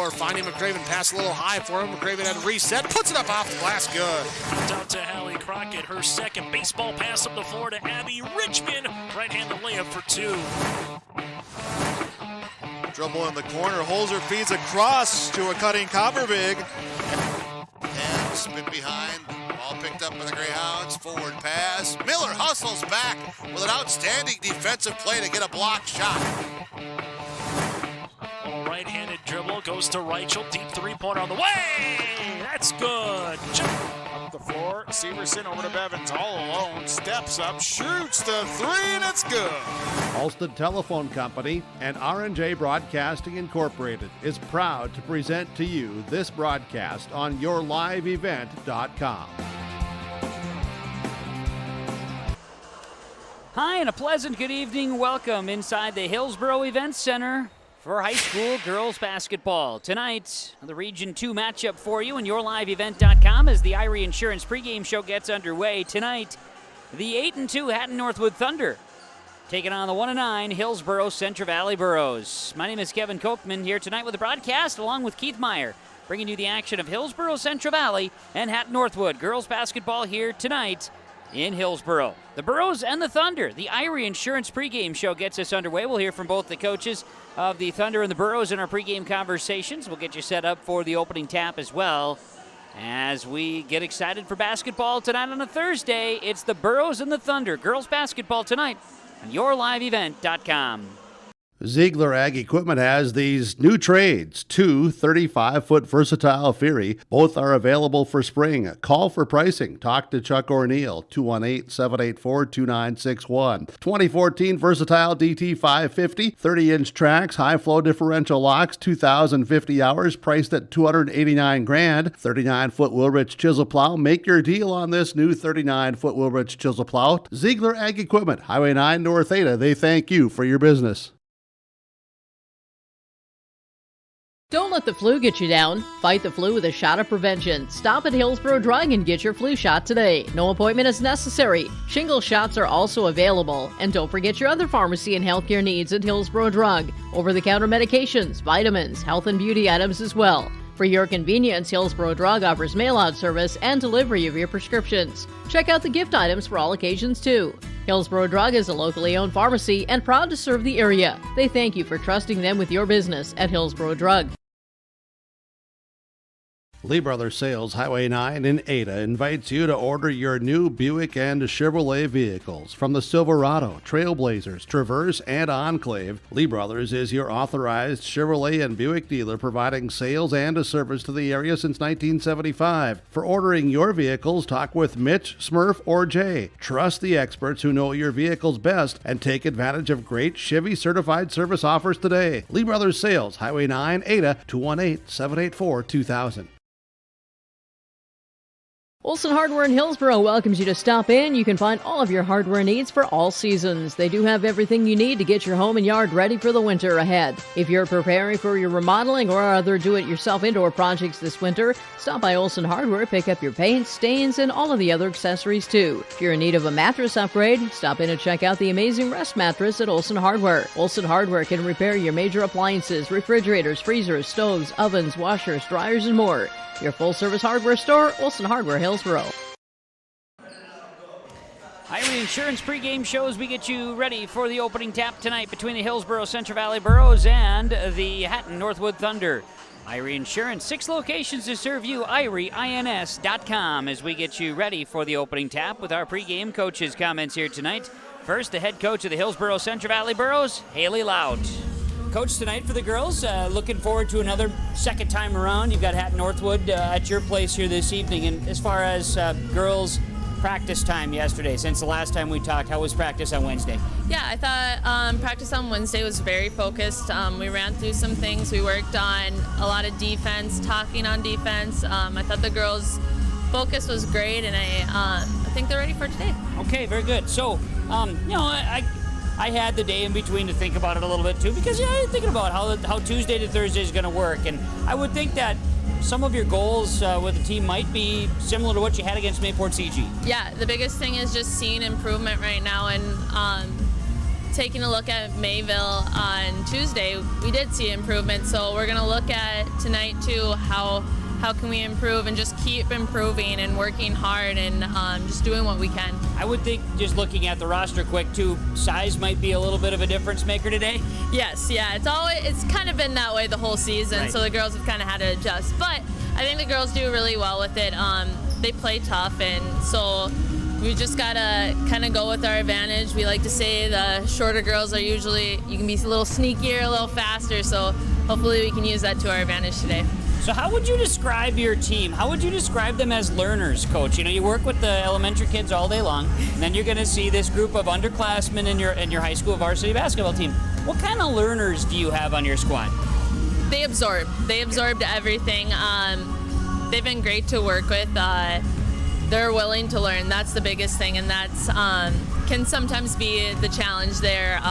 Miller finding McCraven, pass a little high for him. McCraven had a reset, puts it up off the glass, good. Out to Hallie Crockett, her second baseball pass up the floor to Abby Richmond. Right-handed layup for 2. Dribble in the corner, Holzer feeds across to a cutting Copperbig. And spin behind, ball picked up by the Greyhounds, forward pass. Miller hustles back with an outstanding defensive play to get a block shot. Right-handed dribble, goes to Reichel, deep three-pointer on the way! That's good. Up the floor, Severson over to Bevins, all alone, steps up, shoots the 3, and it's good. Alston Telephone Company and R&J Broadcasting Incorporated is proud to present to you this broadcast on yourliveevent.com. Hi, and a pleasant good evening. Welcome inside the Hillsboro Event Center for high school girls basketball. Tonight, the Region 2 matchup for you on yourliveevent.com as the Irie Insurance pregame show gets underway. Tonight, the 8-2 Hatton-Northwood Thunder taking on the 1-9 Hillsboro-Central Valley Burros. My name is Kevin Kochman here tonight with the broadcast along with Keith Meyer, bringing you the action of Hillsboro-Central Valley and Hatton-Northwood. Girls basketball here tonight in Hillsboro. The Burros and the Thunder. The Irie Insurance pregame show gets us underway. We'll hear from both the coaches of the Thunder and the Burros in our pregame conversations. We'll get you set up for the opening tap as well. As we get excited for basketball tonight on a Thursday, it's the Burros and the Thunder. Girls basketball tonight on yourliveevent.com. Ziegler Ag Equipment has these new trades, 2 35-foot versatile Fury. Both are available for spring. Call for pricing. Talk to Chuck O'Neill, 218-784-2961. 2014 versatile DT 550, 30-inch tracks, high-flow differential locks, 2,050 hours, priced at $289,000. 39-foot Wilrich chisel plow. Make your deal on this new 39-foot Wilrich chisel plow. Ziegler Ag Equipment, Highway 9 North Ada. They thank you for your business. Don't let the flu get you down. Fight the flu with a shot of prevention. Stop at Hillsboro Drug and get your flu shot today. No appointment is necessary. Shingle shots are also available. And don't forget your other pharmacy and healthcare needs at Hillsboro Drug. Over-the-counter medications, vitamins, health and beauty items as well. For your convenience, Hillsboro Drug offers mail-out service and delivery of your prescriptions. Check out the gift items for all occasions, too. Hillsboro Drug is a locally owned pharmacy and proud to serve the area. They thank you for trusting them with your business at Hillsboro Drug. Lee Brothers Sales, Highway 9 in Ada, invites you to order your new Buick and Chevrolet vehicles from the Silverado, Trailblazers, Traverse, and Enclave. Lee Brothers is your authorized Chevrolet and Buick dealer, providing sales and a service to the area since 1975. For ordering your vehicles, talk with Mitch, Smurf, or Jay. Trust the experts who know your vehicles best and take advantage of great Chevy certified service offers today. Lee Brothers Sales, Highway 9, Ada, 218-784-2000. Olson Hardware in Hillsboro welcomes you to stop in. You can find all of your hardware needs for all seasons. They do have everything you need to get your home and yard ready for the winter ahead. If you're preparing for your remodeling or other do-it-yourself indoor projects this winter, stop by Olson Hardware, pick up your paints, stains, and all of the other accessories too. If you're in need of a mattress upgrade, stop in and check out the amazing Rest Mattress at Olson Hardware. Olson Hardware can repair your major appliances, refrigerators, freezers, stoves, ovens, washers, dryers, and more. Your full-service hardware store, Olson Hardware, Hillsboro. Irie Insurance pregame shows we get you ready for the opening tap tonight between the Hillsboro-Central Valley Burros and the Hatton-Northwood Thunder. Irie Insurance, 6 locations to serve you, IrieINS.com, as we get you ready for the opening tap with our pregame coaches' comments here tonight. First, the head coach of the Hillsboro-Central Valley Burros, Haley Loud. Coach, tonight for the girls, looking forward to another second time around. You've got Hatton-Northwood at your place here this evening. And as far as girls' practice time yesterday, since the last time we talked, how was practice on Wednesday? Yeah, I thought practice on Wednesday was very focused. We ran through some things. We worked on a lot of defense, talking on defense. I thought the girls' focus was great, and I think they're ready for today. Okay, very good. So, I had the day in between to think about it a little bit too, because I'm thinking about how Tuesday to Thursday is going to work, and I would think that some of your goals with the team might be similar to what you had against Mayport CG. Yeah, the biggest thing is just seeing improvement right now, and taking a look at Mayville on Tuesday, we did see improvement. So we're going to look at tonight too, how can we improve and just keep improving and working hard and just doing what we can. I would think, just looking at the roster quick too, size might be a little bit of a difference maker today. Yes, yeah, it's kind of been that way the whole season, right. So the girls have kind of had to adjust. But I think the girls do really well with it. They play tough, and so we just gotta kind of go with our advantage. We like to say the shorter girls are usually, you can be a little sneakier, a little faster, so hopefully we can use that to our advantage today. So how would you describe your team? How would you describe them as learners, Coach? You know, you work with the elementary kids all day long, and then you're going to see this group of underclassmen in your high school varsity basketball team. What kind of learners do you have on your squad? They absorbed everything. They've been great to work with. They're willing to learn. That's the biggest thing, and that's can sometimes be the challenge there.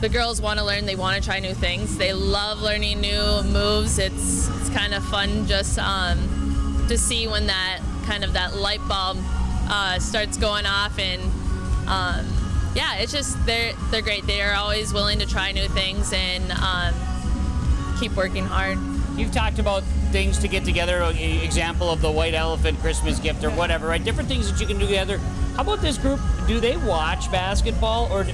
The girls want to learn. They want to try new things. They love learning new moves. It's kind of fun just to see when that light bulb starts going off, and it's just they're great. They are always willing to try new things and keep working hard. You've talked about things to get together, an example of the white elephant Christmas gift or whatever, right? Different things that you can do together. How about this group? Do they watch basketball, or do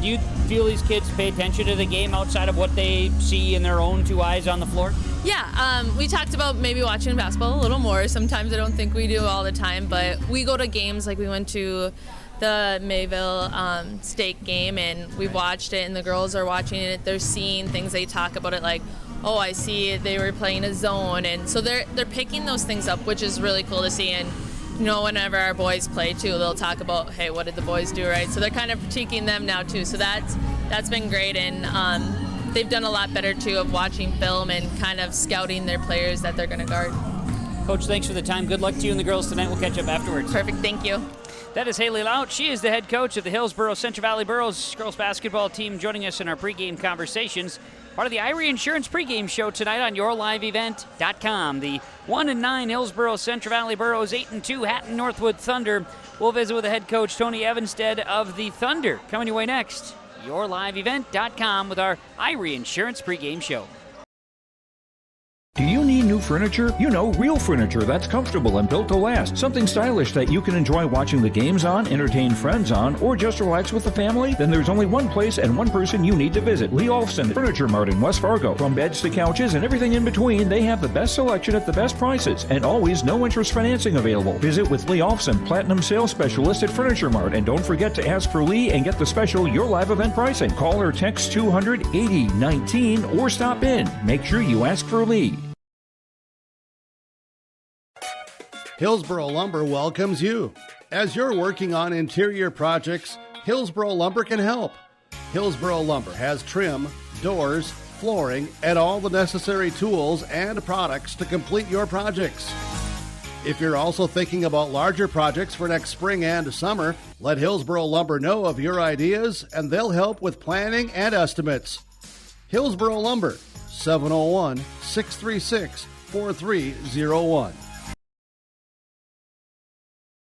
you feel these kids pay attention to the game outside of what they see in their own two eyes on the floor? Yeah, we talked about maybe watching basketball a little more. Sometimes I don't think we do all the time, but we go to games. Like we went to the Mayville State game, and we watched it, and the girls are watching it. They're seeing things. They talk about it like, oh, I see they were playing a zone, and so they're picking those things up, which is really cool to see. And you know, whenever our boys play too, they'll talk about, hey, what did the boys do, right? So they're kind of critiquing them now too. So that's been great, and they've done a lot better too of watching film and kind of scouting their players that they're going to guard. Coach, thanks for the time. Good luck to you and the girls tonight. We'll catch up afterwards. Perfect, thank you. That is Haley Lout. She is the head coach of the Hillsboro-Central Valley Burros girls basketball team, joining us in our pregame conversations. Part of the Irie Insurance pregame show tonight on YourLiveEvent.com. The 1-9 Hillsboro-Central Valley Burros, 8-2 Hatton-Northwood Thunder. We'll visit with the head coach, Tony Evanstead of the Thunder. Coming your way next, YourLiveEvent.com with our Irie Insurance pregame show. Do you need new furniture? You know, real furniture that's comfortable and built to last. Something stylish that you can enjoy watching the games on, entertain friends on, or just relax with the family? Then there's only one place and one person you need to visit. Lee Olfson Furniture Mart in West Fargo. From beds to couches and everything in between, they have the best selection at the best prices and always no interest financing available. Visit with Lee Olfson, Platinum Sales Specialist at Furniture Mart, and don't forget to ask for Lee and get the special Your Live Event pricing. Call or text 200-8019 or stop in. Make sure you ask for Lee. Hillsboro Lumber welcomes you. As you're working on interior projects, Hillsboro Lumber can help. Hillsboro Lumber has trim, doors, flooring, and all the necessary tools and products to complete your projects. If you're also thinking about larger projects for next spring and summer, let Hillsboro Lumber know of your ideas, and they'll help with planning and estimates. Hillsboro Lumber, 701-636-4301.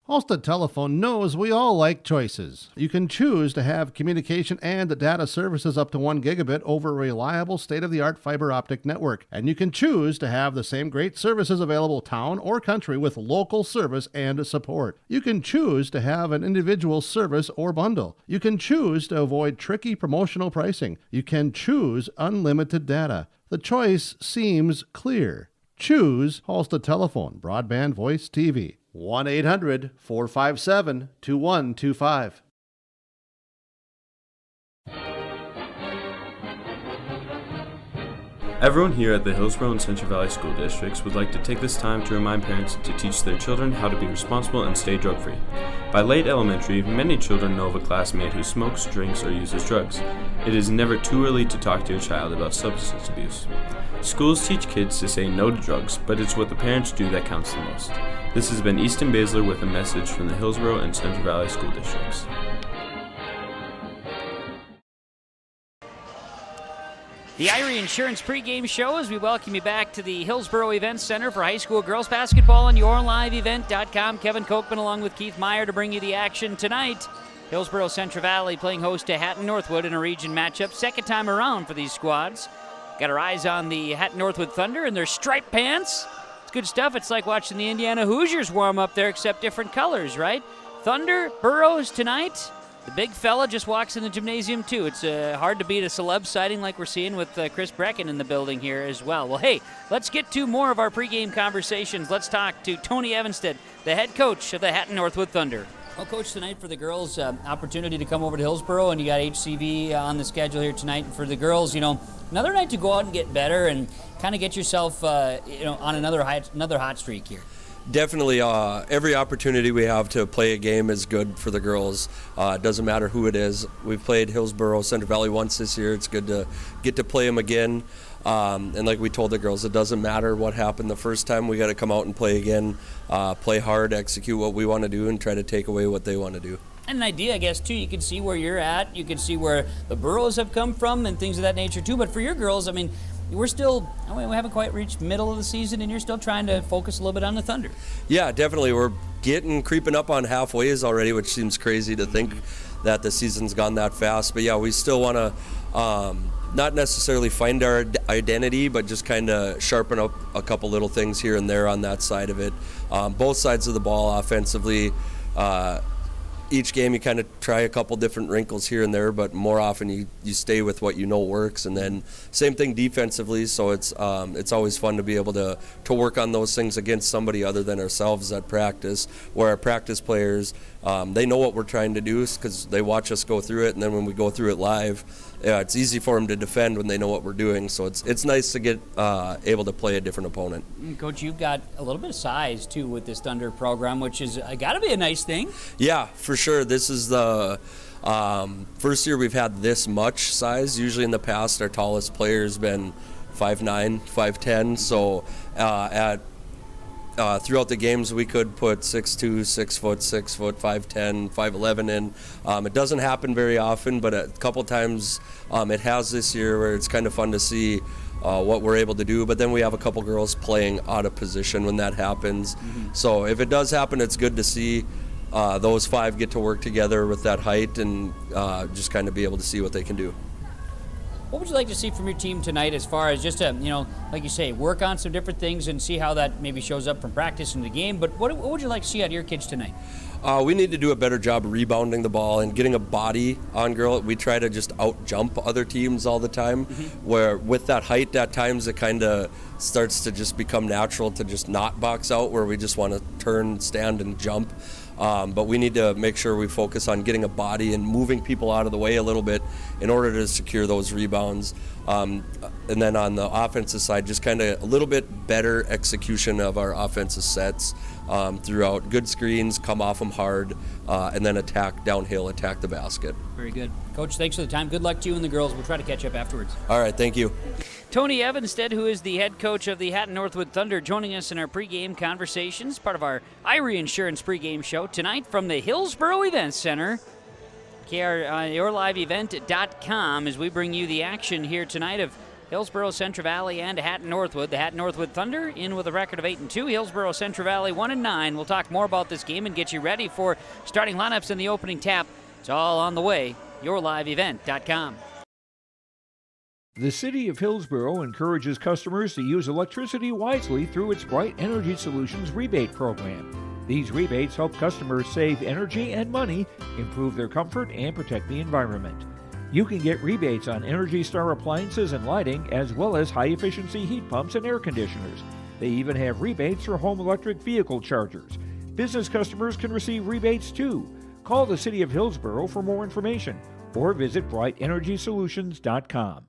Halstead Telephone knows we all like choices. You can choose to have communication and data services up to 1 gigabit over a reliable state-of-the-art fiber optic network. And you can choose to have the same great services available town or country with local service and support. You can choose to have an individual service or bundle. You can choose to avoid tricky promotional pricing. You can choose unlimited data. The choice seems clear. Choose Halstead Telephone, broadband voice TV. 1-800-457-2125. Everyone here at the Hillsboro and Central Valley School Districts would like to take this time to remind parents to teach their children how to be responsible and stay drug-free. By late elementary, many children know of a classmate who smokes, drinks, or uses drugs. It is never too early to talk to your child about substance abuse. Schools teach kids to say no to drugs, but it's what the parents do that counts the most. This has been Easton Baszler with a message from the Hillsboro and Central Valley School Districts. The Irie Insurance pregame show as we welcome you back to the Hillsboro Events Center for high school girls basketball on YourLiveEvent.com. Kevin Kochman along with Keith Meyer to bring you the action tonight. Hillsboro-Central Valley playing host to Hatton-Northwood in a region matchup. Second time around for these squads. Got our eyes on the Hatton-Northwood Thunder and their striped pants. It's good stuff. It's like watching the Indiana Hoosiers warm up there, except different colors, right? Thunder, Burrows tonight. The big fella just walks in the gymnasium, too. It's hard to beat a celeb sighting like we're seeing with Chris Brecken in the building here as well. Well, hey, let's get to more of our pregame conversations. Let's talk to Tony Evanstead, the head coach of the Hatton-Northwood Thunder. Well, Coach, tonight for the girls, opportunity to come over to Hillsboro, and you got HCV on the schedule here tonight. And for the girls, another night to go out and get better and kind of get yourself, on another hot streak here. Definitely, every opportunity we have to play a game is good for the girls. It doesn't matter who it is. We've played Hillsboro-Central Valley once this year. It's good to get to play them again. And like we told the girls, it doesn't matter what happened the first time. We got to come out and play again, play hard, execute what we want to do, and try to take away what they want to do. And an idea, I guess, too, you can see where you're at. You can see where the Burrows have come from and things of that nature, too. But for your girls, we haven't quite reached middle of the season, and you're still trying to focus a little bit on the Thunder. Yeah, definitely. We're creeping up on halfways already, which seems crazy to think that the season's gone that fast. But yeah, we still want to not necessarily find our identity, but just kind of sharpen up a couple little things here and there on that side of it. Both sides of the ball offensively. Each game you kind of try a couple different wrinkles here and there, but more often you stay with what you know works. And then same thing defensively, so it's always fun to be able to work on those things against somebody other than ourselves at practice, where our practice players, they know what we're trying to do because they watch us go through it, and then when we go through it live, it's easy for them to defend when they know what we're doing. So it's nice to get able to play a different opponent. Coach, you've got a little bit of size, too, with this Thunder program, which is got to be a nice thing. Yeah, for sure. This is the first year we've had this much size. Usually in the past, our tallest player's been 5'9", 5'10". So throughout the games, we could put 6'2", 6 foot, 6 foot, 5'10", 5'11" in. It doesn't happen very often, but a couple times it has this year, where it's kind of fun to see what we're able to do. But then we have a couple girls playing out of position when that happens. Mm-hmm. So if it does happen, it's good to see those five get to work together with that height and just kind of be able to see what they can do. What would you like to see from your team tonight, as far as just to, like you say, work on some different things and see how that maybe shows up from practice in the game? But what would you like to see out of your kids tonight? We need to do a better job rebounding the ball and getting a body on girl. We try to just out-jump other teams all the time, where with that height, at times it kind of starts to just become natural to just not box out, where we just want to turn, stand, and jump. But we need to make sure we focus on getting a body and moving people out of the way a little bit in order to secure those rebounds. And then on the offensive side, just kind of a little bit better execution of our offensive sets throughout. Good screens, come off them hard, and then attack downhill, attack the basket. Very good. Coach, thanks for the time. Good luck to you and the girls. We'll try to catch up afterwards. All right, thank you. Tony Evanstead, who is the head coach of the Hatton-Northwood Thunder, joining us in our pregame conversations, part of our Irie Insurance pregame show tonight from the Hillsboro Events Center. YourLiveEvent.com as we bring you the action here tonight of Hillsboro-Central Valley and Hatton-Northwood. The Hatton-Northwood Thunder in with a record of 8-2. Hillsboro-Central Valley 1-9. We'll talk more about this game and get you ready for starting lineups in the opening tap. It's all on the way. YourLiveEvent.com. The City of Hillsboro encourages customers to use electricity wisely through its Bright Energy Solutions rebate program. These rebates help customers save energy and money, improve their comfort, and protect the environment. You can get rebates on Energy Star appliances and lighting, as well as high-efficiency heat pumps and air conditioners. They even have rebates for home electric vehicle chargers. Business customers can receive rebates too. Call the City of Hillsboro for more information or visit brightenergysolutions.com.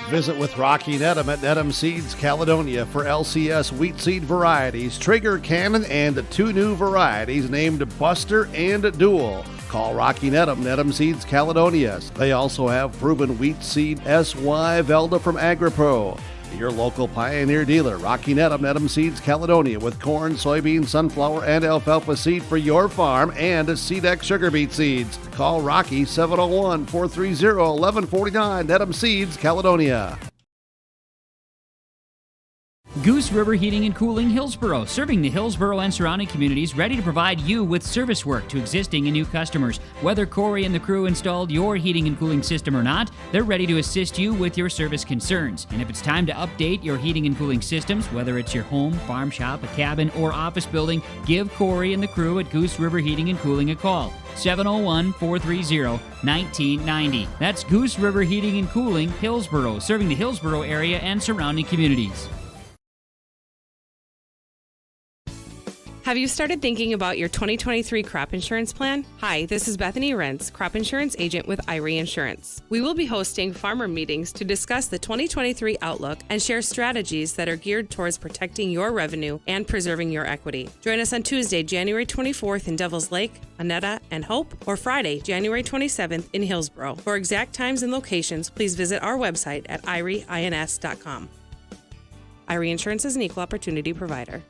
Visit with Rocky Nedham at Nedham Seeds Caledonia for LCS wheat seed varieties, Trigger, Cannon, and 2 new varieties named Buster and Dual. Call Rocky Nedham, Nedham Seeds Caledonia. They also have proven wheat seed SY Velda from AgriPro. Your local Pioneer dealer, Rocky Nedham, Nedham Seeds Caledonia, with corn, soybean, sunflower, and alfalfa seed for your farm, and Seedex sugar beet seeds. Call Rocky 701-430-1149, Nedham Seeds Caledonia. Goose River Heating and Cooling Hillsboro, serving the Hillsboro and surrounding communities, ready to provide you with service work to existing and new customers. Whether Corey and the crew installed your heating and cooling system or not, they're ready to assist you with your service concerns. And if it's time to update your heating and cooling systems, whether it's your home, farm shop, a cabin, or office building, give Corey and the crew at Goose River Heating and Cooling a call. 701-430-1990. That's Goose River Heating and Cooling, Hillsboro, serving the Hillsboro area and surrounding communities. Have you started thinking about your 2023 crop insurance plan? Hi, this is Bethany Rentz, crop insurance agent with Irie Insurance. We will be hosting farmer meetings to discuss the 2023 outlook and share strategies that are geared towards protecting your revenue and preserving your equity. Join us on Tuesday, January 24th in Devils Lake, Annetta, and Hope, or Friday, January 27th in Hillsboro. For exact times and locations, please visit our website at irieins.com. Irie Insurance is an equal opportunity provider.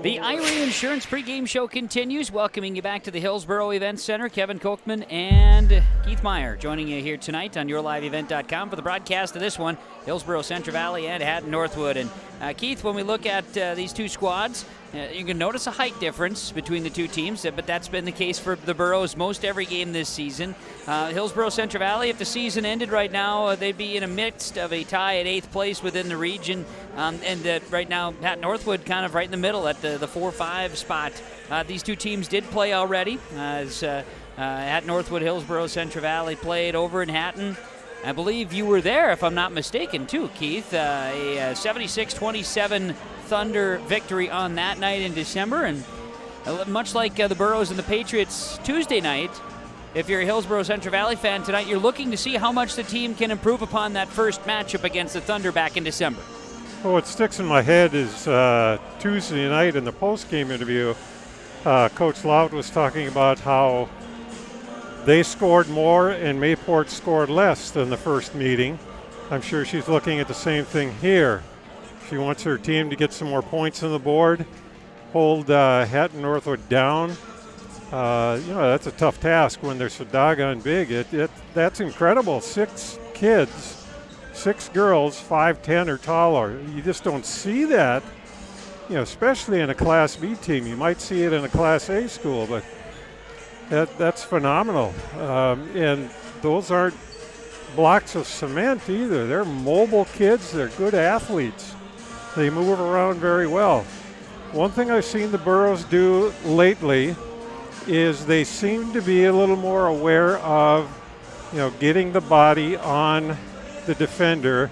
The Irie Insurance pregame show continues, welcoming you back to the Hillsboro Event Center. Kevin Kochman and Keith Meyer joining you here tonight on YourLiveEvent.com for the broadcast of this one, Hillsboro-Central Valley and Hatton-Northwood. And Keith, when we look at these two squads, you can notice a height difference between the two teams, but that's been the case for the Burros most every game this season. Hillsboro-Central Valley, if the season ended right now, they'd be in a midst of a tie at 8th place within the region. And right now, Hatton-Northwood kind of right in the middle at the 4-5 spot. These two teams did play already, as Hatton-Northwood, Hillsboro-Central Valley played over in Hatton. I believe you were there, if I'm not mistaken, too, Keith. A 76-27 Thunder victory on that night in December. And much like the Burros and the Patriots Tuesday night, if you're a Hillsboro-Central Valley fan tonight, you're looking to see how much the team can improve upon that first matchup against the Thunder back in December. Well, what sticks in my head is Tuesday night in the post-game interview, Coach Loud was talking about how they scored more and Mayport scored less than the first meeting. I'm sure she's looking at the same thing here. She wants her team to get some more points on the board, hold Hatton-Northwood down. That's a tough task when they're so doggone big. That's incredible. 6 kids, 6 girls, 5'10" or taller. You just don't see that, especially in a Class B team. You might see it in a Class A school, but that's phenomenal. And those aren't blocks of cement either. They're mobile kids. They're good athletes. They move around very well. One thing I've seen the Burros do lately is they seem to be a little more aware of, getting the body on the defender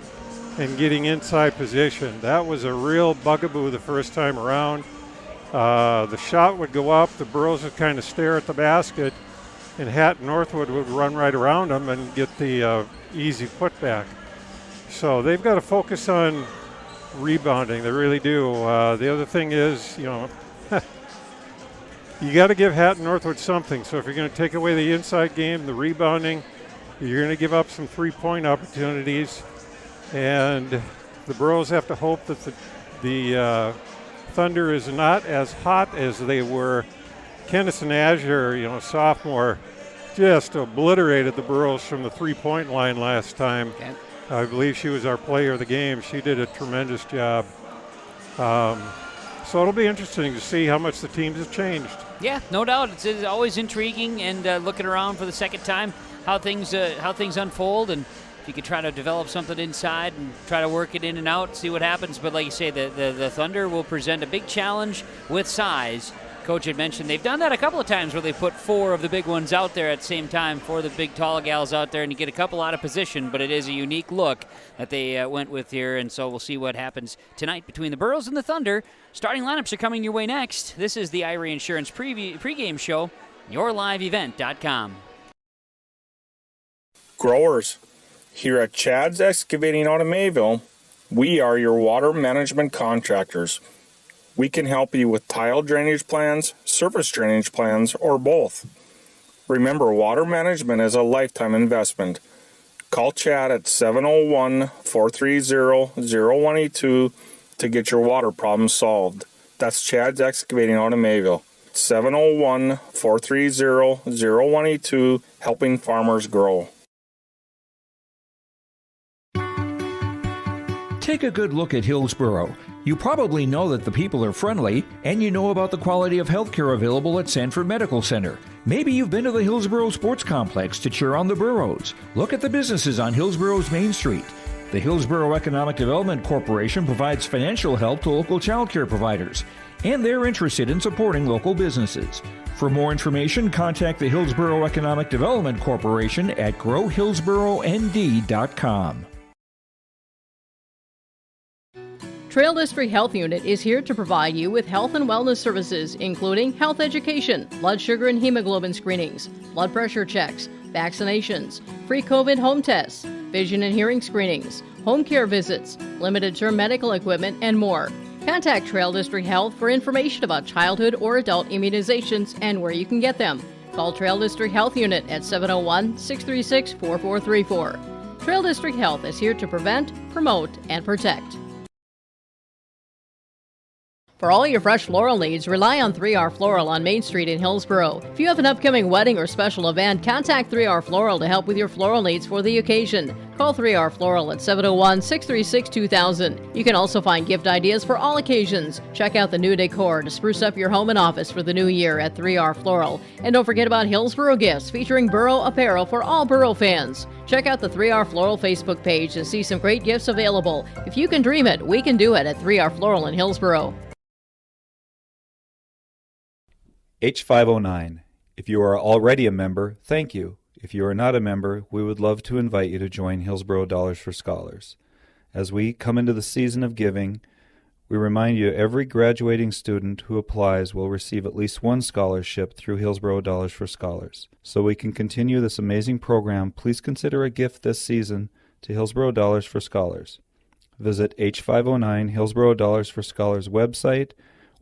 and getting inside position. That was a real bugaboo the first time around. The shot would go up, the Burros would kind of stare at the basket, and Hatton-Northwood would run right around them and get the easy putback. So they've got to focus on rebounding. They really do. The other thing is, you got to give Hatton-Northwood something. So if you're going to take away the inside game, the rebounding, you're going to give up some three-point opportunities. And the Burros have to hope that the Thunder is not as hot as they were. Kennison Azure, sophomore, just obliterated the Burros from the three-point line last time. Okay. I believe she was our player of the game. She did a tremendous job. So it'll be interesting to see how much the teams have changed. Yeah, no doubt. It's always intriguing, and looking around for the second time how things unfold, and if you could try to develop something inside and try to work it in and out, see what happens. But like you say, the Thunder will present a big challenge with size. Coach had mentioned they've done that a couple of times where they put 4 of the big ones out there at the same time, 4 of the big tall gals out there, and you get a couple out of position, but it is a unique look that they went with here, and so we'll see what happens tonight between the Burros and the Thunder. Starting lineups are coming your way next. This is the Irie Insurance pregame show, YourLiveEvent.com. Growers, here at Chad's Excavating out of Mayville, we are your water management contractors. We can help you with tile drainage plans, surface drainage plans, or both. Remember, water management is a lifetime investment. Call Chad at 701-430-0182 to get your water problem solved. That's Chad's Excavating out of Mayville. 701-430-0182, helping farmers grow. Take a good look at Hillsboro. You probably know that the people are friendly, and you know about the quality of healthcare available at Sanford Medical Center. Maybe you've been to the Hillsboro Sports Complex to cheer on the Burros. Look at the businesses on Hillsboro's Main Street. The Hillsboro Economic Development Corporation provides financial help to local child care providers, and they're interested in supporting local businesses. For more information, contact the Hillsboro Economic Development Corporation at growhillsboroND.com. Trail District Health Unit is here to provide you with health and wellness services, including health education, blood sugar and hemoglobin screenings, blood pressure checks, vaccinations, free COVID home tests, vision and hearing screenings, home care visits, limited-term medical equipment, and more. Contact Trail District Health for information about childhood or adult immunizations and where you can get them. Call Trail District Health Unit at 701-636-4434. Trail District Health is here to prevent, promote, and protect. For all your fresh floral needs, rely on 3R Floral on Main Street in Hillsboro. If you have an upcoming wedding or special event, contact 3R Floral to help with your floral needs for the occasion. Call 3R Floral at 701-636-2000. You can also find gift ideas for all occasions. Check out the new decor to spruce up your home and office for the new year at 3R Floral. And don't forget about Hillsboro Gifts, featuring Borough apparel for all Borough fans. Check out the 3R Floral Facebook page and see some great gifts available. If you can dream it, we can do it at 3R Floral in Hillsboro. H509. If you are already a member, thank you. If you are not a member, we would love to invite you to join Hillsboro Dollars for Scholars. As we come into the season of giving, we remind you every graduating student who applies will receive at least one scholarship through Hillsboro Dollars for Scholars. So we can continue this amazing program, please consider a gift this season to Hillsboro Dollars for Scholars. Visit H509 Hillsboro Dollars for Scholars website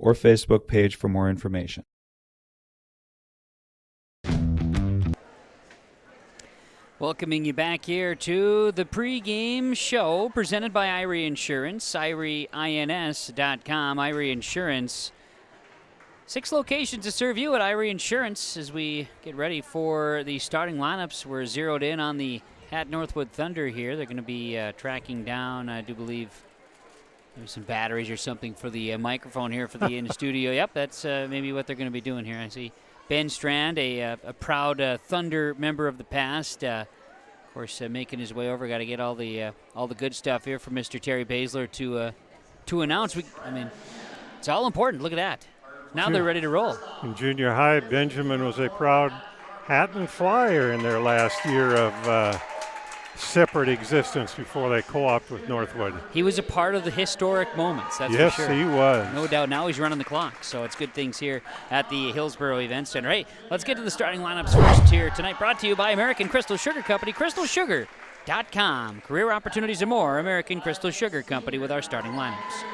or Facebook page for more information. Welcoming you back here to the pregame show presented by Irie Insurance, IrieINS.com, Irie Insurance. 6 locations to serve you at Irie Insurance as we get ready for the starting lineups. We're zeroed in on the Hatton-Northwood Thunder here. They're going to be tracking down, I do believe, maybe some batteries or something for the microphone here for the in studio. Yep, that's maybe what they're going to be doing here. I see Ben Strand, a proud Thunder member of the past, of course, making his way over. Got to get all the good stuff here from Mr. Terry Baszler to announce. I mean, it's all important. Look at that. Now they're ready to roll. In junior high, Benjamin was a proud Hatton Flyer in their last year of separate existence before they co-opted with Northwood. He was a part of the historic moments, that's yes, for sure. Yes, he was. No doubt. Now he's running the clock, so it's good things here at the Hillsboro Event Center. Hey, let's get to the starting lineups first here tonight, brought to you by American Crystal Sugar Company, crystalsugar.com. Career opportunities and more, American Crystal Sugar Company with our starting lineups.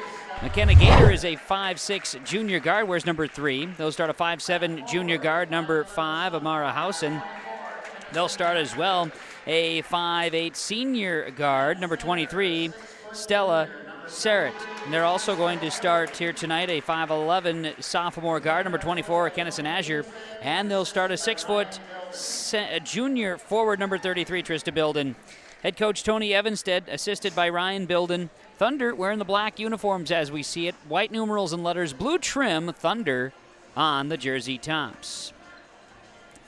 McKenna Gator is a 5'6 junior guard, wears number 3. They'll start a 5'7 junior guard, number 5, Amara Housen. They'll start as well a 5'8 senior guard, number 23, Stella Serrett. And they're also going to start here tonight a 5'11 sophomore guard, number 24, Kennison Azure. And they'll start a 6-foot junior forward, number 33, Trista Bilden. Head coach Tony Evanstead, assisted by Ryan Bilden. Thunder wearing the black uniforms as we see it. White numerals and letters, blue trim, Thunder on the jersey tops.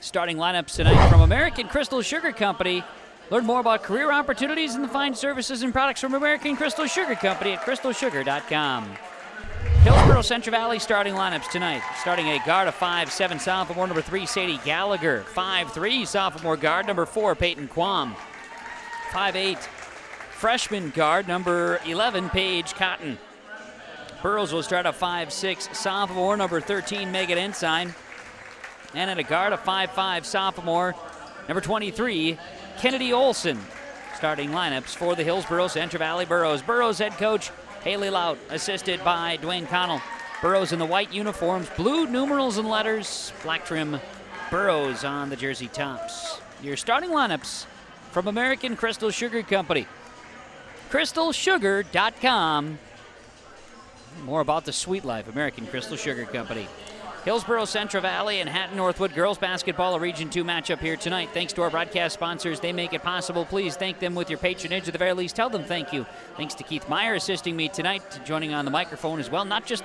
Starting lineups tonight from American Crystal Sugar Company. Learn more about career opportunities and the fine services and products from American Crystal Sugar Company at crystalsugar.com. Hillsboro-Central Valley starting lineups tonight. Starting a guard, a 5'7 sophomore, number 3, Sadie Gallagher. 5'3 sophomore guard, number 4, Peyton Quam. 5'8 freshman guard, number 11, Paige Cotton. Burrows will start a 5'6 sophomore, number 13, Megan Ensign. And at a guard, a 5'5 sophomore, number 23, Kennedy Olson. Starting lineups for the Hillsboro-Central Valley Burros. Burros head coach Haley Lout, assisted by Dwayne Connell. Burros in the white uniforms, blue numerals and letters, black trim Burros on the jersey tops. Your starting lineups from American Crystal Sugar Company. crystalsugar.com. More about the sweet life, American Crystal Sugar Company. Hillsboro-Central Valley and Hatton-Northwood girls basketball, a Region 2 matchup here tonight. Thanks to our broadcast sponsors. They make it possible. Please thank them with your patronage. At the very least, tell them thank you. Thanks to Keith Meyer assisting me tonight, joining on the microphone as well. Not just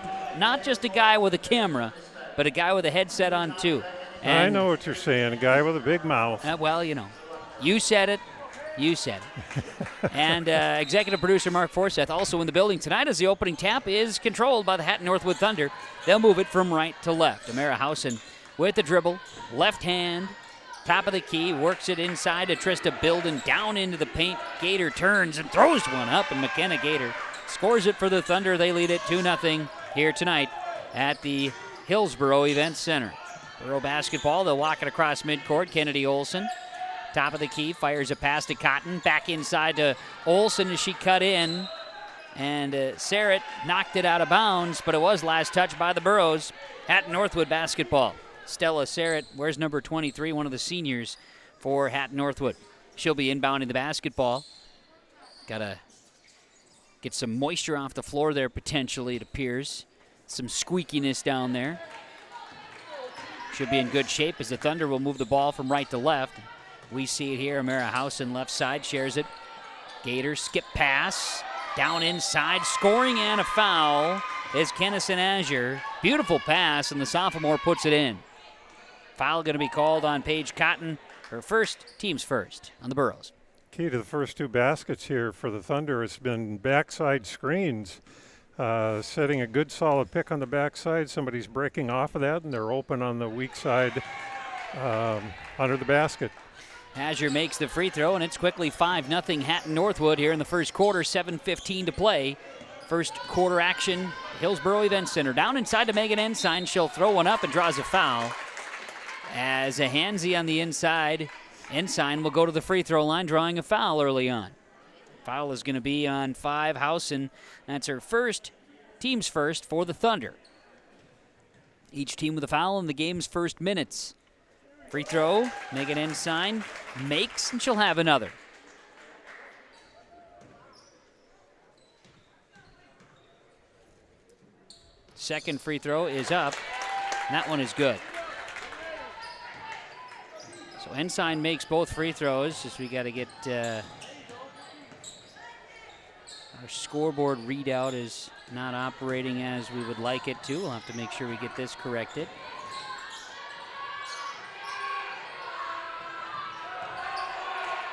a guy with a camera, but a guy with a headset on too. And, I know what you're saying, a guy with a big mouth. Well, you know, you said it. You said it. And executive producer Mark Forseth also in the building tonight as the opening tap is controlled by the Hatton-Northwood Thunder. They'll move it from right to left. Amara Housen with the dribble, left hand, top of the key, works it inside to Trista Bilden, down into the paint. Gator turns and throws one up, and McKenna Gator scores it for the Thunder. They lead it 2-0 here tonight at the Hillsboro Event Center. Borough basketball, they'll walk it across midcourt. Kennedy Olson, top of the key, fires a pass to Cotton. Back inside to Olson as she cut in. And Sarrett knocked it out of bounds, but it was last touch by the Burros. Hatton-Northwood basketball. Stella Sarrett, where's number 23, one of the seniors for Hatton-Northwood. She'll be inbounding the basketball. Got to get some moisture off the floor there potentially, it appears. Some squeakiness down there. Should be in good shape as the Thunder will move the ball from right to left. We see it here. Amara Housen left side shares it. Gator skip pass. Down inside. Scoring and a foul is Kennison Azure. Beautiful pass, and the sophomore puts it in. Foul going to be called on Paige Cotton. Her first, team's first on the Burros. Key to the first two baskets here for the Thunder has been backside screens. Setting a good solid pick on the backside. Somebody's breaking off of that, and they're open on the weak side under the basket. Azure makes the free throw, and it's quickly 5-0 Hatton-Northwood here in the first quarter, 7:15 to play. First quarter action, Hillsboro Event Center. Down inside to Megan Ensign. She'll throw one up and draws a foul. As a handsy on the inside, Ensign will go to the free throw line, drawing a foul early on. Foul is going to be on 5 Housen. That's her first, team's first for the Thunder. Each team with a foul in the game's first minutes. Free throw, Megan Ensign makes, and she'll have another. Second free throw is up, and that one is good. So Ensign makes both free throws, as we got to get our scoreboard readout is not operating as we would like it to. We'll have to make sure we get this corrected.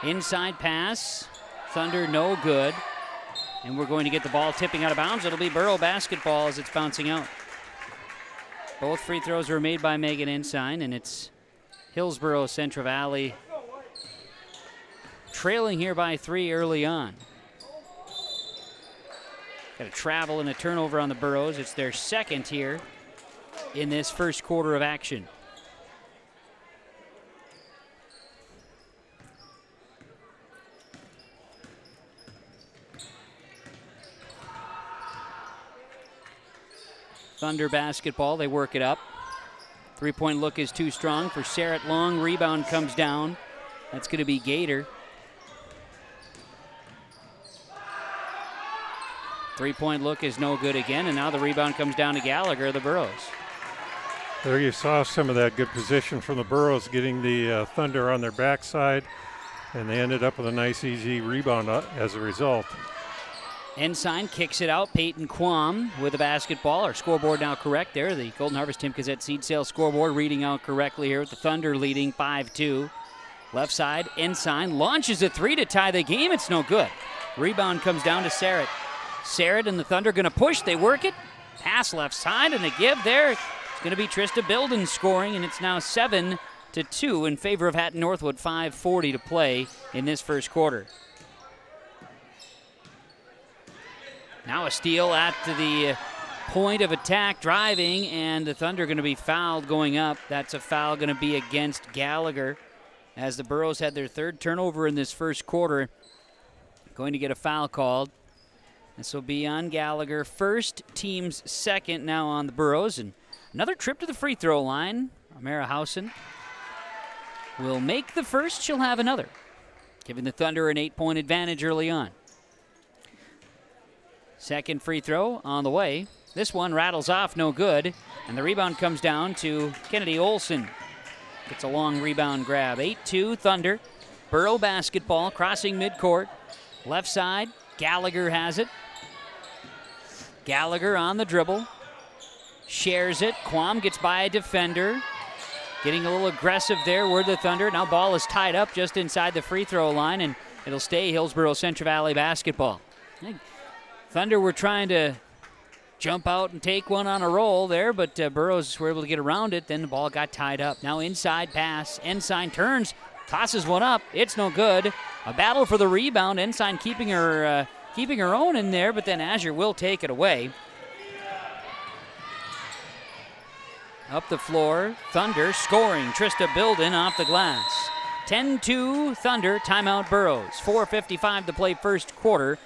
Inside pass, Thunder no good. And we're going to get the ball tipping out of bounds. It'll be Borough basketball as it's bouncing out. Both free throws were made by Megan Ensign, and it's Hillsboro-Central Valley trailing here by 3 early on. Got a travel and a turnover on the Burros. It's their second here in this first quarter of action. Thunder basketball, they work it up. Three-point look is too strong for Sarrett Long. Rebound comes down. That's going to be Gator. Three-point look is no good again, and now the rebound comes down to Gallagher, the Burros. There you saw some of that good position from the Burros, getting the Thunder on their backside, and they ended up with a nice, easy rebound as a result. Ensign kicks it out. Peyton Quam with the basketball. Our scoreboard now correct there. The Golden Harvest Tim Gazette seed sale scoreboard reading out correctly here with the Thunder leading 5-2. Left side, Ensign launches a three to tie the game. It's no good. Rebound comes down to Sarrett. Sarrett and the Thunder going to push. They work it. Pass left side and a give there. It's going to be Trista Bilden scoring, and it's now 7-2 in favor of Hatton-Northwood. 5:40 to play in this first quarter. Now a steal at the point of attack, driving, and the Thunder going to be fouled going up. That's a foul going to be against Gallagher as the Burros had their third turnover in this first quarter. Going to get a foul called. This will be on Gallagher. First, team's second now on the Burros. And another trip to the free throw line. Amara Housen will make the first. She'll have another, giving the Thunder an 8-point advantage early on. Second free throw on the way. This one rattles off, no good. And the rebound comes down to Kennedy Olson. Gets a long rebound grab. 8-2 Thunder. Borough basketball crossing midcourt. Left side, Gallagher has it. Gallagher on the dribble. Shares it. Quam gets by a defender. Getting a little aggressive there were the Thunder. Now ball is tied up just inside the free throw line, and it'll stay Hillsboro-Central Valley basketball. Thunder were trying to jump out and take one on a roll there, but Burrows were able to get around it. Then the ball got tied up. Now inside pass. Ensign turns, tosses one up. It's no good. A battle for the rebound. Ensign keeping her own in there, but then Azure will take it away. Up the floor, Thunder scoring. Trista Bilden off the glass. 10-2 Thunder, timeout Burrows. 4:55 to play first quarter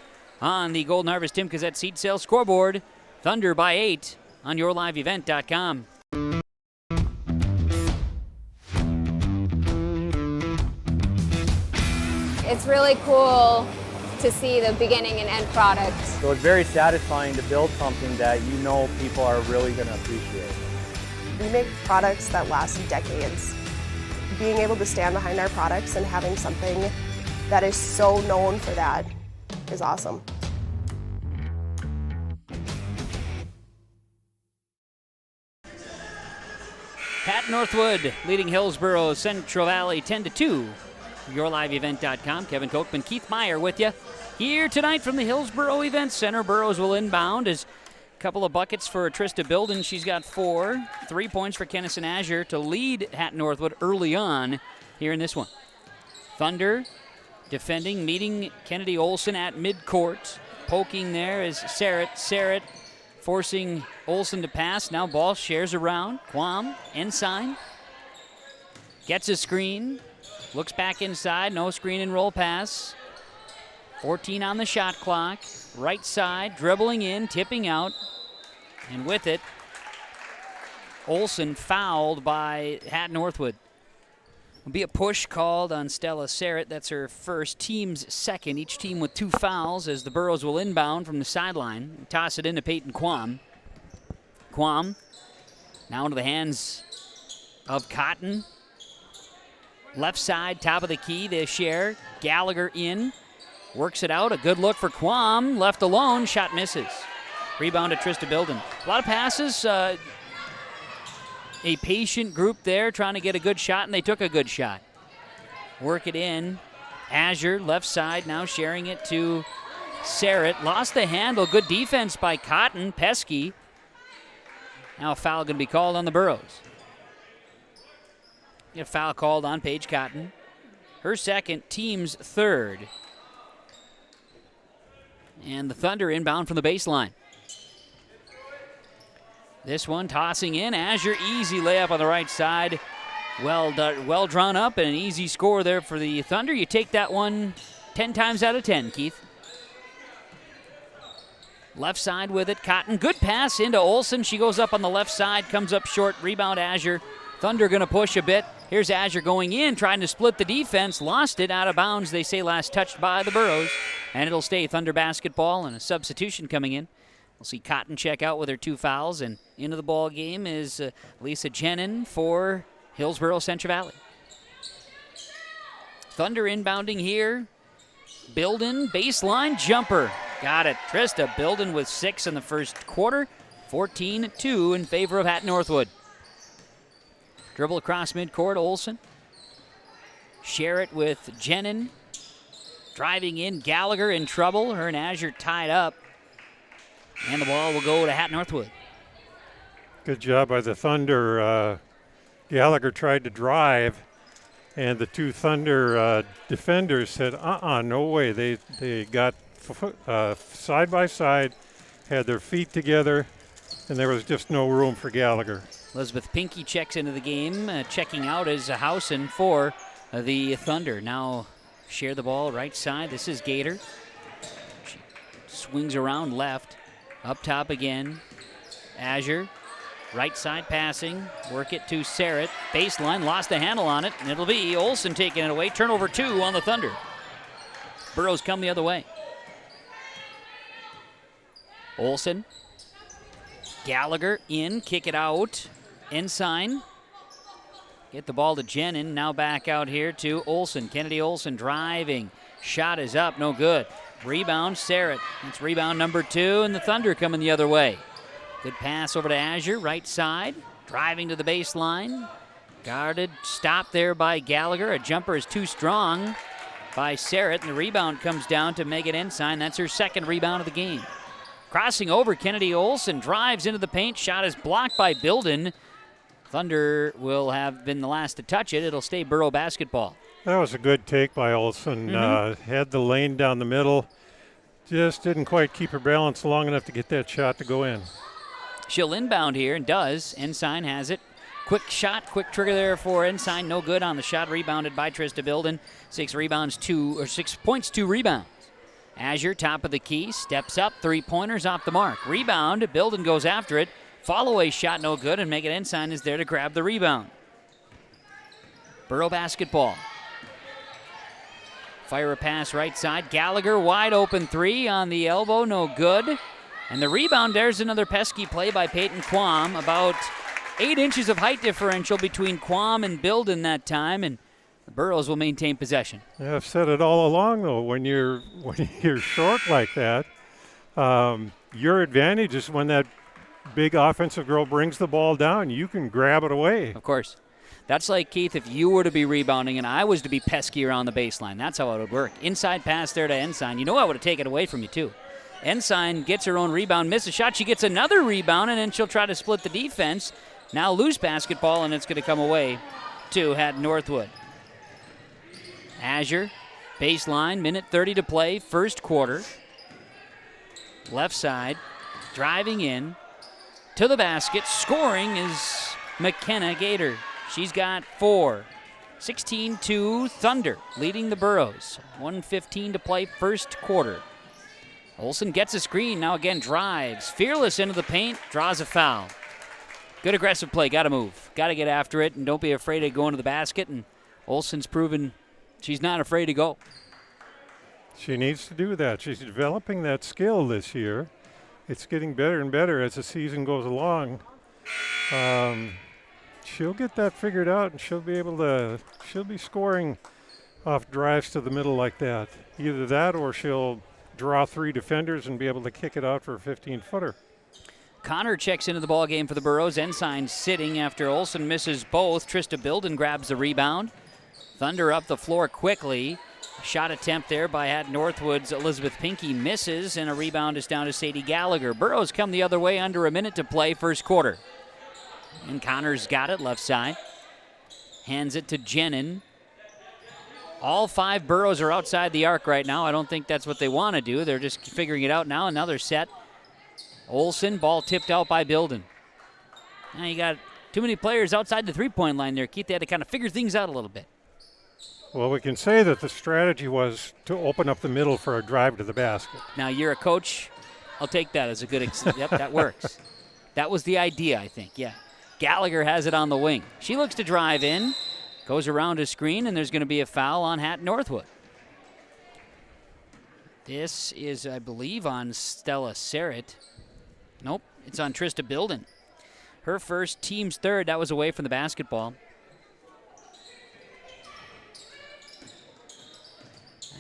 on the Golden Harvest Tim Cassette seat sales scoreboard. Thunder by 8 on yourliveevent.com. It's really cool to see the beginning and end product. So it's very satisfying to build something that you know people are really going to appreciate. We make products that last decades. Being able to stand behind our products and having something that is so known for that is awesome. Hatton-Northwood leading Hillsboro-Central Valley 10-2. YourLiveEvent.com. Kevin Kochman, Keith Meyer with you. Here tonight from the Hillsboro Event Center. Burrows will inbound as a couple of buckets for Trista Bilden. She's got 4. 3 points for Kennison Azure to lead Hatton-Northwood early on here in this one. Thunder defending, meeting Kennedy Olson at midcourt. Poking there is Sarrett forcing Olson to pass. Now ball shares around. Quam, Ensign. Gets a screen. Looks back inside. No screen and roll pass. 14 on the shot clock. Right side, dribbling in, tipping out. And with it, Olson fouled by Hatton-Northwood. Will be a push called on Stella Sarrett. That's her first, team's second. Each team with 2 fouls as the Burrows will inbound from the sideline. Toss it into Peyton Quam. Quam now into the hands of Cotton. Left side, top of the key, they share. Gallagher in, works it out. A good look for Quam, left alone, shot misses. Rebound to Trista Bilden. A lot of passes, a patient group there trying to get a good shot, and they took a good shot. Work it in. Azure, left side, now sharing it to Sarrett. Lost the handle, good defense by Cotton, pesky. Now a foul going to be called on the Burrows. A foul called on Paige Cotton. Her second, team's third. And the Thunder inbound from the baseline. This one tossing in. Azure, easy layup on the right side. Well drawn up and an easy score there for the Thunder. You take that one 10 times out of 10, Keith. Left side with it. Cotton, good pass into Olson. She goes up on the left side, comes up short. Rebound Azure. Thunder going to push a bit. Here's Azure going in, trying to split the defense. Lost it out of bounds, they say, last touched by the Burrows. And it'll stay Thunder basketball, and a substitution coming in. We'll see Cotton check out with her 2 fouls, and into the ball game is Lisa Jenin for Hillsboro-Central Valley. Thunder inbounding here. Bilden, baseline jumper. Got it. Trista Bilden with 6 in the first quarter. 14-2 in favor of Hatton-Northwood. Dribble across midcourt, Olson. Share it with Jenin. Driving in, Gallagher in trouble. Her and Azure tied up. And the ball will go to Hatton-Northwood. Good job by the Thunder. Gallagher tried to drive, and the 2 Thunder defenders said, no way. They got side by side, had their feet together, and there was just no room for Gallagher. Elizabeth Pinky checks into the game. Checking out is Housen for the Thunder. Now share the ball right side. This is Gator. She swings around left. Up top again. Azure. Right side passing. Work it to Sarrett. Baseline. Lost the handle on it. And it'll be Olson taking it away. Turnover 2 on the Thunder. Burrows come the other way. Olson. Gallagher in, kick it out. Ensign. Get the ball to Jenin. Now back out here to Olsen. Kennedy Olsen driving. Shot is up, no good. Rebound, Sarrett. That's rebound number 2, and the Thunder coming the other way. Good pass over to Azure, right side. Driving to the baseline. Guarded, stopped there by Gallagher. A jumper is too strong by Sarrett, and the rebound comes down to Megan Ensign. That's her second rebound of the game. Crossing over, Kennedy Olsen drives into the paint. Shot is blocked by Bilden. Thunder will have been the last to touch it. It'll stay Borough basketball. That was a good take by Olsen. Had the lane down the middle. Just didn't quite keep her balance long enough to get that shot to go in. She'll inbound here and does. Ensign has it. Quick shot, quick trigger there for Ensign. No good on the shot. Rebounded by Trista Bilden. 6 points, 2 rebounds. Azure, top of the key, steps up. 3-pointers off the mark. Rebound. Bilden goes after it. Follow-away shot, no good, and Megan Ensign is there to grab the rebound. Borough basketball. Fire a pass right side. Gallagher, wide open 3 on the elbow, no good. And the rebound, there's another pesky play by Peyton Quam. About 8 inches of height differential between Quam and Bilden that time, and the Burrows will maintain possession. Yeah, I've said it all along, though. When you're short like that, your advantage is when that big offensive girl brings the ball down, you can grab it away. Of course. That's like, Keith, if you were to be rebounding and I was to be pesky around the baseline. That's how it would work. Inside pass there to Ensign. You know I would have taken it away from you, too. Ensign gets her own rebound, misses a shot. She gets another rebound, and then she'll try to split the defense. Now loose basketball, and it's going to come away to Hatton-Northwood. Azure, baseline, minute 30 to play, first quarter. Left side, driving in. To the basket, scoring is McKenna Gator. She's got 4. 16-2 Thunder, leading the Burrows. 1:15 to play, first quarter. Olsen gets a screen, now again drives. Fearless into the paint, draws a foul. Good aggressive play, gotta move. Gotta get after it, and don't be afraid of going to the basket. And Olsen's proven she's not afraid to go. She needs to do that. She's developing that skill this year. It's getting better and better as the season goes along. She'll get that figured out, and she'll be scoring off drives to the middle like that. Either that or she'll draw 3 defenders and be able to kick it out for a 15-footer. Connor checks into the ball game for the Burrows. Ensign sitting after Olsen misses both. Trista Bilden grabs the rebound. Thunder up the floor quickly. Shot attempt there by Hatton-Northwood's Elizabeth Pinkey misses, and a rebound is down to Sadie Gallagher. Burrows come the other way, under a minute to play, first quarter. And Connor's got it, left side. Hands it to Jenin. All 5 Burrows are outside the arc right now. I don't think that's what they want to do. They're just figuring it out now. Another set. Olsen, ball tipped out by Bilden. Now you got too many players outside the three-point line there, Keith. They had to kind of figure things out a little bit. Well, we can say that the strategy was to open up the middle for a drive to the basket. Now, you're a coach. I'll take that as a good yep, that works. That was the idea, I think, yeah. Gallagher has it on the wing. She looks to drive in, goes around a screen, and there's going to be a foul on Hatton-Northwood. This is, I believe, on Stella Sarrett. Nope, it's on Trista Bilden. Her first, team's third. That was away from the basketball.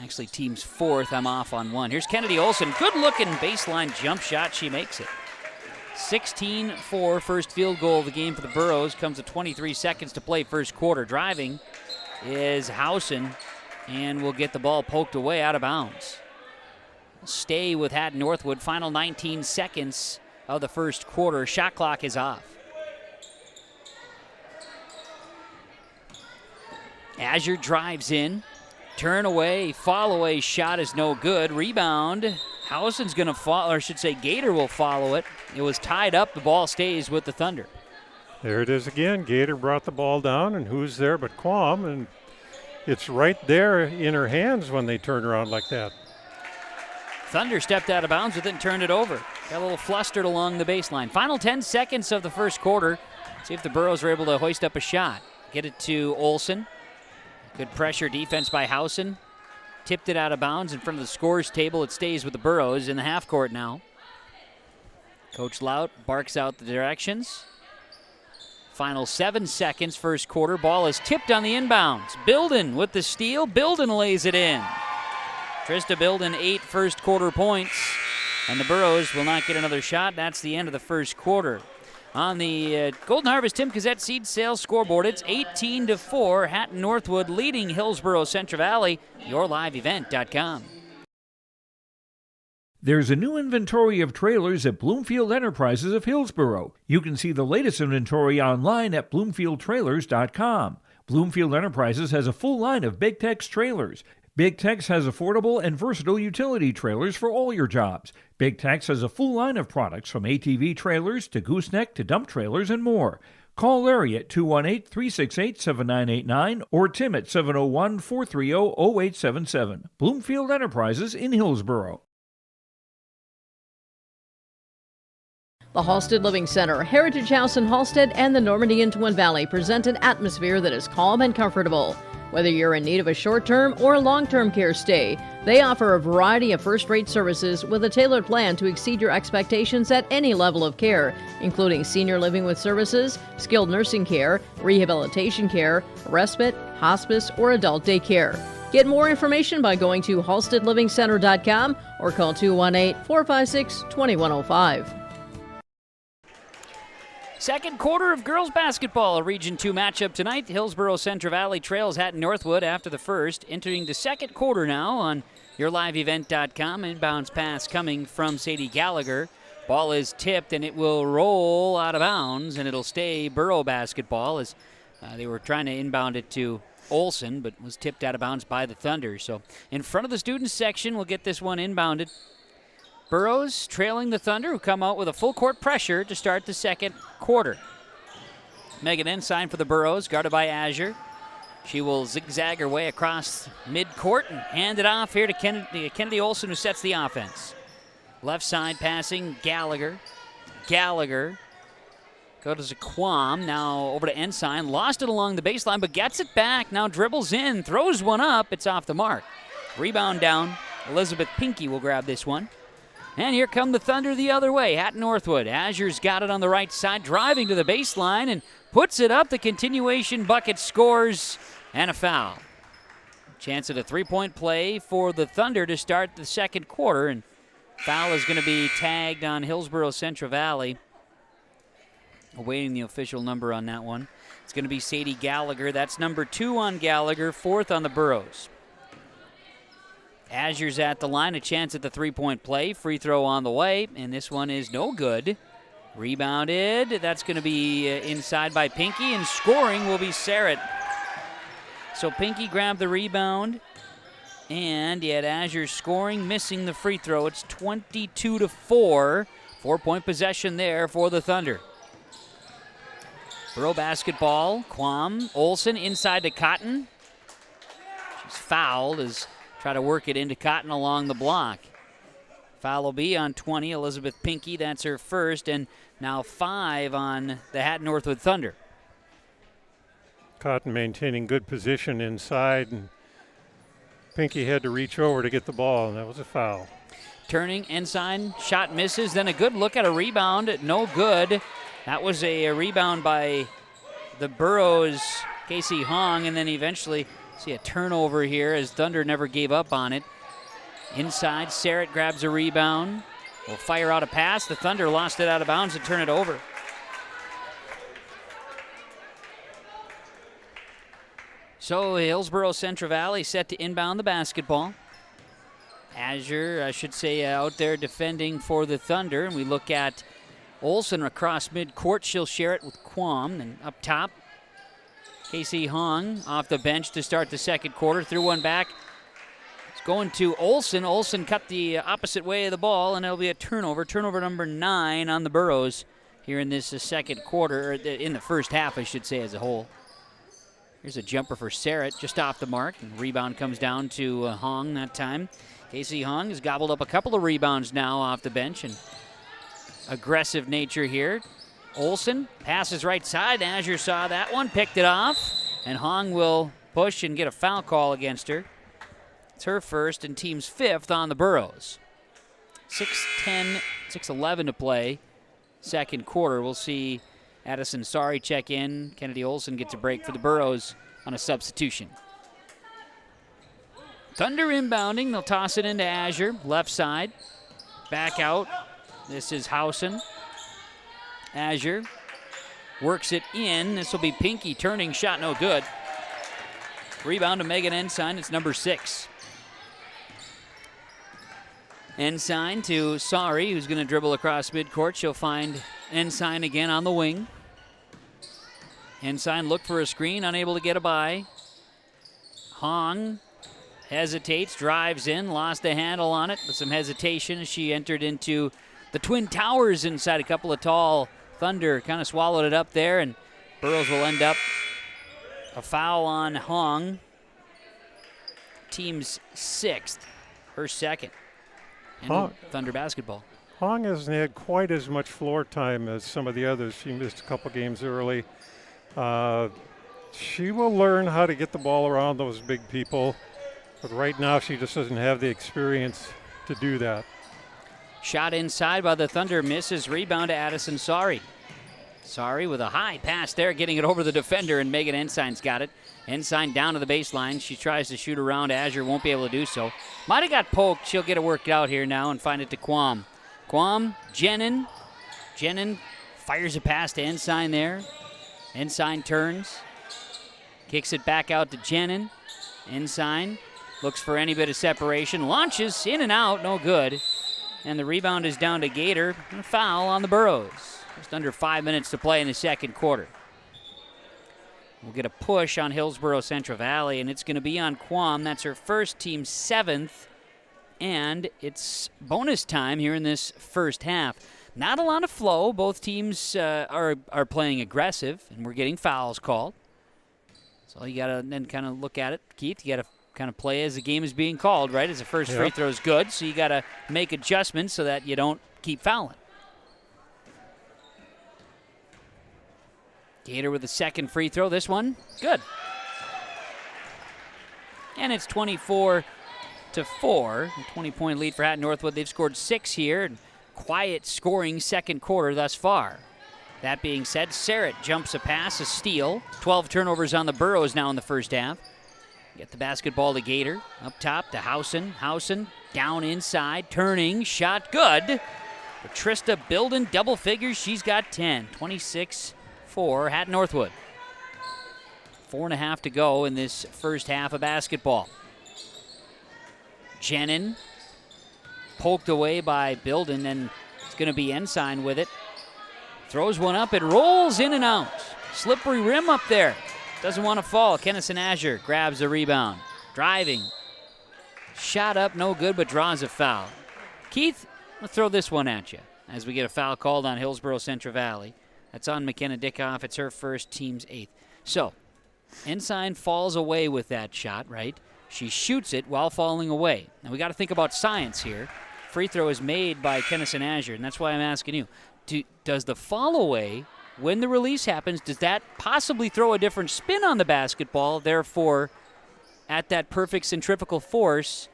Actually, team's fourth. I'm off on 1. Here's Kennedy Olsen. Good-looking baseline jump shot. She makes it. 16-4, first field goal of the game for the Burrows. Comes with 23 seconds to play first quarter. Driving is Housen, and will get the ball poked away out of bounds. Stay with Hatton-Northwood. Final 19 seconds of the first quarter. Shot clock is off. Azure drives in. Turn away, fall away shot is no good. Rebound. Housen's going to follow, or I should say Gator will follow it. It was tied up. The ball stays with the Thunder. There it is again. Gator brought the ball down, and who's there but Quam? And it's right there in her hands when they turn around like that. Thunder stepped out of bounds with it and turned it over. Got a little flustered along the baseline. Final 10 seconds of the first quarter. See if the Burrows are able to hoist up a shot. Get it to Olsen. Good pressure defense by Housen. Tipped it out of bounds in front of the scorers table. It stays with the Burrows in the half court now. Coach Lout barks out the directions. Final 7 seconds, first quarter. Ball is tipped on the inbounds. Bilden with the steal. Bilden lays it in. Trista Bilden, 8 first quarter points. And the Burros will not get another shot. That's the end of the first quarter. On the Golden Harvest Tim Cassette seed sales scoreboard, it's 18-4. Hatton-Northwood leading Hillsboro-Central Valley. YourLiveEvent.com. There's a new inventory of trailers at Bloomfield Enterprises of Hillsboro. You can see the latest inventory online at BloomfieldTrailers.com. Bloomfield Enterprises has a full line of Big Tex trailers. Big Tex has affordable and versatile utility trailers for all your jobs. Big Tex has a full line of products from ATV trailers to gooseneck to dump trailers and more. Call Larry at 218-368-7989 or Tim at 701-430-0877. Bloomfield Enterprises in Hillsboro. The Halstead Living Center, Heritage House in Halstead, and the Normandy in Twin Valley present an atmosphere that is calm and comfortable. Whether you're in need of a short-term or long-term care stay, they offer a variety of first-rate services with a tailored plan to exceed your expectations at any level of care, including senior living with services, skilled nursing care, rehabilitation care, respite, hospice, or adult day care. Get more information by going to halsteadlivingcenter.com or call 218-456-2105. Second quarter of girls basketball, a Region 2 matchup tonight. Hillsboro-Central Valley trails Hatton-Northwood after the first. Entering the second quarter now on YourLiveEvent.com. Inbounds pass coming from Sadie Gallagher. Ball is tipped and it will roll out of bounds, and it'll stay Borough basketball as they were trying to inbound it to Olsen, but was tipped out of bounds by the Thunder. So in front of the students section, we'll get this one inbounded. Burrows trailing the Thunder, who come out with a full court pressure to start the second quarter. Megan Ensign for the Burrows, guarded by Azure. She will zigzag her way across mid-court and hand it off here to Kennedy Olsen, who sets the offense. Left side passing, Gallagher. Gallagher goes to Quam, now over to Ensign. Lost it along the baseline, but gets it back. Now dribbles in, throws one up. It's off the mark. Rebound down. Elizabeth Pinkey will grab this one. And here come the Thunder the other way. Hatton-Northwood. Azure's got it on the right side, driving to the baseline and puts it up. The continuation bucket scores and a foul. Chance at a three-point play for the Thunder to start the second quarter. And foul is going to be tagged on Hillsboro-Central Valley. Awaiting the official number on that one. It's going to be Sadie Gallagher. That's number 2 on Gallagher, 4th on the Burrows. Azure's at the line, a chance at the three-point play. Free throw on the way, and this one is no good. Rebounded. That's going to be inside by Pinkey, and scoring will be Sarrett. So Pinkey grabbed the rebound, and yet Azure scoring, missing the free throw. It's 22-4. 4-point possession there for the Thunder. Borough basketball. Quam. Olsen inside to Cotton. She's fouled as try to work it into Cotton along the block. Foul will be on 20, Elizabeth Pinkey. That's her first, and now 5 on the Hatton-Northwood Thunder. Cotton maintaining good position inside, and Pinkey had to reach over to get the ball, and that was a foul. Turning, Ensign, shot misses, then a good look at a rebound, no good. That was a rebound by the Burrows, Casey Hong, and then eventually see a turnover here as Thunder never gave up on it. Inside, Sarrett grabs a rebound. Will fire out a pass. The Thunder lost it out of bounds and turn it over. So Hillsboro-Central Valley set to inbound the basketball. Azure, I should say, out there defending for the Thunder. And we look at Olsen across midcourt. She'll share it with Quam. And up top, Casey Hong off the bench to start the second quarter. Threw one back. It's going to Olsen. Olsen cut the opposite way of the ball, and it'll be a turnover. Turnover number 9 on the Burrows here in this second quarter, or in the first half, I should say, as a whole. Here's a jumper for Sarrett, just off the mark. And rebound comes down to Hong that time. Casey Hong has gobbled up a couple of rebounds now off the bench, and aggressive nature here. Olsen passes right side. Azure saw that one, picked it off, and Hong will push and get a foul call against her. It's her first and team's 5th on the Burrows. 6:10, 6:11 to play. second quarter. We'll see Addison Sari check in. Kennedy Olson gets a break for the Burros on a substitution. Thunder inbounding. They'll toss it into Azure, left side. Back out. This is Housen. Azure works it in. This will be Pinky turning. Shot no good. Rebound to Megan Ensign. It's number 6. Ensign to Sari, who's going to dribble across midcourt. She'll find Ensign again on the wing. Ensign looked for a screen, unable to get a by. Hong hesitates, drives in, lost a handle on it with some hesitation as she entered into the Twin Towers inside. A couple of tall Thunder kind of swallowed it up there, and Burros will end up a foul on Hong. Team's 6th, her 2nd. And Thunder basketball. Hong hasn't had quite as much floor time as some of the others. She missed a couple games early. She will learn how to get the ball around those big people, but right now she just doesn't have the experience to do that. Shot inside by the Thunder, misses. Rebound to Addison Sari. Sari with a high pass there, getting it over the defender, and Megan Ensign's got it. Ensign down to the baseline. She tries to shoot around. Azure won't be able to do so. Might have got poked. She'll get it worked out here now and find it to Quam. Quam, Jenin. Jenin fires a pass to Ensign there. Ensign turns. Kicks it back out to Jenin. Ensign looks for any bit of separation. Launches in and out. No good. And the rebound is down to Gator. And a foul on the Burros. Just under 5 minutes to play in the second quarter. We'll get a push on Hillsboro-Central Valley, and it's going to be on Quam. That's her first, team 7th. And it's bonus time here in this first half. Not a lot of flow. Both teams are playing aggressive, and we're getting fouls called. So you got to then kind of look at it, Keith. You got to kind of play as the game is being called, right? As the first free throw is good, so you got to make adjustments so that you don't keep fouling. Gator with the second free throw. This one, good. And it's 24-4, a 20-point lead for Hatton-Northwood. They've scored 6 here, and quiet scoring second quarter thus far. That being said, Sarrett jumps a pass, a steal. 12 turnovers on the Burros now in the first half. Get the basketball to Gator. Up top to Housen. Housen down inside, turning, shot good. But Trista building double figures. She's got 10. 26-4, Hatton-Northwood. 4.5 to go in this first half of basketball. Jenin poked away by Bilden, and it's going to be Ensign with it. Throws one up, it rolls in and out. Slippery rim up there. Doesn't want to fall. Kennison Azure grabs the rebound. Driving. Shot up, no good, but draws a foul. Keith, I'll throw this one at you as we get a foul called on Hillsboro-Central Valley. That's on McKenna Dickoff. It's her first, team's 8th. So, Ensign falls away with that shot, right? She shoots it while falling away. Now, we got to think about science here. Free throw is made by Kennison Azure, and that's why I'm asking you. Does the fall away, when the release happens, does that possibly throw a different spin on the basketball, therefore, at that perfect centrifugal force,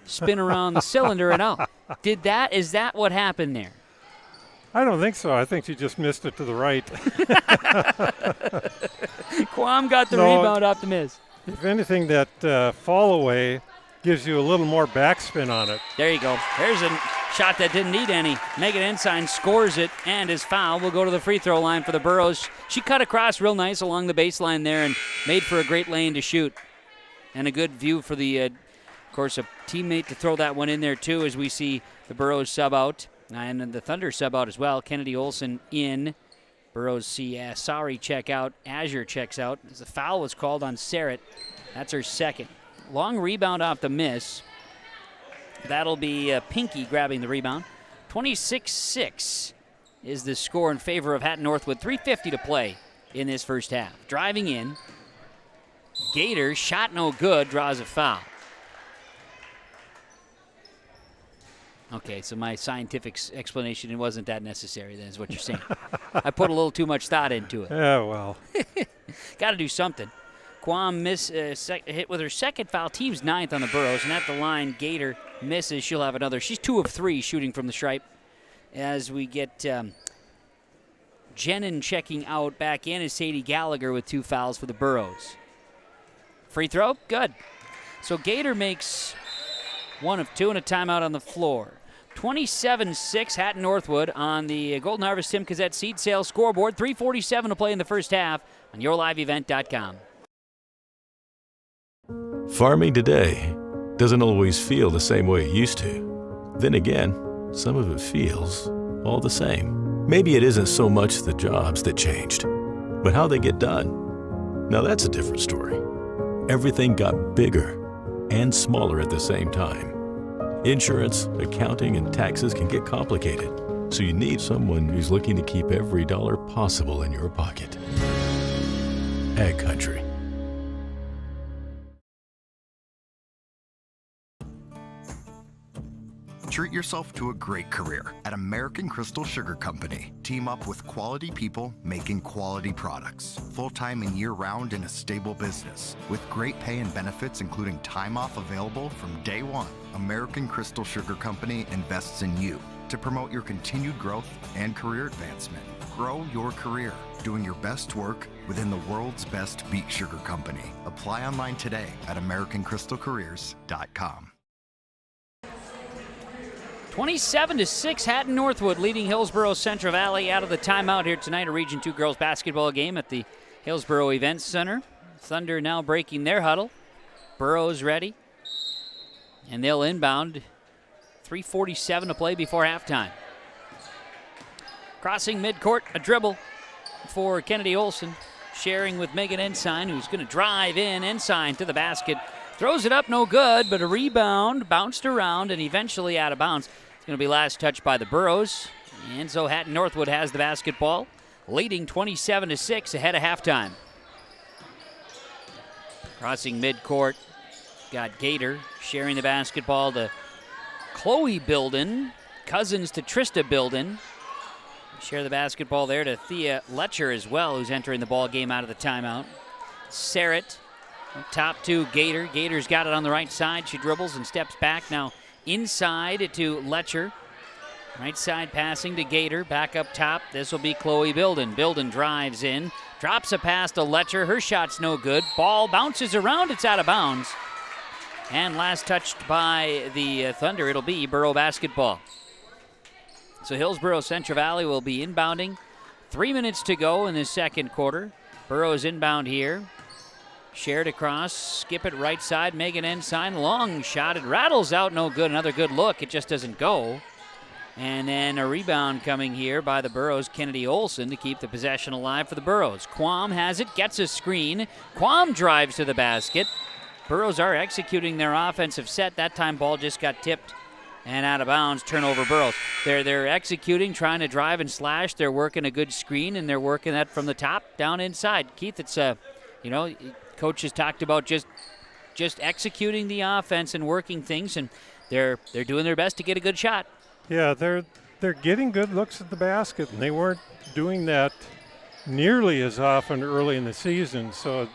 spin around the cylinder and out? Is that what happened there? I don't think so. I think she just missed it to the right. Quam got the rebound off the miss. If anything, that fall away gives you a little more backspin on it. There you go. There's a shot that didn't need any. Megan Ensign scores it, and is fouled. Will go to the free throw line for the Burros. She cut across real nice along the baseline there and made for a great lane to shoot. And a good view for the, of course, a teammate to throw that one in there too, as we see the Burros sub out. And then the Thunder sub out as well. Kennedy Olson in. Burros see Sari check out. Azure checks out. As the foul was called on Sarrett. That's her second. Long rebound off the miss. That'll be Pinky grabbing the rebound. 26-6 is the score in favor of Hatton-Northwood. 3:50 to play in this first half. Driving in. Gator, shot no good, draws a foul. Okay, so my scientific explanation wasn't that necessary, then, is what you're saying. I put a little too much thought into it. Yeah, well. Got to do something. Quam hit with her second foul. Team's 9th on the Burros, and at the line, Gator misses. She'll have another. She's 2 of 3 shooting from the stripe. As we get Jenin checking out. Back in is Sadie Gallagher with 2 fouls for the Burros. Free throw, good. So Gator makes 1 of 2 and a timeout on the floor. 27-6 Hatton-Northwood on the Golden Harvest Tim Cassette seed sale scoreboard. 3:47 to play in the first half on yourliveevent.com. Farming today doesn't always feel the same way it used to. Then again, some of it feels all the same. Maybe it isn't so much the jobs that changed, but how they get done. Now that's a different story. Everything got bigger and smaller at the same time. Insurance, accounting, and taxes can get complicated, so you need someone who's looking to keep every dollar possible in your pocket. Ag Country. Treat yourself to a great career at American Crystal Sugar Company. Team up with quality people making quality products. Full-time and year-round in a stable business. With great pay and benefits including time off available from day one. American Crystal Sugar Company invests in you to promote your continued growth and career advancement. Grow your career, doing your best work within the world's best beet sugar company. Apply online today at AmericanCrystalCareers.com. 27-6 Hatton-Northwood leading Hillsboro-Central Valley out of the timeout here tonight. A Region 2 girls basketball game at the Hillsboro Events Center. Thunder now breaking their huddle. Burrows ready. And they'll inbound. 3:47 to play before halftime. Crossing midcourt, a dribble for Kennedy Olson. Sharing with Megan Ensign, who's going to drive in. Ensign to the basket. Throws it up, no good, but a rebound, bounced around, and eventually out of bounds. It's going to be last touched by the Burros. And so Hatton-Northwood has the basketball, leading 27-6 ahead of halftime. Crossing midcourt, got Gator sharing the basketball to Chloe Bilden, cousins to Trista Bilden. Share the basketball there to Thea Letcher as well, who's entering the ball game out of the timeout. Sarrett. Top to Gator. Gator's got it on the right side. She dribbles and steps back. Now inside to Letcher. Right side passing to Gator. Back up top. This will be Chloe Bilden. Bilden drives in. Drops a pass to Letcher. Her shot's no good. Ball bounces around. It's out of bounds. And last touched by the Thunder. It'll be Burro basketball. So Hillsboro-Central Valley will be inbounding. 3 minutes to go in the second quarter. Burro's inbound here. Shared across, skip it right side, Megan Ensign, long shot, it rattles out, no good, another good look, it just doesn't go. And then a rebound coming here by the Burros, Kennedy Olson, to keep the possession alive for the Burros. Quam has it, gets a screen, Quam drives to the basket. Burros are executing their offensive set, that time ball just got tipped and out of bounds, turnover Burros. They're executing, trying to drive and slash, they're working a good screen, and they're working that from the top down inside. Keith, it's Coach has talked about just executing the offense and working things, and they're doing their best to get a good shot. Yeah, they're getting good looks at the basket, and they weren't doing that nearly as often early in the season, so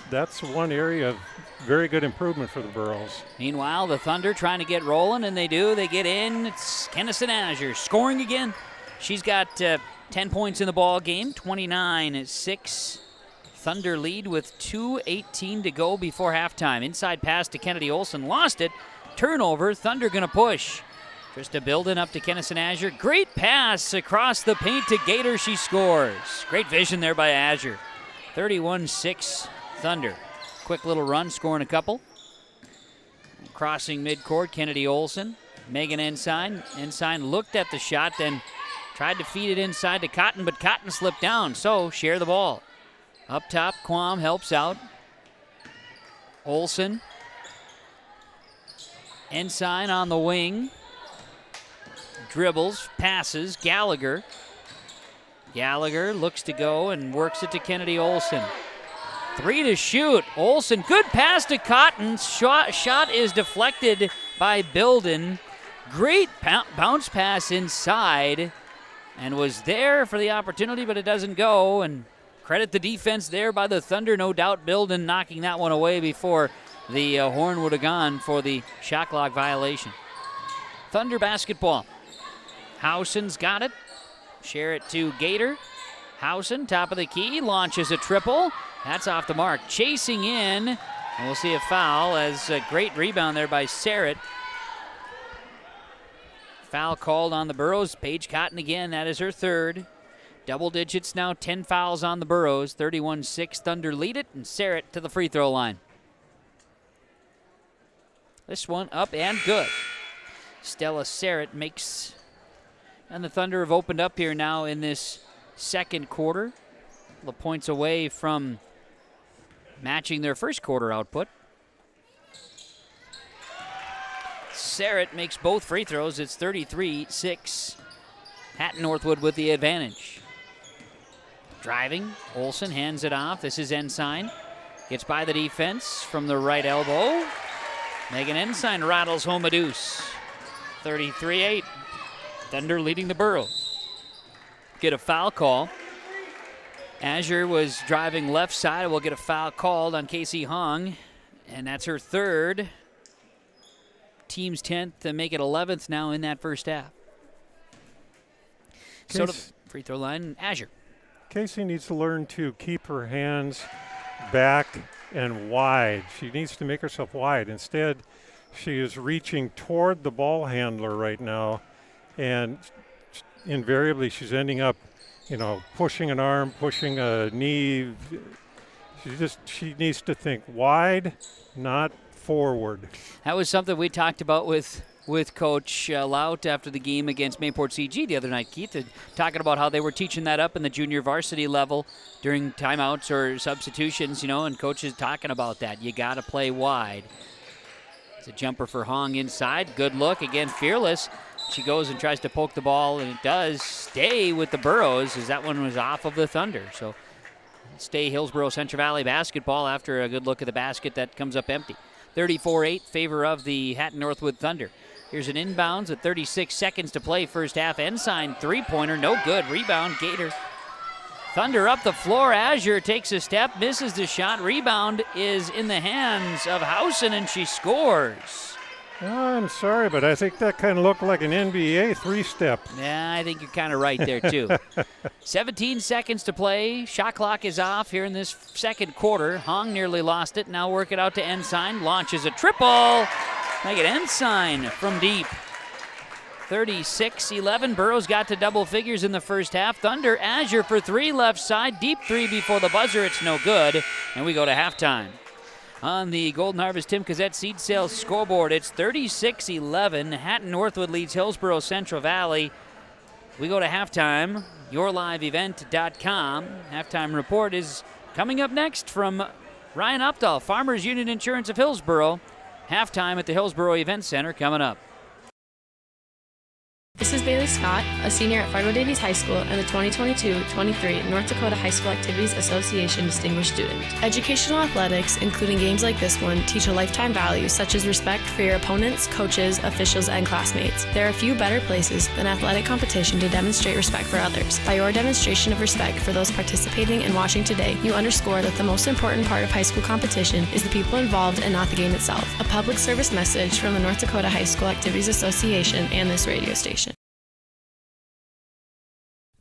that's one area of very good improvement for the Burros. Meanwhile, the Thunder trying to get rolling, and they do. They get in. It's Kennison Azure scoring again. She's got 10 points in the ball game, 29-6. Thunder lead with 2:18 to go before halftime. Inside pass to Kennedy Olson, lost it. Turnover, Thunder gonna push. Trista Bilden up to Kennison Azure. Great pass across the paint to Gator, she scores. Great vision there by Azure. 31-6 Thunder. Quick little run, scoring a couple. Crossing midcourt, Kennedy Olson. Megan Ensign. Ensign looked at the shot, then tried to feed it inside to Cotton, but Cotton slipped down, so share the ball. Up top, Quam helps out. Olson. Ensign on the wing. Dribbles, passes, Gallagher. Gallagher looks to go and works it to Kennedy Olson. 3 to shoot. Olson, good pass to Cotton. Shot is deflected by Bilden. Great bounce pass inside. And was there for the opportunity, but it doesn't go. And credit the defense there by the Thunder. No doubt Bilden knocking that one away before the horn would have gone for the shot clock violation. Thunder basketball. Howson's got it. Share it to Gator. Housen, top of the key, launches a triple. That's off the mark. Chasing in, and we'll see a foul as a great rebound there by Sarrett. Foul called on the Burros. Paige Cotton again, that is her third. Double digits now, 10 fouls on the Burros. 31-6, Thunder lead it, and Sarrett to the free throw line. This one up and good. Stella Sarrett makes, and the Thunder have opened up here now in this second quarter. The points away from matching their first quarter output. Sarrett makes both free throws. It's 33-6. Hatton-Northwood with the advantage. Driving, Olsen hands it off. This is Ensign. Gets by the defense from the right elbow. Megan Ensign rattles home a deuce. 33-8. Thunder leading the Burros. Get a foul call. Azure was driving left side. We'll get a foul called on Casey Hong, and that's her third. Team's 10th to make it 11th now in that first half. So to the free throw line, Azure. Casey needs to learn to keep her hands back and wide. She needs to make herself wide. Instead, she is reaching toward the ball handler right now, and invariably she's ending up, pushing an arm, pushing a knee. She needs to think wide, not forward. That was something we talked about with Coach Laut after the game against Mayport CG the other night, Keith, talking about how they were teaching that up in the junior varsity level during timeouts or substitutions, and coaches talking about that. You got to play wide. It's a jumper for Hong inside. Good look. Again, Fearless. She goes and tries to poke the ball, and it does stay with the Burros as that one was off of the Thunder. So stay Hillsboro-Central Valley basketball after a good look at the basket that comes up empty. 34-8, favor of the Hatton-Northwood Thunder. Here's an inbounds with 36 seconds to play first half. Ensign three-pointer, no good. Rebound, Gator. Thunder up the floor. Azure takes a step, misses the shot. Rebound is in the hands of Housen, and she scores. I'm sorry, but I think that kind of looked like an NBA three-step. Yeah, I think you're kind of right there, too. 17 seconds to play. Shot clock is off here in this second quarter. Hong nearly lost it. Now work it out to Ensign. Launches a triple. Make it Ensign from deep. 36-11. Burros got to double figures in the first half. Thunder, Azure for three left side. Deep three before the buzzer. It's no good. And we go to halftime. On the Golden Harvest Tim Cazette Seed Sales scoreboard, it's 36-11. Hatton-Northwood leads Hillsboro-Central Valley. We go to halftime. YourLiveEvent.com. Halftime report is coming up next from Ryan Updahl, Farmers Union Insurance of Hillsboro. Halftime at the Hillsboro Event Center coming up. This is Bailey Scott, a senior at Fargo Davies High School and the 2022-23 North Dakota High School Activities Association Distinguished Student. Educational athletics, including games like this one, teach a lifetime value such as respect for your opponents, coaches, officials, and classmates. There are few better places than athletic competition to demonstrate respect for others. By your demonstration of respect for those participating and watching today, you underscore that the most important part of high school competition is the people involved and not the game itself. A public service message from the North Dakota High School Activities Association and this radio station.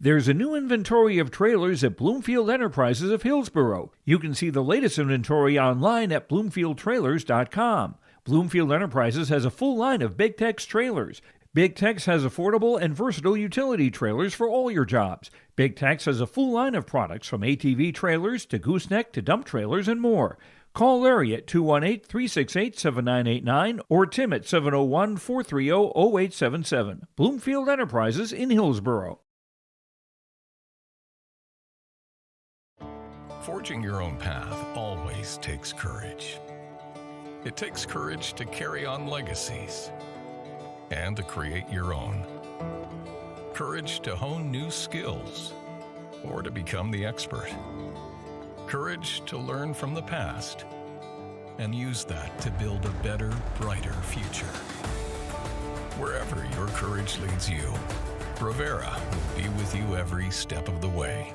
There's a new inventory of trailers at Bloomfield Enterprises of Hillsboro. You can see the latest inventory online at bloomfieldtrailers.com. Bloomfield Enterprises has a full line of Big Tex trailers. Big Tex has affordable and versatile utility trailers for all your jobs. Big Tex has a full line of products from ATV trailers to gooseneck to dump trailers and more. Call Larry at 218-368-7989 or Tim at 701-430-0877. Bloomfield Enterprises in Hillsboro. Forging your own path always takes courage. It takes courage to carry on legacies and to create your own. Courage to hone new skills or to become the expert. Courage to learn from the past and use that to build a better, brighter future. Wherever your courage leads you, Rivera will be with you every step of the way.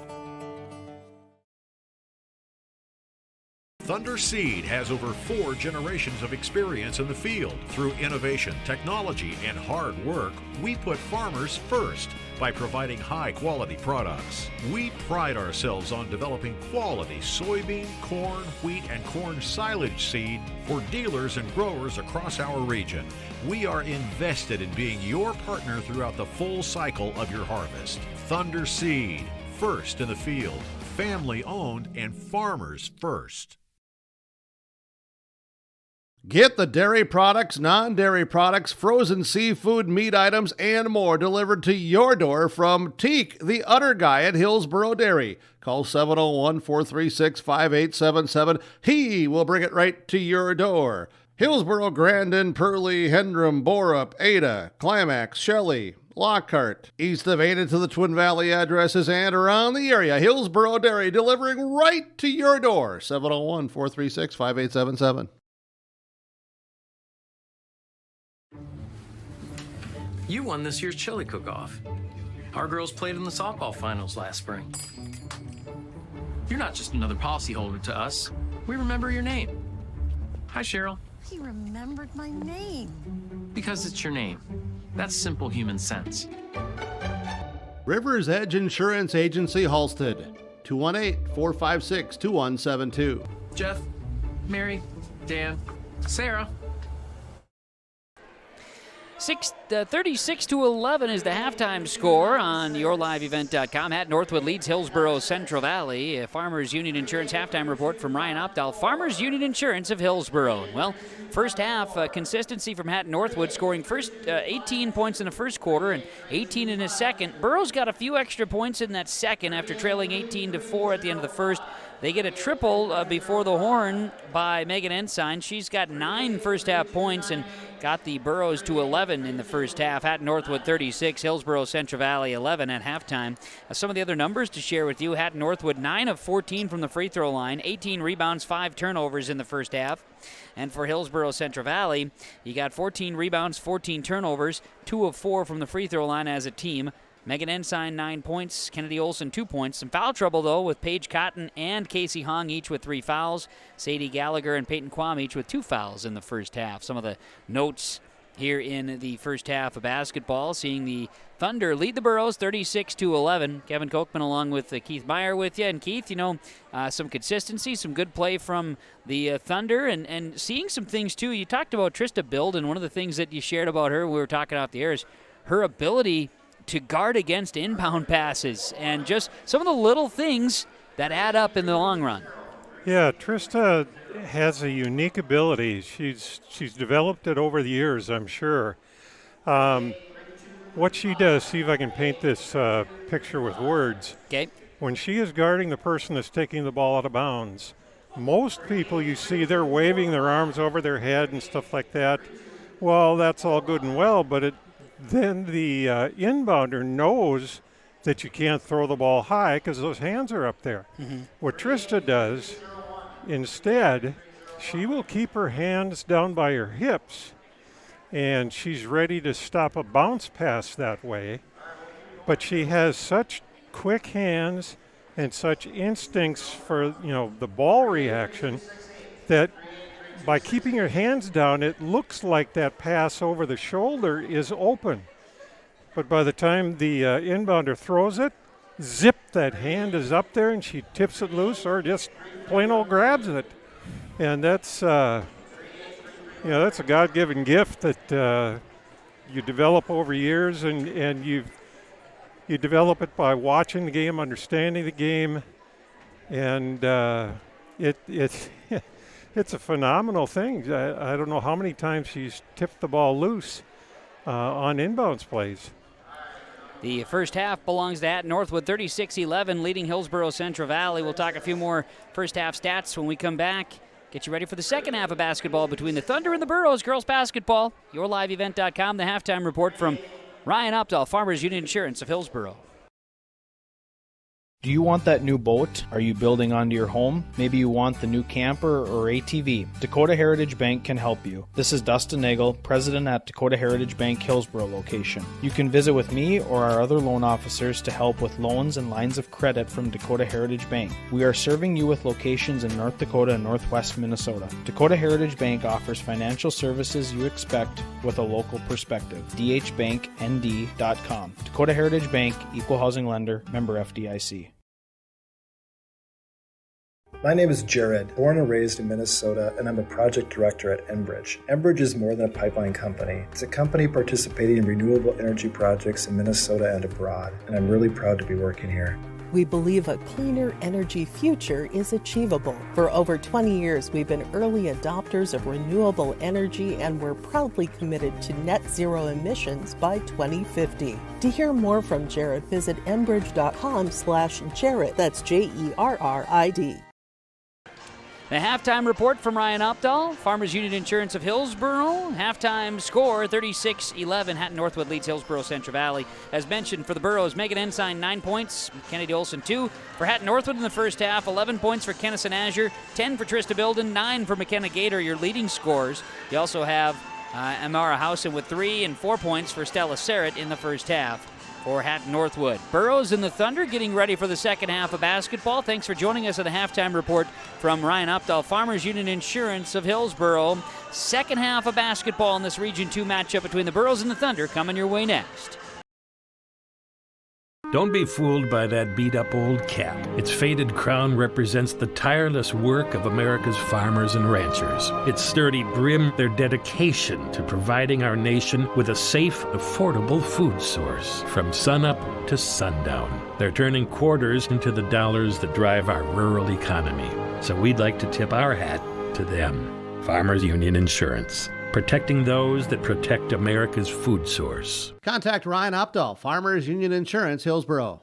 Thunder Seed has over 4 generations of experience in the field. Through innovation, technology, and hard work, we put farmers first by providing high-quality products. We pride ourselves on developing quality soybean, corn, wheat, and corn silage seed for dealers and growers across our region. We are invested in being your partner throughout the full cycle of your harvest. Thunder Seed, first in the field, family-owned and farmers first. Get the dairy products, non-dairy products, frozen seafood, meat items, and more delivered to your door from Teak, the Udder Guy at Hillsboro Dairy. Call 701-436-5877. He will bring it right to your door. Hillsboro, Grandin, Purley, Hendrum, Borup, Ada, Climax, Shelley, Lockhart. East of Ada to the Twin Valley addresses and around the area. Hillsboro Dairy delivering right to your door. 701-436-5877. You won this year's chili cook-off. Our girls played in the softball finals last spring. You're not just another policyholder to us. We remember your name. Hi, Cheryl. He remembered my name. Because it's your name. That's simple human sense. River's Edge Insurance Agency, Halstead. 218-456-2172. Jeff, Mary, Dan, Sarah. 36-11 is the halftime score on yourliveevent.com. Hatton-Northwood leads Hillsboro-Central Valley. A Farmers Union Insurance halftime report from Ryan Opdahl. Farmers Union Insurance of Hillsboro. Well, first half consistency from Hatton-Northwood, scoring first 18 points in the first quarter and 18 in the second. Burroughs got a few extra points in that second after trailing 18-4 at the end of the first. They get a triple before the horn by Megan Ensign. She's got 9 first-half points and got the Burroughs to 11 in the first half. Hatton-Northwood 36, Hillsboro-Central Valley 11 at halftime. Some of the other numbers to share with you. Hatton-Northwood 9 of 14 from the free throw line, 18 rebounds, 5 turnovers in the first half. And for Hillsboro-Central Valley, you got 14 rebounds, 14 turnovers, 2 of 4 from the free throw line as a team. Megan Ensign, 9 points. Kennedy Olson, 2 points. Some foul trouble, though, with Paige Cotton and Casey Hong, each with 3 fouls. Sadie Gallagher and Peyton Quam, each with 2 fouls in the first half. Some of the notes here in the first half of basketball, seeing the Thunder lead the Burroughs 36-11. Kevin Kochman along with Keith Meyer with you. And Keith, you know, some consistency, some good play from the Thunder, and seeing some things, too. You talked about Trista Bild, and one of the things that you shared about her when we were talking off the air is her ability to guard against inbound passes and just some of the little things that add up in the long run. Yeah, Trista has a unique ability. She's developed it over the years, I'm sure. What she does, see if I can paint this picture with words. Okay. When she is guarding the person that's taking the ball out of bounds, most people you see, they're waving their arms over their head and stuff like that. Well, that's all good and well, but then the inbounder knows that you can't throw the ball high because those hands are up there. Mm-hmm. What Trista does, instead, she will keep her hands down by her hips, and she's ready to stop a bounce pass that way. But she has such quick hands and such instincts for, you know, the ball reaction that by keeping your hands down, it looks like that pass over the shoulder is open. But by the time the inbounder throws it, zip, that hand is up there and she tips it loose or just plain old grabs it. And that's, that's a God-given gift that you develop over years, and you develop it by watching the game, understanding the game, and it's it's a phenomenal thing. I don't know how many times she's tipped the ball loose on inbounds plays. The first half belongs to Hatton-Northwood, 36-11, leading Hillsboro-Central Valley. We'll talk a few more first half stats when we come back. Get you ready for the second half of basketball between the Thunder and the Burroughs girls basketball. YourLiveEvent.com, the halftime report from Ryan Opdahl, Farmers Union Insurance of Hillsboro. Do you want that new boat? Are you building onto your home? Maybe you want the new camper or ATV. Dakota Heritage Bank can help you. This is Dustin Nagel, president at Dakota Heritage Bank Hillsboro location. You can visit with me or our other loan officers to help with loans and lines of credit from Dakota Heritage Bank. We are serving you with locations in North Dakota and Northwest Minnesota. Dakota Heritage Bank offers financial services you expect with a local perspective. dhbanknd.com. Dakota Heritage Bank, Equal Housing Lender, member FDIC. My name is Jared, born and raised in Minnesota, and I'm a project director at Enbridge. Enbridge is more than a pipeline company. It's a company participating in renewable energy projects in Minnesota and abroad, and I'm really proud to be working here. We believe a cleaner energy future is achievable. For over 20 years, we've been early adopters of renewable energy, and we're proudly committed to net zero emissions by 2050. To hear more from Jared, visit enbridge.com/Jared. That's Jerrid. The halftime report from Ryan Opdahl, Farmers Union Insurance of Hillsboro. Halftime score, 36-11. Hatton-Northwood leads Hillsboro-Central Valley. As mentioned, for the Burros, Megan Ensign, 9 points. Kennedy Olson, 2. For Hatton-Northwood in the first half, 11 points for Kennison Azure, 10 for Trista Bilden, 9 for McKenna Gator, your leading scores. You also have Amara Housen with 3 and 4 points for Stella Serrett in the first half for Hatton-Northwood. Burros and the Thunder getting ready for the second half of basketball. Thanks for joining us at the halftime report from Ryan Opdahl, Farmers Union Insurance of Hillsboro. Second half of basketball in this Region 2 matchup between the Burros and the Thunder coming your way next. Don't be fooled by that beat-up old cap. Its faded crown represents the tireless work of America's farmers and ranchers. Its sturdy brim, their dedication to providing our nation with a safe, affordable food source from sunup to sundown. They're turning quarters into the dollars that drive our rural economy. So we'd like to tip our hat to them. Farmers Union Insurance. Protecting those that protect America's food source. Contact Ryan Opdahl, Farmers Union Insurance, Hillsboro.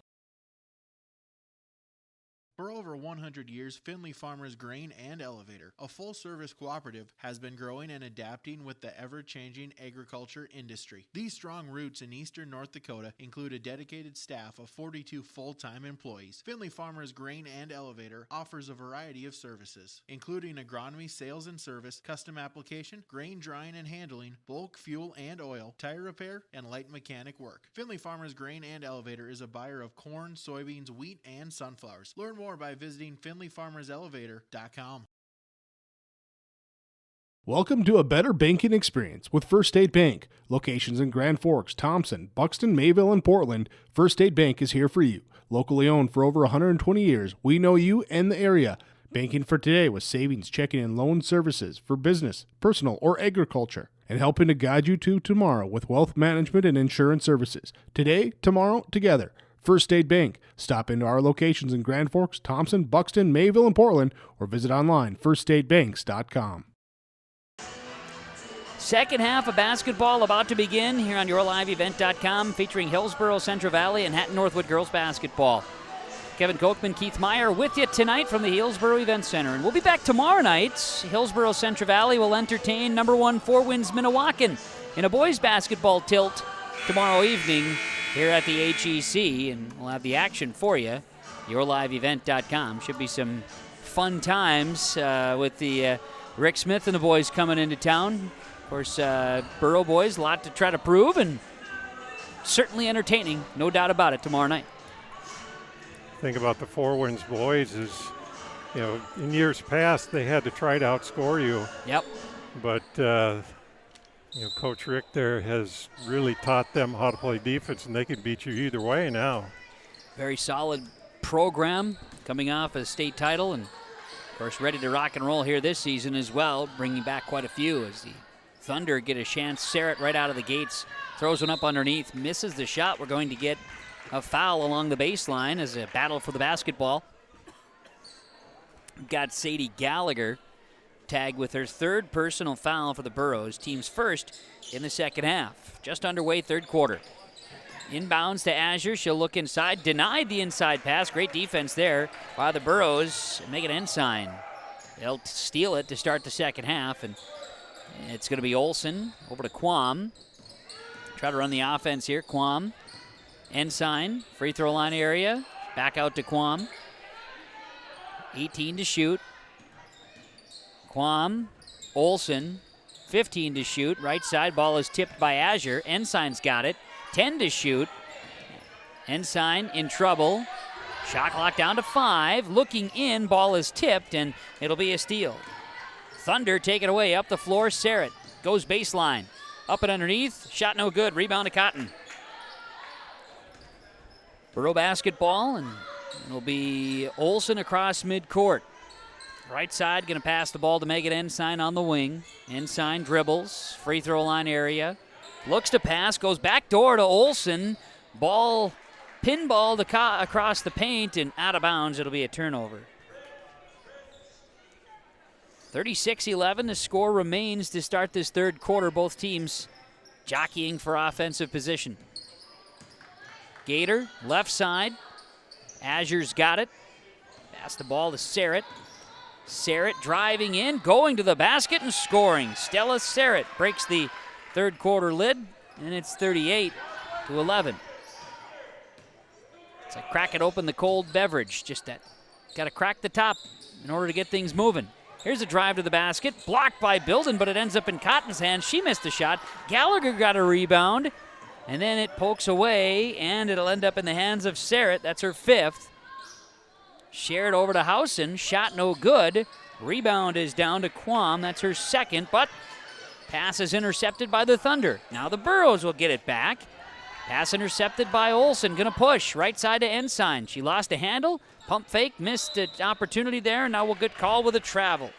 For over 100 years, Findlay Farmers Grain and Elevator, a full-service cooperative, has been growing and adapting with the ever-changing agriculture industry. These strong roots in eastern North Dakota include a dedicated staff of 42 full-time employees. Findlay Farmers Grain and Elevator offers a variety of services, including agronomy, sales and service, custom application, grain drying and handling, bulk fuel and oil, tire repair, and light mechanic work. Findlay Farmers Grain and Elevator is a buyer of corn, soybeans, wheat, and sunflowers. Learn more by visiting FindlayFarmersElevator.com. Welcome to a better banking experience with First State Bank. Locations in Grand Forks, Thompson, Buxton, Mayville, and Portland, First State Bank is here for you. Locally owned for over 120 years, we know you and the area. Banking for today with savings, checking, and loan services for business, personal, or agriculture. And helping to guide you to tomorrow with wealth management and insurance services. Today, tomorrow, together. First State Bank. Stop into our locations in Grand Forks, Thompson, Buxton, Mayville, and Portland, or visit online, firststatebanks.com. Second half of basketball about to begin here on yourliveevent.com, featuring Hillsboro-Central Valley and Hatton-Northwood girls basketball. Kevin Kochman, Keith Meyer with you tonight from the Hillsboro Event Center. And we'll be back tomorrow night. Hillsboro-Central Valley will entertain number 1 Four Winds Minnewacan in a boys basketball tilt tomorrow evening here at the HEC, and we'll have the action for you. yourliveevent.com. Should be some fun times with the Rick Smith and the boys coming into town. Of course, Burro boys, a lot to try to prove, and certainly entertaining, no doubt about it, tomorrow night. Thing about the Four Winds boys is, you know, in years past they had to try to outscore you. Yep. But you know, Coach Rick there has really taught them how to play defense, and they can beat you either way now. Very solid program, coming off a state title, and of course ready to rock and roll here this season as well, bringing back quite a few as the Thunder get a chance. Serrett right out of the gates, throws one up underneath, misses the shot. We're going to get a foul along the baseline as a battle for the basketball. We've got Sadie Gallagher tagged with her third personal foul for the Burros, team's first in the second half. Just underway, third quarter. Inbounds to Azure. She'll look inside. Denied the inside pass. Great defense there by the Burros. Megan Ensign. They'll steal it to start the second half, and it's going to be Olsen over to Quam. Try to run the offense here. Quam. Ensign, free throw line area. Back out to Quam. 18 to shoot. Quam, Olsen, 15 to shoot. Right side, ball is tipped by Azure. Ensign's got it. 10 to shoot. Ensign in trouble. Shot clock down to 5. Looking in, ball is tipped, and it'll be a steal. Thunder take it away. Up the floor, Sarrett goes baseline. Up and underneath. Shot no good. Rebound to Cotton. Borough basketball, and it'll be Olsen across midcourt. Right side, going to pass the ball to Megan Ensign on the wing. Ensign dribbles, free throw line area. Looks to pass, goes back door to Olsen. Ball pinball across the paint and out of bounds. It'll be a turnover. 36-11, the score remains to start this third quarter. Both teams jockeying for offensive position. Gator, left side. Azure's got it. Pass the ball to Sarrett. Sarrett driving in, going to the basket and scoring. Stella Sarrett breaks the third quarter lid, and it's 38-11. It's like cracking open the cold beverage. Just that, got to crack the top in order to get things moving. Here's a drive to the basket, blocked by Bilden, but it ends up in Cotton's hands. She missed the shot. Gallagher got a rebound, and then it pokes away, and it'll end up in the hands of Sarrett. That's her 5th. Shared over to Housen, shot no good. Rebound is down to Quam, that's her 2nd, but pass is intercepted by the Thunder. Now the Burros will get it back. Pass intercepted by Olsen, gonna push, right side to Ensign. She lost a handle, pump fake, missed an opportunity there, and now we'll get called with a travel.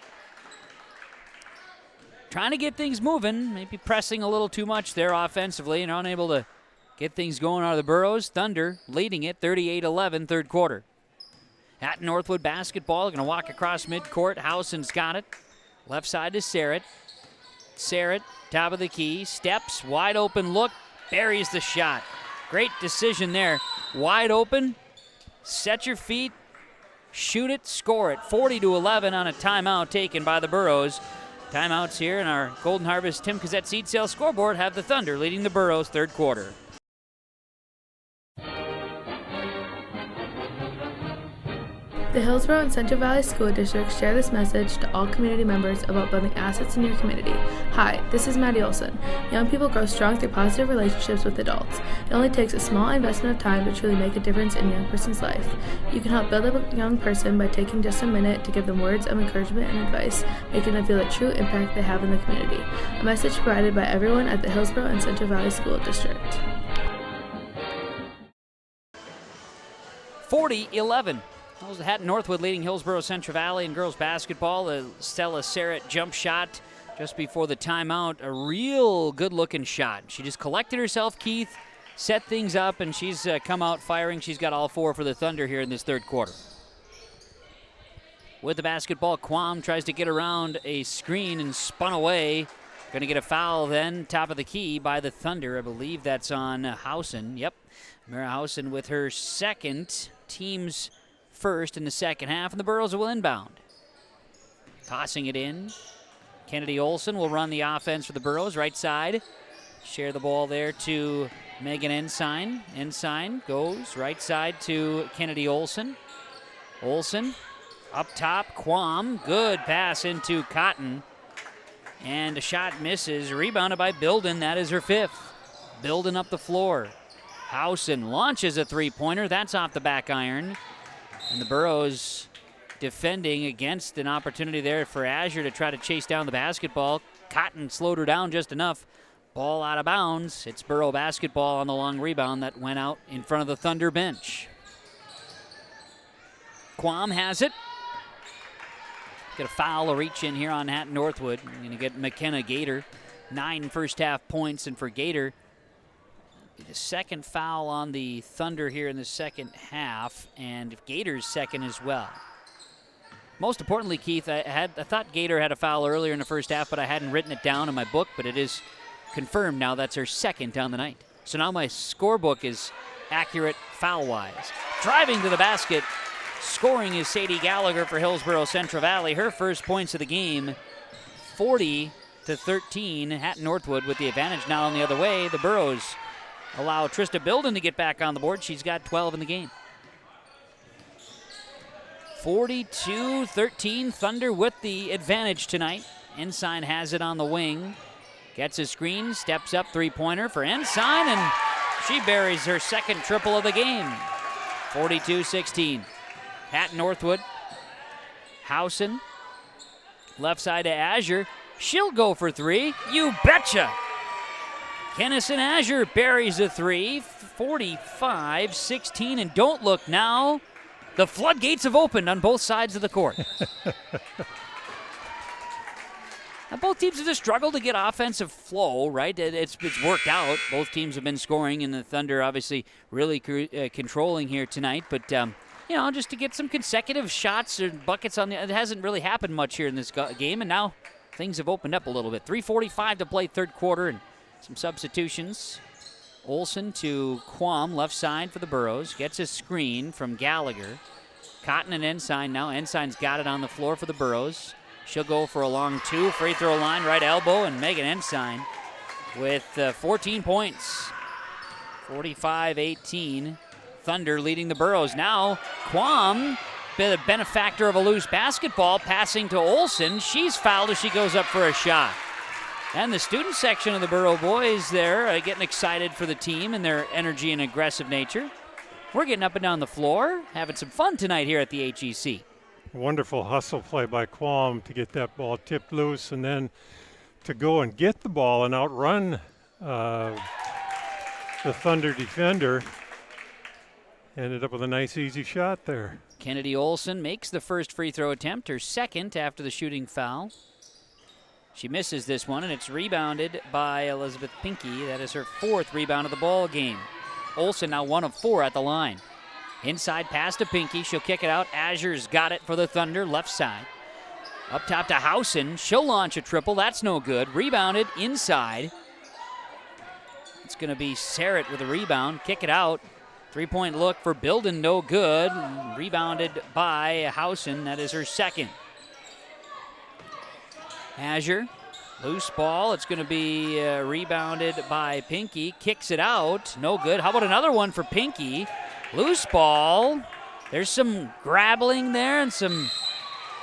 Trying to get things moving, maybe pressing a little too much there offensively and unable to get things going out of the Burros. Thunder leading it 38-11, third quarter. Hatton-Northwood basketball, going to walk across midcourt. Housen's got it. Left side to Sarrett. Sarrett, top of the key, steps, wide open look, buries the shot. Great decision there. Wide open, set your feet, shoot it, score it. 40-11 on a timeout taken by the Burros. Timeouts here in our Golden Harvest Tim Cassette seed sale scoreboard have the Thunder leading the Burros third quarter. The Hillsboro and Central Valley School Districts share this message to all community members about building assets in your community. Hi, this is Maddie Olson. Young people grow strong through positive relationships with adults. It only takes a small investment of time to truly make a difference in a young person's life. You can help build up a young person by taking just a minute to give them words of encouragement and advice, making them feel the true impact they have in the community. A message provided by everyone at the Hillsboro and Central Valley School District. 40-11. That was Hatton-Northwood leading Hillsboro-Central Valley in girls basketball. The Stella Sarrett jump shot just before the timeout. A real good-looking shot. She just collected herself, Keith, set things up, and she's come out firing. She's got all 4 for the Thunder here in this third quarter. With the basketball, Quam tries to get around a screen and spun away. Going to get a foul then, top of the key by the Thunder. I believe that's on Housen. Yep, Mara Housen with her 2nd, team's first in the second half, and the Burros will inbound. Tossing it in. Kennedy Olsen will run the offense for the Burros, right side. Share the ball there to Megan Ensign. Ensign goes right side to Kennedy Olsen. Olsen up top, Quam. Good pass into Cotton. And a shot misses. Rebounded by Bilden. That is her 5th. Bilden up the floor. Housen launches a three-pointer. That's off the back iron. And the Burros defending against an opportunity there for Azure to try to chase down the basketball. Cotton slowed her down just enough. Ball out of bounds. It's Burrow basketball on the long rebound that went out in front of the Thunder bench. Quam has it. Get a foul, a reach in here on Hatton-Northwood. Going to get McKenna Gator. 9 first half points, and for Gator, the 2nd foul on the Thunder here in the second half, and Gator's 2nd as well. Most importantly, Keith, I thought Gator had a foul earlier in the first half, but I hadn't written it down in my book, but it is confirmed now. That's her 2nd on the night. So now my scorebook is accurate foul-wise. Driving to the basket, scoring is Sadie Gallagher for Hillsboro-Central Valley. Her first points of the game, 40-13. Hatton-Northwood with the advantage now on the other way. The Burros allow Trista Bilden to get back on the board. She's got 12 in the game. 42-13, Thunder with the advantage tonight. Ensign has it on the wing. Gets a screen, steps up, three-pointer for Ensign, and she buries her second triple of the game. 42-16. Hatton-Northwood. Housen. Left side to Azure. She'll go for three. You betcha. Kennison Azure buries a three. 45-16. And don't look now. The floodgates have opened on both sides of the court. Now, both teams have just struggled to get offensive flow, right? It's worked out. Both teams have been scoring, and the Thunder obviously really controlling here tonight. But, just to get some consecutive shots or buckets it hasn't really happened much here in this game, and now things have opened up a little bit. 3:45 to play third quarter, and some substitutions. Olsen to Quam, left side for the Burros. Gets a screen from Gallagher. Cotton and Ensign now. Ensign's got it on the floor for the Burros. She'll go for a long two. Free throw line, right elbow, and Megan Ensign with 14 points. 45-18. Thunder leading the Burros. Now, Quam, the benefactor of a loose basketball, passing to Olsen. She's fouled as she goes up for a shot. And the student section of the Burro boys there getting excited for the team and their energy and aggressive nature. We're getting up and down the floor, having some fun tonight here at the HEC. Wonderful hustle play by Quam to get that ball tipped loose and then to go and get the ball and outrun the Thunder defender. Ended up with a nice, easy shot there. Kennedy Olsen makes the first free throw attempt, her second after the shooting foul. She misses this one, and it's rebounded by Elizabeth Pinky. That is her fourth rebound of the ball game. Olsen now 1 of 4 at the line. Inside pass to Pinky. She'll kick it out. Azure's got it for the Thunder, left side. Up top to Housen. She'll launch a triple. That's no good. Rebounded inside. It's going to be Sarrett with a rebound. Kick it out. Three-point look for Bilden, no good. Rebounded by Housen. That is her second. Azure, loose ball. It's going to be rebounded by Pinky. Kicks it out. No good. How about another one for Pinky? Loose ball. There's some grabbling there and some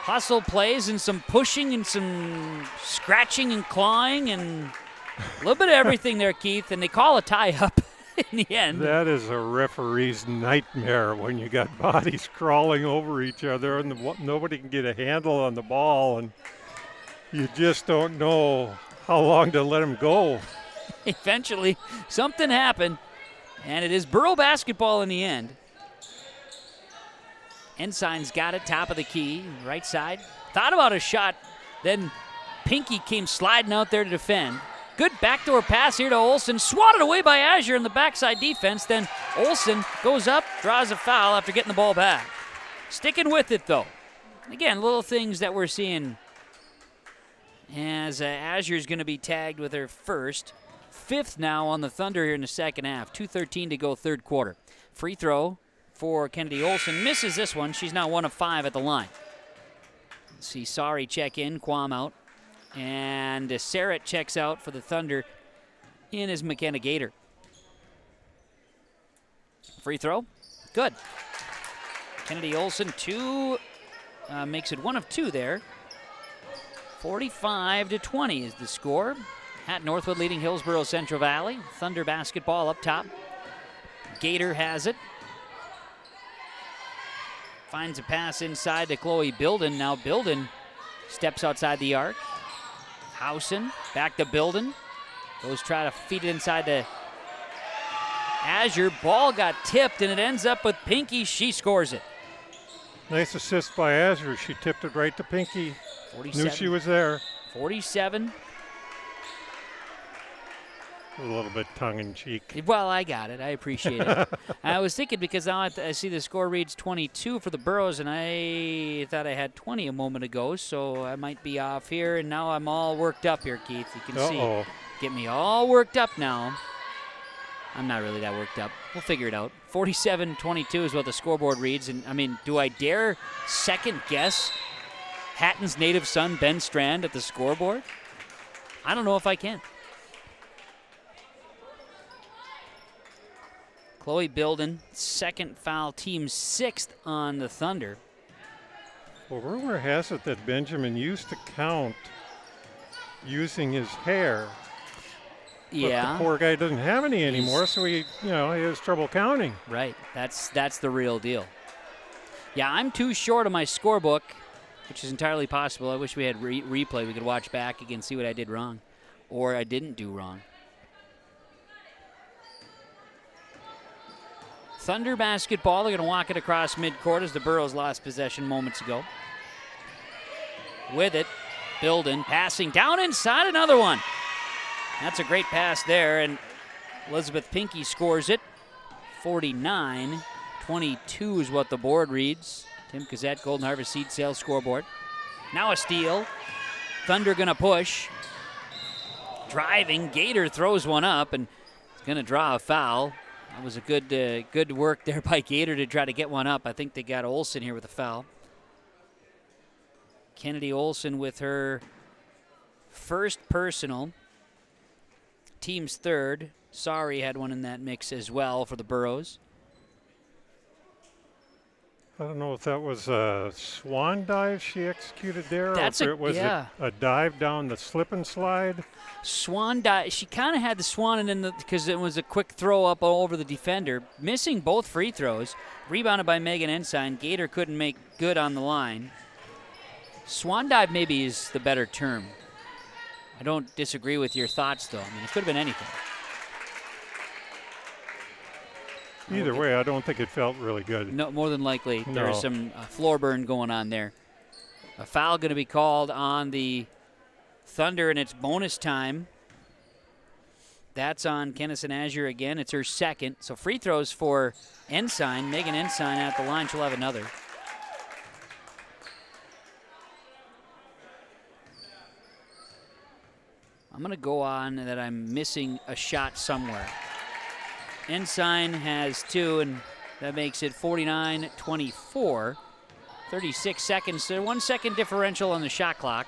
hustle plays and some pushing and some scratching and clawing and a little bit of everything there, Keith. And they call a tie-up in the end. That is a referee's nightmare when you got bodies crawling over each other and nobody can get a handle on the ball and you just don't know how long to let them go. Eventually, something happened, and it is Burro basketball in the end. Ensign's got it, top of the key, right side. Thought about a shot, then Pinky came sliding out there to defend. Good backdoor pass here to Olsen, swatted away by Azure in the backside defense. Then Olsen goes up, draws a foul after getting the ball back. Sticking with it, though. Again, little things that we're seeing as Azure's going to be tagged with her fifth now on the Thunder here in the second half. 2:13 to go third quarter. Free throw for Kennedy Olsen. Misses this one. She's now 1 of 5 at the line. Let's see Sari check in, Quam out. And Sarrett checks out for the Thunder in as McKenna Gator. Free throw. Good. Kennedy Olsen, makes it 1 of 2 there. 45-20 is the score. Hatton-Northwood leading Hillsboro-Central Valley. Thunder basketball up top. Gator has it. Finds a pass inside to Chloe Bilden. Now Bilden steps outside the arc. Housen back to Bilden. Goes try to feed it inside to Azure. Ball got tipped and it ends up with Pinky. She scores it. Nice assist by Azure. She tipped it right to Pinky. 47. Knew she was there. 47. A little bit tongue-in-cheek. Well, I got it. I appreciate it. I was thinking because now I see the score reads 22 for the Burros, and I thought I had 20 a moment ago, so I might be off here, and now I'm all worked up here, Keith. You can see. Get me all worked up now. I'm not really that worked up. We'll figure it out. 47-22 is what the scoreboard reads, and, I mean, do I dare second-guess Hatton's native son, Ben Strand, at the scoreboard? I don't know if I can. Chloe Bilden, second foul, team 6th on the Thunder. Well, rumor has it that Benjamin used to count using his hair. Yeah. But the poor guy doesn't have any anymore, so he has trouble counting. Right. That's the real deal. Yeah, I'm too short on my scorebook, which is entirely possible. I wish we had replay. We could watch back again, see what I did wrong, or I didn't do wrong. Thunder basketball. They're going to walk it across midcourt as the Burros lost possession moments ago. With it, Bilden passing down inside, another one. That's a great pass there, and Elizabeth Pinkey scores it. 49-22 is what the board reads. Tim Cassette, Golden Harvest Seed Sales scoreboard. Now a steal. Thunder going to push. Driving, Gator throws one up, and is going to draw a foul. That was a good work there by Gator to try to get one up. I think they got Olsen here with a foul. Kennedy Olsen with her first personal. Team's third. Sorry had one in that mix as well for the Burros. I don't know if that was a swan dive she executed there, or if it was a dive down the slip and slide. Swan dive. She kind of had the swan in because it was a quick throw up over the defender. Missing both free throws. Rebounded by Megan Ensign. Gator couldn't make good on the line. Swan dive maybe is the better term. I don't disagree with your thoughts, though. I mean, it could have been anything. Either way, I don't think it felt really good. No, more than likely. No. There's some floor burn going on there. A foul going to be called on the Thunder, and it's bonus time. That's on Kennison Azure again. It's her second. So free throws for Ensign. Megan Ensign at the line. She'll have another. I'm going to go on that I'm missing a shot somewhere. Ensign has two, and that makes it 49-24. 36 seconds, 1 second differential on the shot clock,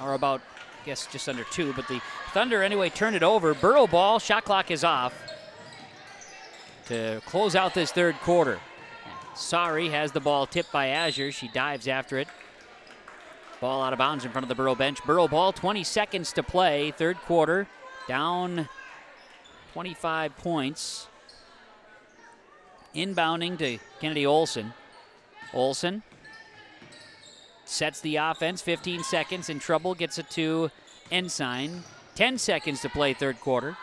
or about, I guess, just under 2. But the Thunder, anyway, turned it over. Burrow ball, shot clock is off to close out this third quarter. Sari has the ball tipped by Azure. She dives after it. Ball out of bounds in front of the Burrow bench. Burrow ball, 20 seconds to play. Third quarter, down 25 points. Inbounding to Kennedy Olsen. Olsen sets the offense, 15 seconds, in trouble, gets it to Ensign. 10 seconds to play third quarter.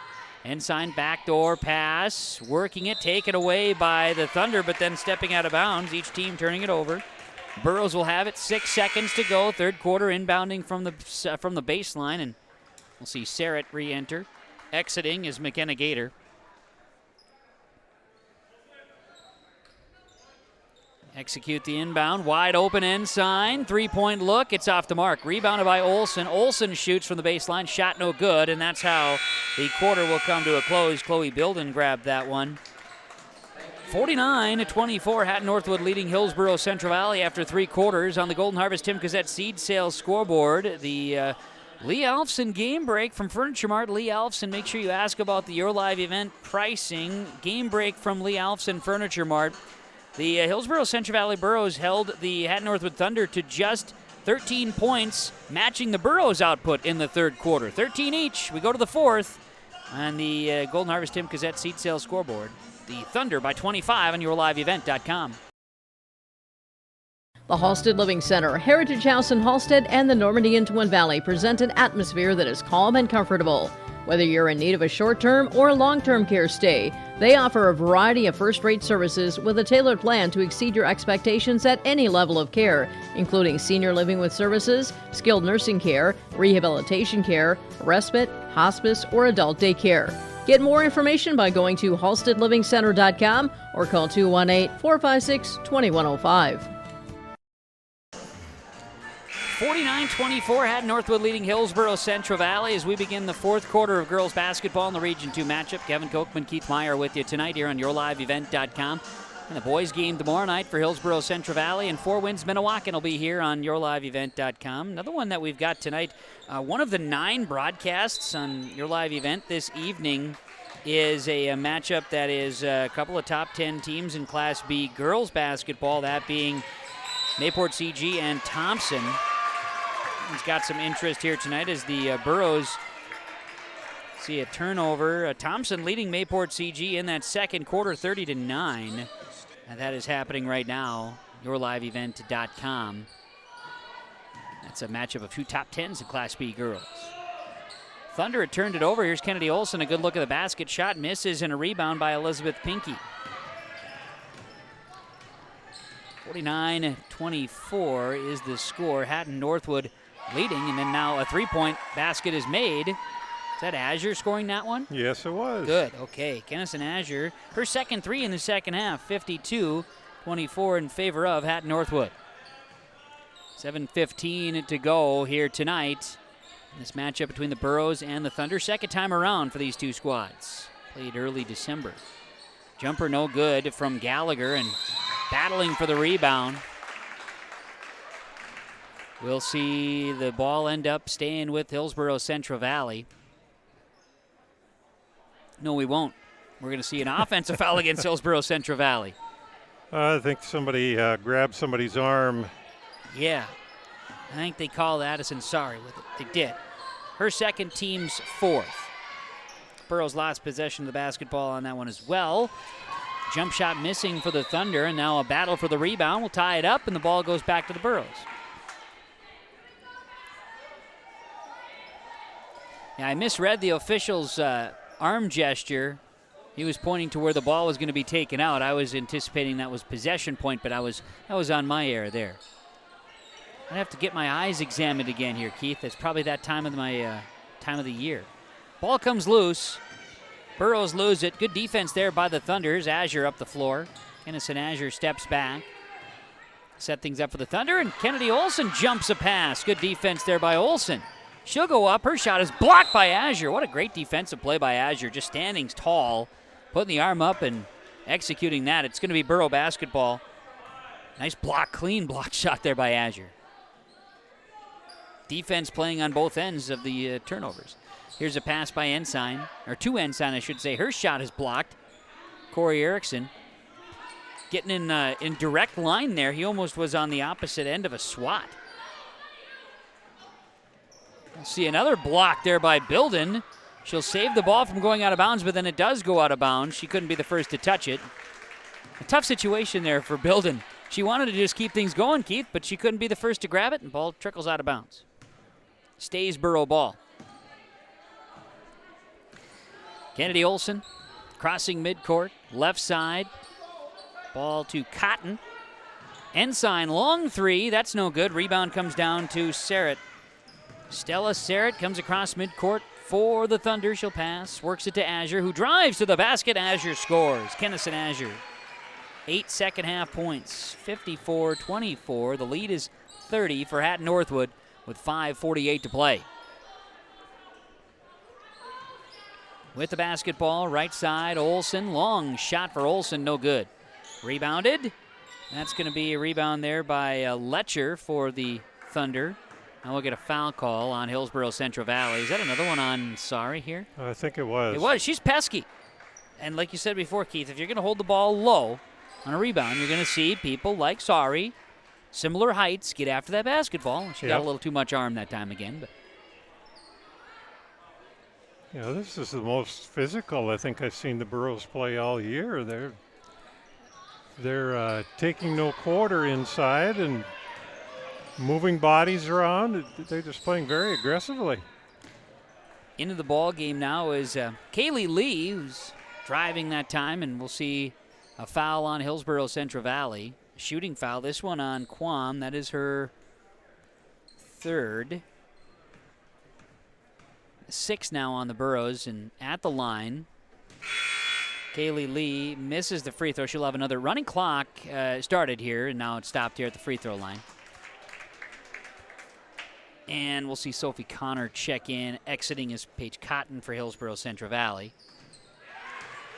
Ensign backdoor pass, working it, taken away by the Thunder, but then stepping out of bounds, each team turning it over. Burrows will have it, 6 seconds to go. Third quarter, inbounding from the baseline, and we'll see Sarrett re-enter. Exiting is McKenna Gator. Execute the inbound, wide open Ensign, three-point look, it's off the mark. Rebounded by Olsen. Olsen shoots from the baseline, shot no good, and that's how the quarter will come to a close. Chloe Bilden grabbed that one. 49-24, Hatton-Northwood leading Hillsboro-Central Valley after 3 quarters. On the Golden Harvest Tim Cassette Seed Sales scoreboard, the Lee Alfson game break from Furniture Mart. Lee Alfson, make sure you ask about the Your Live event pricing. Game break from Lee Alfson Furniture Mart. The Hillsboro-Central Valley Burros held the Hatton-Northwood Thunder to just 13 points, matching the Burros' output in the third quarter. 13 each. We go to the fourth on the Golden Harvest Tim Cassette Seed Sales scoreboard. The Thunder by 25 on yourliveevent.com. The Halstead Living Center, Heritage House in Halstead, and the Normandy in Twin Valley present an atmosphere that is calm and comfortable. Whether you're in need of a short-term or long-term care stay, they offer a variety of first-rate services with a tailored plan to exceed your expectations at any level of care, including senior living with services, skilled nursing care, rehabilitation care, respite, hospice, or adult day care. Get more information by going to halsteadlivingcenter.com or call 218-456-2105. 49-24, Hatton-Northwood leading Hillsboro-Central Valley as we begin the fourth quarter of girls basketball in the Region 2 matchup. Kevin Kochman, Keith Meyer with you tonight here on yourliveevent.com. And the boys game tomorrow night for Hillsboro-Central Valley, and Four Winds Minnewacan will be here on yourliveevent.com. Another one that we've got tonight, one of the 9 broadcasts on Your Live Event this evening is a matchup that is a couple of top 10 teams in Class B girls basketball, that being Mayport CG and Thompson. He's got some interest here tonight as the Burros see a turnover. Thompson leading Mayport CG in that second quarter, 30-9. And that is happening right now. YourLiveEvent.com. That's a matchup of two top 10s in Class B girls. Thunder had turned it over. Here's Kennedy Olson. A good look at the basket. Shot misses and a rebound by Elizabeth Pinkey. 49-24 is the score. Hatton-Northwood leading, and then now a three-point basket is made. Is that Azure scoring that one? Yes, it was. Good, okay. Kennison Azure, her second three in the second half, 52-24 in favor of Hatton-Northwood. 7:15 to go here tonight. This matchup between the Burros and the Thunder, second time around for these two squads. Played early December. Jumper no good from Gallagher and battling for the rebound. We'll see the ball end up staying with Hillsboro-Central Valley. No, we won't. We're going to see an offensive foul against Hillsboro-Central Valley. I think somebody grabbed somebody's arm. Yeah, I think they called Addison sorry with it. They did. Her second, team's fourth. Burrows lost possession of the basketball on that one as well. Jump shot missing for the Thunder, and now a battle for the rebound. We'll tie it up, and the ball goes back to the Burrows. Yeah, I misread the official's arm gesture. He was pointing to where the ball was going to be taken out. I was anticipating that was possession point, but that was on my error there. I have to get my eyes examined again here, Keith. It's probably that time of my time of the year. Ball comes loose. Burrows lose it. Good defense there by the Thunders. Azure up the floor. Kennison Azure steps back. Set things up for the Thunder, and Kennedy Olson jumps a pass. Good defense there by Olson. She'll go up. Her shot is blocked by Azure. What a great defensive play by Azure. Just standing tall, putting the arm up and executing that. It's going to be Burrow basketball. Nice block, clean block shot there by Azure. Defense playing on both ends of the turnovers. Here's a pass by Ensign, or to Ensign, I should say. Her shot is blocked. Corey Erickson getting in direct line there. He almost was on the opposite end of a swat. We'll see another block there by Bilden. She'll save the ball from going out of bounds, but then it does go out of bounds. She couldn't be the first to touch it. A tough situation there for Bilden. She wanted to just keep things going, Keith, but she couldn't be the first to grab it, and ball trickles out of bounds. Stays Burrow ball. Kennedy Olson crossing midcourt, left side. Ball to Cotton. Ensign, long three. That's no good. Rebound comes down to Serrett. Stella Serrett comes across midcourt for the Thunder. She'll pass, works it to Azure, who drives to the basket. Azure scores. Kennison Azure. 8 second half points, 54-24. The lead is 30 for Hatton-Northwood with 5:48 to play. With the basketball, right side, Olson. Long shot for Olson, no good. Rebounded. That's going to be a rebound there by Letcher for the Thunder. Now we'll get a foul call on Hillsboro-Central Valley. Is that another one on Sorry here? I think it was. It was. She's pesky. And like you said before, Keith, if you're going to hold the ball low on a rebound, you're going to see people like Sorry, similar heights, get after that basketball. She got a little too much arm that time again. But yeah, this is the most physical I think I've seen the Burros play all year. They're taking no quarter inside and moving bodies around. They're just playing very aggressively. Into the ball game now is Kaylee Lee, who's driving that time, and we'll see a foul on Hillsboro-Central Valley. Shooting foul, this one on Quam. That is her third. 6 now on the Burros, and at the line, Kaylee Lee misses the free throw. She'll have another running clock started here, and now it's stopped here at the free throw line. And we'll see Sophie Connor check in. Exiting is Paige Cotton for Hillsboro-Central Valley.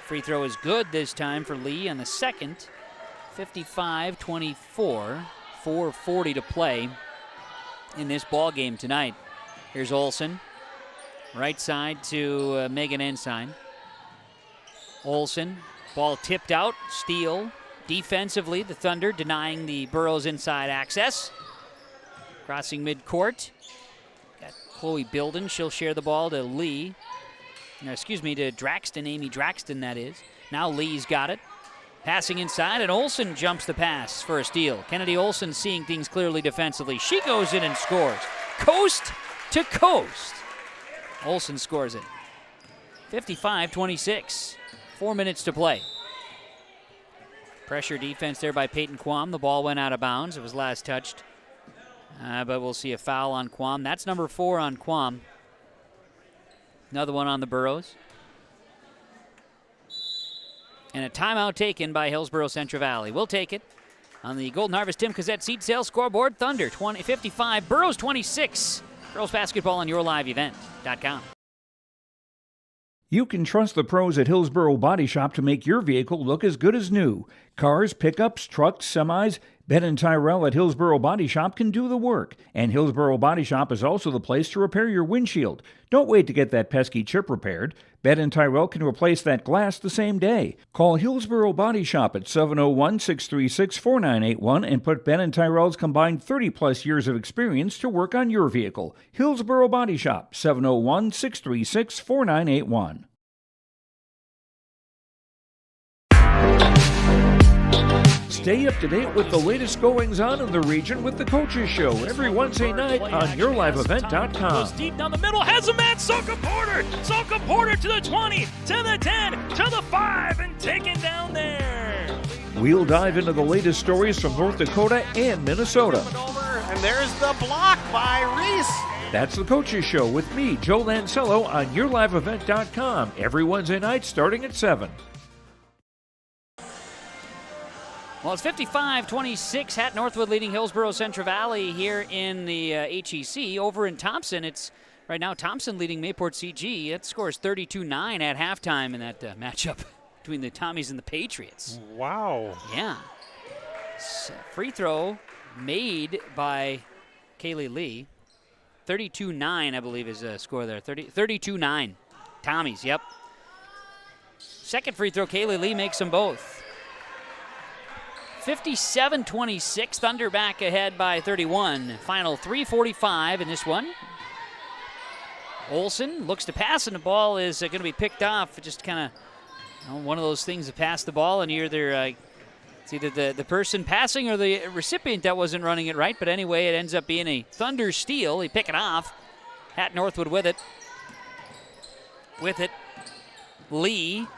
Free throw is good this time for Lee on the second. 55-24, 4:40 to play in this ball game tonight. Here's Olson. Right side to Megan Ensign. Olson, ball tipped out, steal, Defensively, the Thunder denying the Burros inside access. Crossing midcourt. Got Chloe Bilden. She'll share the ball to Lee. No, excuse me, to Draxton. Amy Draxton, that is. Now Lee's got it. Passing inside, and Olsen jumps the pass for a steal. Kennedy Olsen seeing things clearly defensively. She goes in and scores. Coast to coast. Olsen scores it. 55-26. 4 minutes to play. Pressure defense there by Peyton Quam. The ball went out of bounds. It was last touched. But we'll see a foul on Quam. That's number 4 on Quam. Another one on the Burros. And a timeout taken by Hillsboro-Central Valley. We'll take it on the Golden Harvest Tim Cassette seed sales scoreboard. Thunder 55, Burros 26. Girls basketball on yourliveevent.com. You can trust the pros at Hillsboro Body Shop to make your vehicle look as good as new. Cars, pickups, trucks, semis, Ben and Tyrell at Hillsboro Body Shop can do the work. And Hillsboro Body Shop is also the place to repair your windshield. Don't wait to get that pesky chip repaired. Ben and Tyrell can replace that glass the same day. Call Hillsboro Body Shop at 701-636-4981 and put Ben and Tyrell's combined 30-plus years of experience to work on your vehicle. Hillsboro Body Shop, 701-636-4981. Stay up to date with the latest goings-on in the region with the Coaches Show every Wednesday night on yourliveevent.com. Goes deep down the middle, has a man, Soka Porter! Soka Porter to the 20, to the 10, to the 5, and taken down there. We'll dive into the latest stories from North Dakota and Minnesota. And there's the block by Reese. That's the Coaches Show with me, Joe Lancello, on yourliveevent.com every Wednesday night starting at 7. Well, it's 55-26. Hatton-Northwood leading Hillsboro-Central Valley here in the HEC. Over in Thompson, it's right now Thompson leading Mayport CG. That scores 32-9 at halftime in that matchup between the Tommies and the Patriots. Wow. Yeah. Free throw made by Kaylee Lee. 32-9, I believe, is the score there. 32-9. Tommies, yep. Second free throw, Kaylee Lee makes them both. 57-26, Thunder back ahead by 31. Final 3:45 in this one. Olsen looks to pass, and the ball is going to be picked off. Just kind of one of those things to pass the ball, and it's either the person passing or the recipient that wasn't running it right. But anyway, it ends up being a Thunder steal. They pick it off. Hatton-Northwood with it. Lee.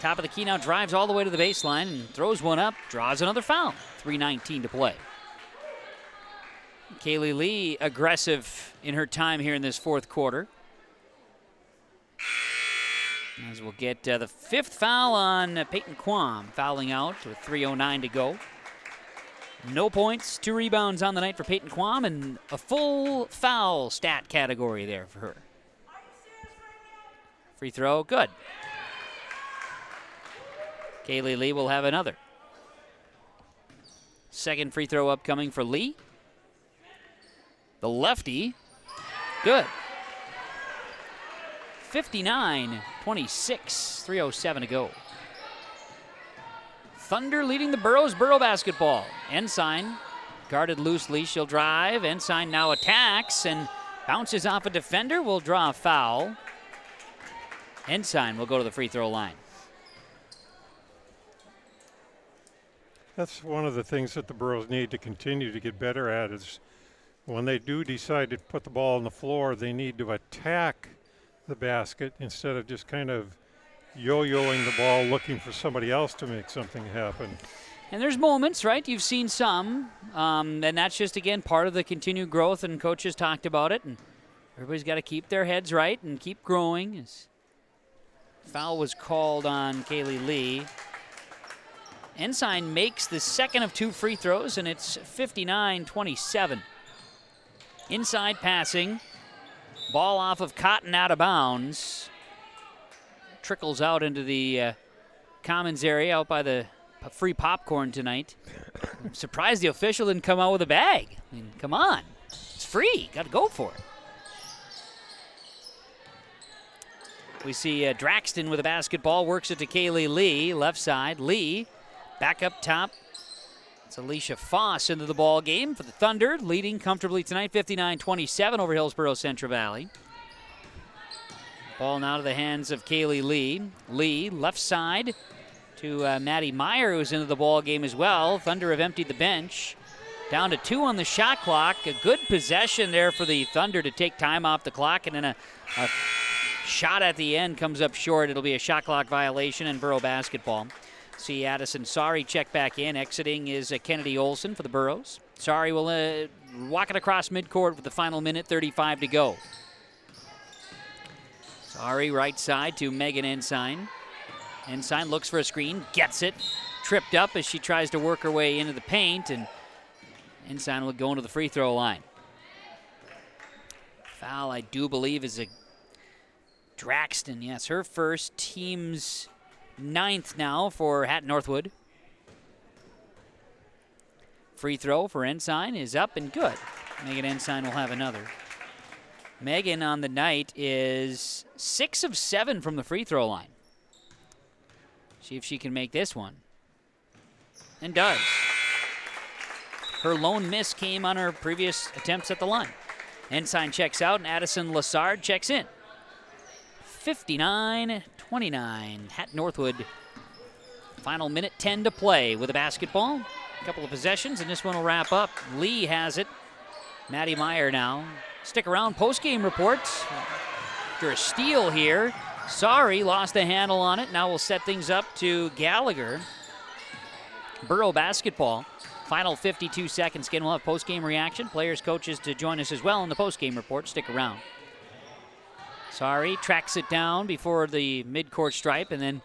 Top of the key now, drives all the way to the baseline and throws one up, draws another foul. 3:19 to play. Kaylee Lee aggressive in her time here in this fourth quarter. As we'll get the fifth foul on Peyton Quam, fouling out with 3:09 to go. No points, 2 rebounds on the night for Peyton Quam, and a full foul stat category there for her. Free throw, good. Kaylee Lee will have another. Second free throw upcoming for Lee. The lefty, good. 59-26, 3:07 to go. Thunder leading the Burros. Burro basketball. Ensign guarded loosely. She'll drive. Ensign now attacks and bounces off a defender. Will draw a foul. Ensign will go to the free throw line. That's one of the things that the Burros need to continue to get better at is when they do decide to put the ball on the floor, they need to attack the basket instead of just kind of yo-yoing the ball looking for somebody else to make something happen. And there's moments, right? You've seen some, and that's just, again, part of the continued growth, and coaches talked about it, and everybody's got to keep their heads right and keep growing. Foul was called on Kaylee Lee. Ensign makes the second of 2 free throws, and it's 59-27. Inside passing. Ball off of Cotton out of bounds. Trickles out into the commons area out by the free popcorn tonight. I'm surprised the official didn't come out with a bag. I mean, come on. It's free. Got to go for it. We see Draxton with a basketball. Works it to Kaylee Lee. Left side. Lee Back up top, it's Alicia Foss into the ball game for the Thunder, leading comfortably tonight, 59-27 over Hillsboro-Central Valley. Ball now to the hands of Kaylee Lee. Lee, left side to Maddie Meyer, who's into the ball game as well. Thunder have emptied the bench. Down to 2 on the shot clock. A good possession there for the Thunder to take time off the clock, and then a shot at the end comes up short. It'll be a shot clock violation and Borough basketball. See Addison Sari check back in. Exiting is Kennedy Olson for the Burrows. Sari will walk it across midcourt with the final minute, 35 to go. Sari right side to Megan Ensign. Ensign looks for a screen, gets it. Tripped up as she tries to work her way into the paint, and Ensign will go into the free throw line. Foul, I do believe, is a Draxton. Yes, her first, team's 9th now for Hatton-Northwood. Free throw for Ensign is up and good. Megan Ensign will have another. Megan on the night is 6 of 7 from the free throw line. See if she can make this one. And does. Her lone miss came on her previous attempts at the line. Ensign checks out, and Addison Lassard checks in. 59-29. Hatton-Northwood. Final minute 10 to play with a basketball. A couple of possessions, and this one will wrap up. Lee has it. Maddie Meyer now. Stick around, post-game reports. After a steal here, Sari lost a handle on it. Now we'll set things up to Gallagher. Borough basketball. Final 52 seconds. Again, we'll have post-game reaction. Players, coaches to join us as well in the post-game report. Stick around. Sari tracks it down before the midcourt stripe, and then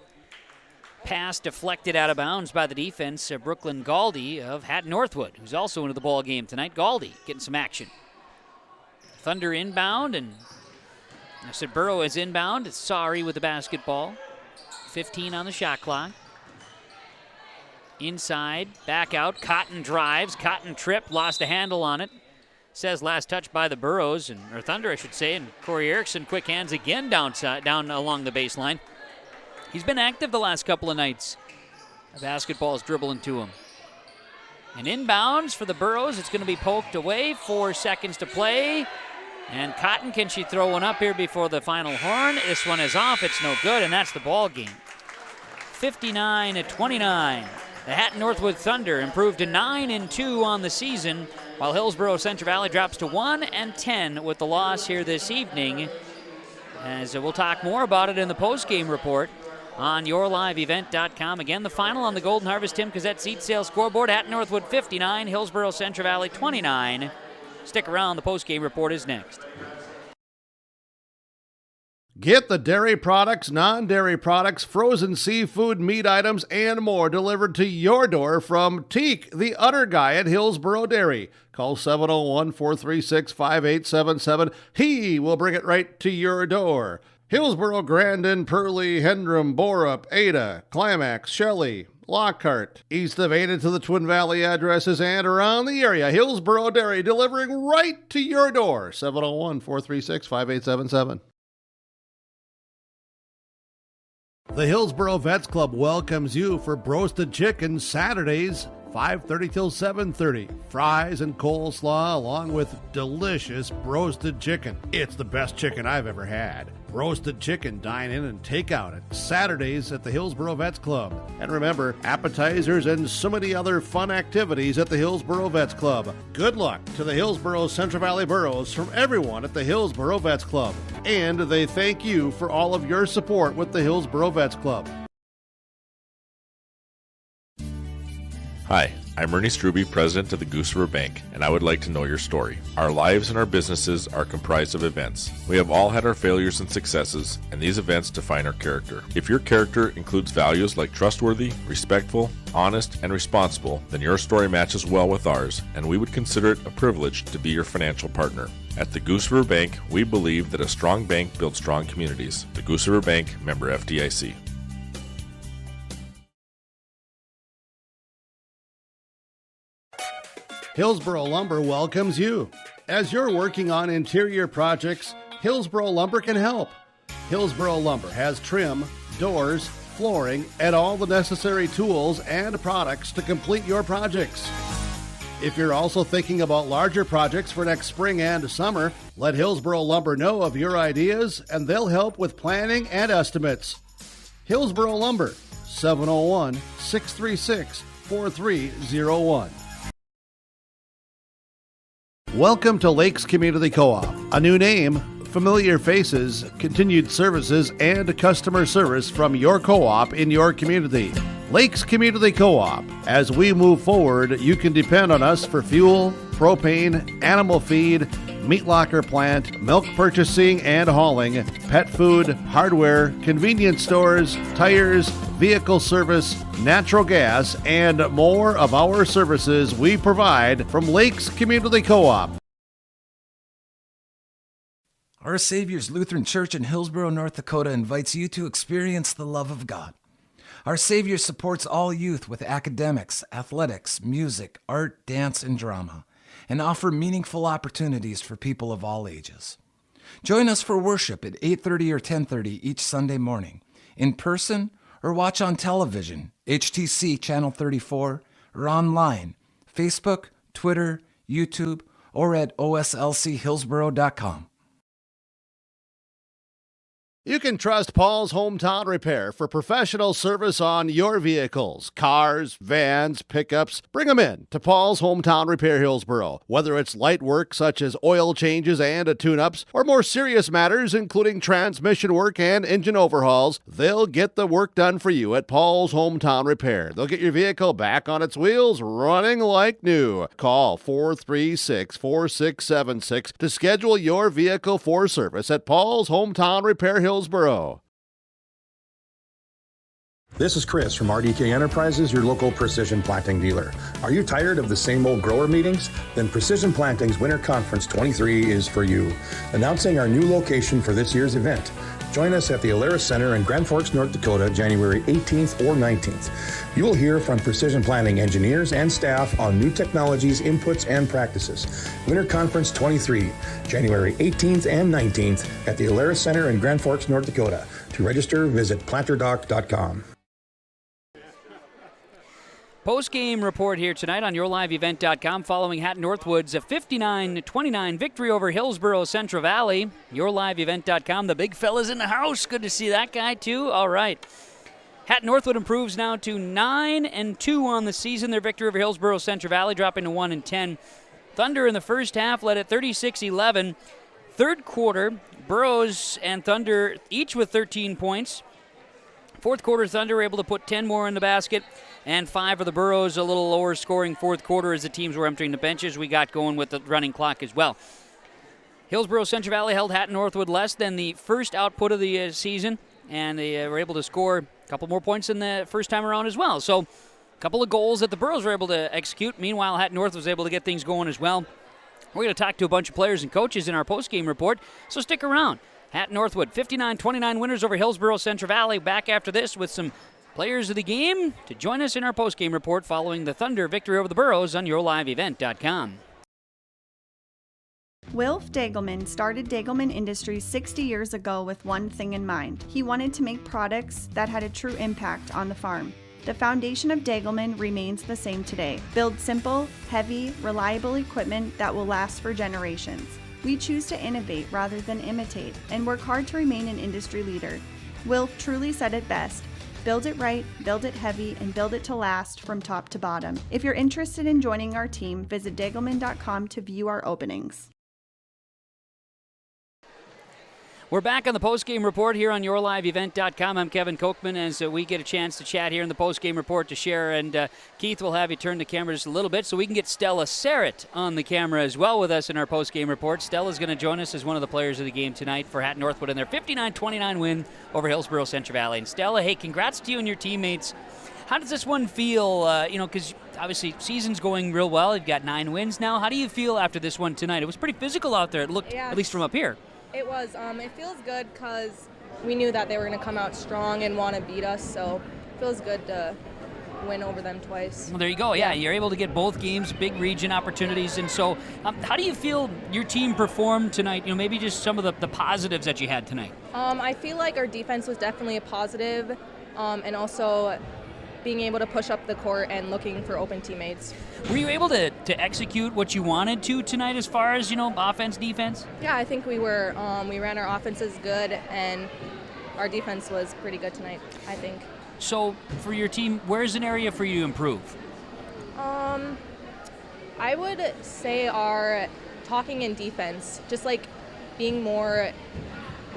pass deflected out of bounds by the defense, Brooklyn Galdi of Hatton-Northwood, who's also into the ball game tonight. Galdi getting some action. Thunder inbound, and I said Borough is inbound. It's Sari with the basketball. 15 on the shot clock. Inside, back out. Cotton drives. Cotton tripped, lost a handle on it. Says last touch by the Burrows, or Thunder, I should say. And Corey Erickson, quick hands again down along the baseline. He's been active the last couple of nights. The basketball is dribbling to him. And inbounds for the Burrows. It's going to be poked away. 4 seconds to play. And Cotton, can she throw one up here before the final horn? This one is off. It's no good, and that's the ball game. 59-29. The Hatton-Northwood Thunder improved to 9-2 on the season, while Hillsboro-Central Valley drops to 1-10 with the loss here this evening. As we'll talk more about it in the post-game report on yourliveevent.com. Again, the final on the Golden Harvest Tim Cazette seat sale scoreboard. Hatton-Northwood 59, Hillsboro-Central Valley 29. Stick around, the post-game report is next. Get the dairy products, non-dairy products, frozen seafood, meat items, and more delivered to your door from Teak, the Udder Guy at Hillsboro Dairy. Call 701-436-5877. He will bring it right to your door. Hillsboro, Grandin, Purley, Hendrum, Borup, Ada, Climax, Shelley, Lockhart, east of Ada to the Twin Valley addresses and around the area. Hillsboro Dairy delivering right to your door. 701-436-5877. The Hillsboro Vets Club welcomes you for Broasted Chicken Saturdays, 5:30 till 7:30. Fries and coleslaw along with delicious broasted chicken. It's the best chicken I've ever had. Roasted chicken, dine in and take out at Saturdays at the Hillsboro Vets Club. And remember, appetizers and so many other fun activities at the Hillsboro Vets Club. Good luck to the Hillsboro-Central Valley Burros from everyone at the Hillsboro Vets Club. And they thank you for all of your support with the Hillsboro Vets Club. Hi, I'm Ernie Struby, president of the Goose River Bank, and I would like to know your story. Our lives and our businesses are comprised of events. We have all had our failures and successes, and these events define our character. If your character includes values like trustworthy, respectful, honest, and responsible, then your story matches well with ours, and we would consider it a privilege to be your financial partner. At the Goose River Bank, we believe that a strong bank builds strong communities. The Goose River Bank, member FDIC. Hillsboro Lumber welcomes you. As you're working on interior projects, Hillsboro Lumber can help. Hillsboro Lumber has trim, doors, flooring, and all the necessary tools and products to complete your projects. If you're also thinking about larger projects for next spring and summer, let Hillsboro Lumber know of your ideas and they'll help with planning and estimates. Hillsboro Lumber, 701-636-4301. Welcome to Lakes Community Co-op. A new name, familiar faces, continued services, and customer service from your co-op in your community. Lakes Community Co-op. As we move forward, you can depend on us for fuel, propane, animal feed, meat locker plant, milk purchasing and hauling, pet food, hardware, convenience stores, tires, vehicle service, natural gas, and more of our services we provide from Lakes Community Co-op. Our Savior's Lutheran Church in Hillsboro, North Dakota invites you to experience the love of God. Our Savior supports all youth with academics, athletics, music, art, dance, and drama, and offer meaningful opportunities for people of all ages. Join us for worship at 8:30 or 10:30 each Sunday morning, in person or watch on television, HTC Channel 34, or online, Facebook, Twitter, YouTube, or at oslchillsboro.com. You can trust Paul's Hometown Repair for professional service on your vehicles, cars, vans, pickups. Bring them in to Paul's Hometown Repair Hillsboro. Whether it's light work such as oil changes and tune-ups, or more serious matters including transmission work and engine overhauls, they'll get the work done for you at Paul's Hometown Repair. They'll get your vehicle back on its wheels, running like new. Call 436-4676 to schedule your vehicle for service at Paul's Hometown Repair Hillsboro. This is Chris from RDK Enterprises, your local precision planting dealer. Are you tired of the same old grower meetings? Then Precision Planting's Winter Conference 23 is for you. Announcing our new location for this year's event. Join us at the Alara Center in Grand Forks, North Dakota, January 18th or 19th. You will hear from Precision Planting engineers and staff on new technologies, inputs, and practices. Winter Conference 23, January 18th and 19th at the Alara Center in Grand Forks, North Dakota. To register, visit planterdoc.com. Post-game report here tonight on YourLiveEvent.com following Hatton-Northwood's 59-29 victory over Hillsboro-Central Valley. YourLiveEvent.com, the big fella's in the house. Good to see that guy, too. All right. Hatton-Northwood improves now to 9-2 on the season. Their victory over Hillsboro-Central Valley dropping to 1-10. Thunder in the first half led at 36-11. Third quarter, Burroughs and Thunder each with 13 points. Fourth quarter, Thunder were able to put 10 more in the basket. And 5 for the Burroughs, a little lower scoring fourth quarter as the teams were emptying the benches. We got going with the running clock as well. Hillsboro-Central Valley held Hatton-Northwood less than the first output of the season, and they were able to score a couple more points than the first time around as well. So a couple of goals that the Burroughs were able to execute. Meanwhile, Hatton-North was able to get things going as well. We're going to talk to a bunch of players and coaches in our post-game report, so stick around. Hatton-Northwood, 59-29 winners over Hillsboro-Central Valley. Back after this with some players of the game to join us in our post-game report following the Thunder victory over the Burroughs on YourLiveEvent.com. Wilf Dagelman started Dagelman Industries 60 years ago with one thing in mind. He wanted to make products that had a true impact on the farm. The foundation of Dagelman remains the same today. Build simple, heavy, reliable equipment that will last for generations. We choose to innovate rather than imitate and work hard to remain an industry leader. Wilf truly said it best. Build it right, build it heavy, and build it to last from top to bottom. If you're interested in joining our team, visit Dagelman.com to view our openings. We're back on the post-game report here on YourLiveEvent.com. I'm Kevin Kochman, as we get a chance to chat here in the post-game report to share. And Keith will have you turn the camera just a little bit so we can get Stella Serrett on the camera as well with us in our post-game report. Stella's going to join us as one of the players of the game tonight for Hatton-Northwood in their 59-29 win over Hillsboro-Central Valley. And Stella, hey, congrats to you and your teammates. How does this one feel, because obviously season's going real well. You've got 9 wins now. How do you feel after this one tonight? It was pretty physical out there, it looked, at least from up here. It was. It feels good because we knew that they were going to come out strong and want to beat us, so it feels good to win over them twice. Well, there you go. Yeah, you're able to get both games, big region opportunities. And so how do you feel your team performed tonight? You know, maybe just some of the positives that you had tonight. I feel like our defense was definitely a positive. and also being able to push up the court and looking for open teammates. Were you able to execute what you wanted to tonight as far as, offense, defense? Yeah, I think we were. We ran our offenses good, and our defense was pretty good tonight, I think. So for your team, where's an area for you to improve? I would say our talking in defense, just like being more,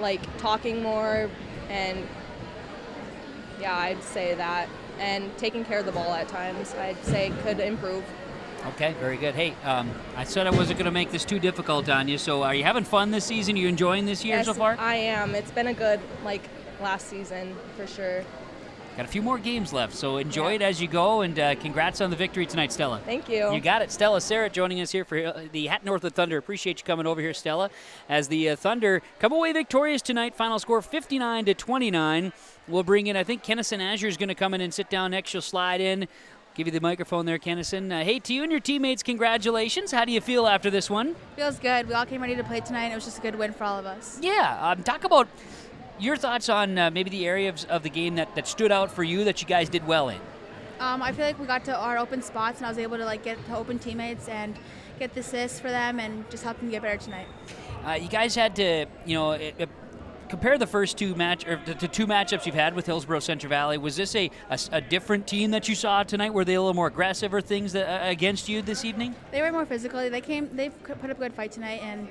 like talking more, and yeah, I'd say that. And taking care of the ball at times, I'd say could improve. Okay, very good. Hey, I said I wasn't going to make this too difficult on you, so are you having fun this season? Are you enjoying this year Yes, so far? I am. It's been a good, last season, for sure. Got a few more games left, so enjoy it as you go, and congrats on the victory tonight, Stella. Thank you. You got it. Stella Sarah joining us here for the Hatton-Northwood Thunder. Appreciate you coming over here, Stella, as the Thunder come away victorious tonight. Final score 59-29. We'll bring in, I think, Kennison Azure is going to come in and sit down next. She'll slide in. Give you the microphone there, Kennison. Hey, to you and your teammates, congratulations. How do you feel after this one? Feels good. We all came ready to play tonight. It was just a good win for all of us. Yeah. Talk about your thoughts on maybe the areas of the game that stood out for you that you guys did well in. I feel like we got to our open spots, and I was able to get to open teammates and get the assists for them and just help them get better tonight. You guys had to, compare the first two matchups you've had with Hillsboro-Central Valley. Was this a different team that you saw tonight? Were they a little more aggressive or things against you this evening? They were more physical. They've put up a good fight tonight, and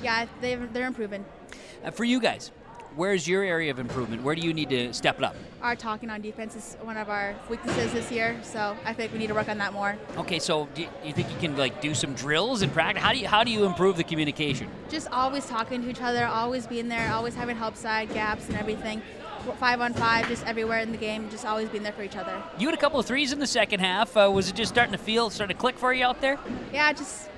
yeah, they're improving. For you guys, where's your area of improvement? Where do you need to step it up? Our talking on defense is one of our weaknesses this year, so I think we need to work on that more. Okay, so do you think you can do some drills and practice? How do you improve the communication? Just always talking to each other, always being there, always having help side, gaps, and everything. 5-on-5, just everywhere in the game, just always being there for each other. You had a couple of threes in the second half. Was it just starting to click for you out there? Yeah, just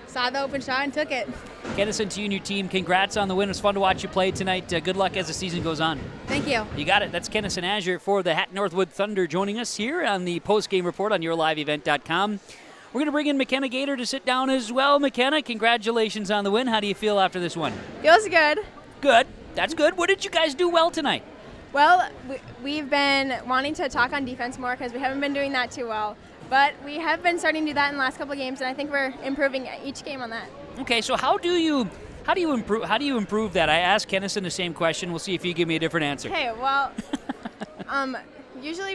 saw the open shot and took it. Kennison, to you and your team, congrats on the win. It was fun to watch you play tonight. Good luck as the season goes on. Thank you. You got it. That's Kennison Azure for the Hatton-Northwood Thunder joining us here on the post-game report on yourliveevent.com. We're going to bring in McKenna Gator to sit down as well. McKenna, congratulations on the win. How do you feel after this one? Feels good. Good. That's good. What did you guys do well tonight? Well, we've been wanting to talk on defense more because we haven't been doing that too well. But we have been starting to do that in the last couple of games, and I think we're improving each game on that. Okay, so how do you improve that? I asked Kennison the same question. We'll see if you give me a different answer. Okay, well, usually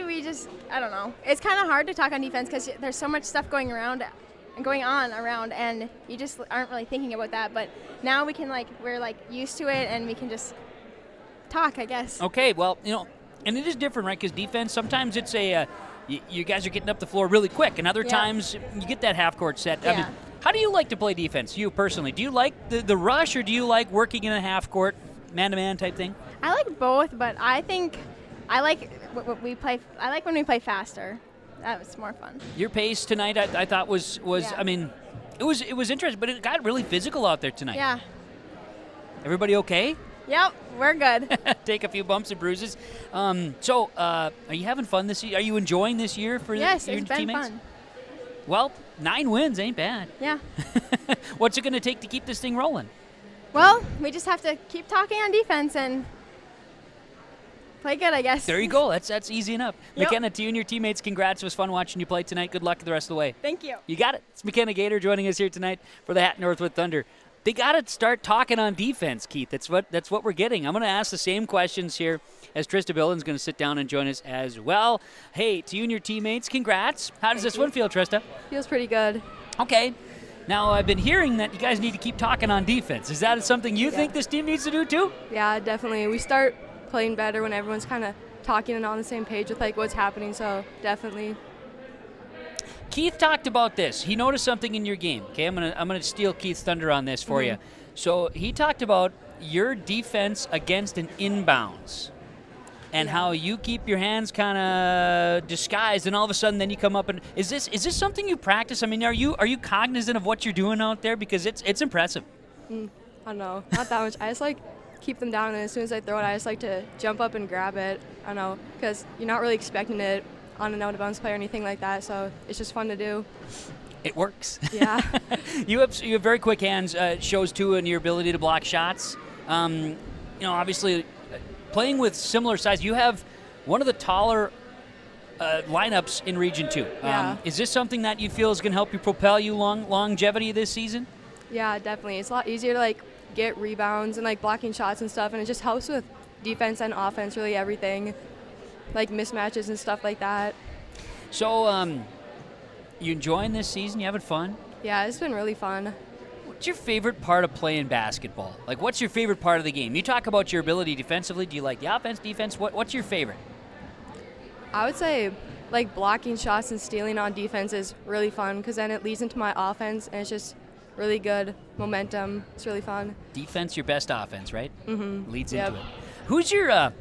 I don't know. It's kind of hard to talk on defense because there's so much stuff going on around, and you just aren't really thinking about that. But now we can we're used to it, and we can just talk, I guess. Okay, well, and it is different, right? Because defense, sometimes it's you guys are getting up the floor really quick, and other times you get that half-court set. Yeah. I mean, how do you like to play defense, you personally? Do you like the rush, or do you like working in a half-court, man-to-man type thing? I like both, but I think I like when we play faster. That was more fun. Your pace tonight, I thought was Yeah. I mean, it was interesting, but it got really physical out there tonight. Yeah. Everybody okay? Yep, we're good. Take a few bumps and bruises. So, are you having fun this year? Are you enjoying this year for your Yes, it's been teammates? fun. Well, 9 wins ain't bad. Yeah. What's it going to take to keep this thing rolling? Well, we just have to keep talking on defense and play good, I guess. There you go. That's easy enough. Yep. McKenna, to you and your teammates, congrats. It was fun watching you play tonight. Good luck the rest of the way. Thank you. You got it. It's McKenna Gator joining us here tonight for the Hatton-Northwood Thunder. They got to start talking on defense, Keith. That's what we're getting. I'm going to ask the same questions here as Trista Billen's going to sit down and join us as well. Hey, to you and your teammates, congrats. How does this one feel, Trista? Feels pretty good. Okay. Now, I've been hearing that you guys need to keep talking on defense. Is that something you think this team needs to do too? Yeah, definitely. We start playing better when everyone's kind of talking and on the same page with what's happening, so definitely. Keith talked about this. He noticed something in your game. Okay, I'm gonna steal Keith's thunder on this for you. So he talked about your defense against an inbounds and how you keep your hands kind of disguised, and all of a sudden then you come up and is this something you practice? I mean, are you cognizant of what you're doing out there, because it's impressive? I don't know, not that much. I just keep them down, and as soon as I throw it, I just like to jump up and grab it. I don't know, because you're not really expecting it on an out-of-bounds play or anything like that, so it's just fun to do. It works. Yeah. You have very quick hands. Shows too in your ability to block shots. Obviously, playing with similar size, you have one of the taller lineups in Region 2. Yeah. Is this something that you feel is going to help you propel you longevity this season? Yeah, definitely. It's a lot easier to like get rebounds and like blocking shots and stuff, and it just helps with defense and offense, really everything, like mismatches and stuff like that. So, you enjoying this season? You having fun? Yeah, it's been really fun. What's your favorite part of playing basketball? Like, what's your favorite part of the game? You talk about your ability defensively. Do you like the offense, defense? What's your favorite? I would say like blocking shots and stealing on defense is really fun because then it leads into my offense and it's just really good momentum. It's really fun. Defense, your best offense, right? Mm-hmm. Leads into it. Who's your? I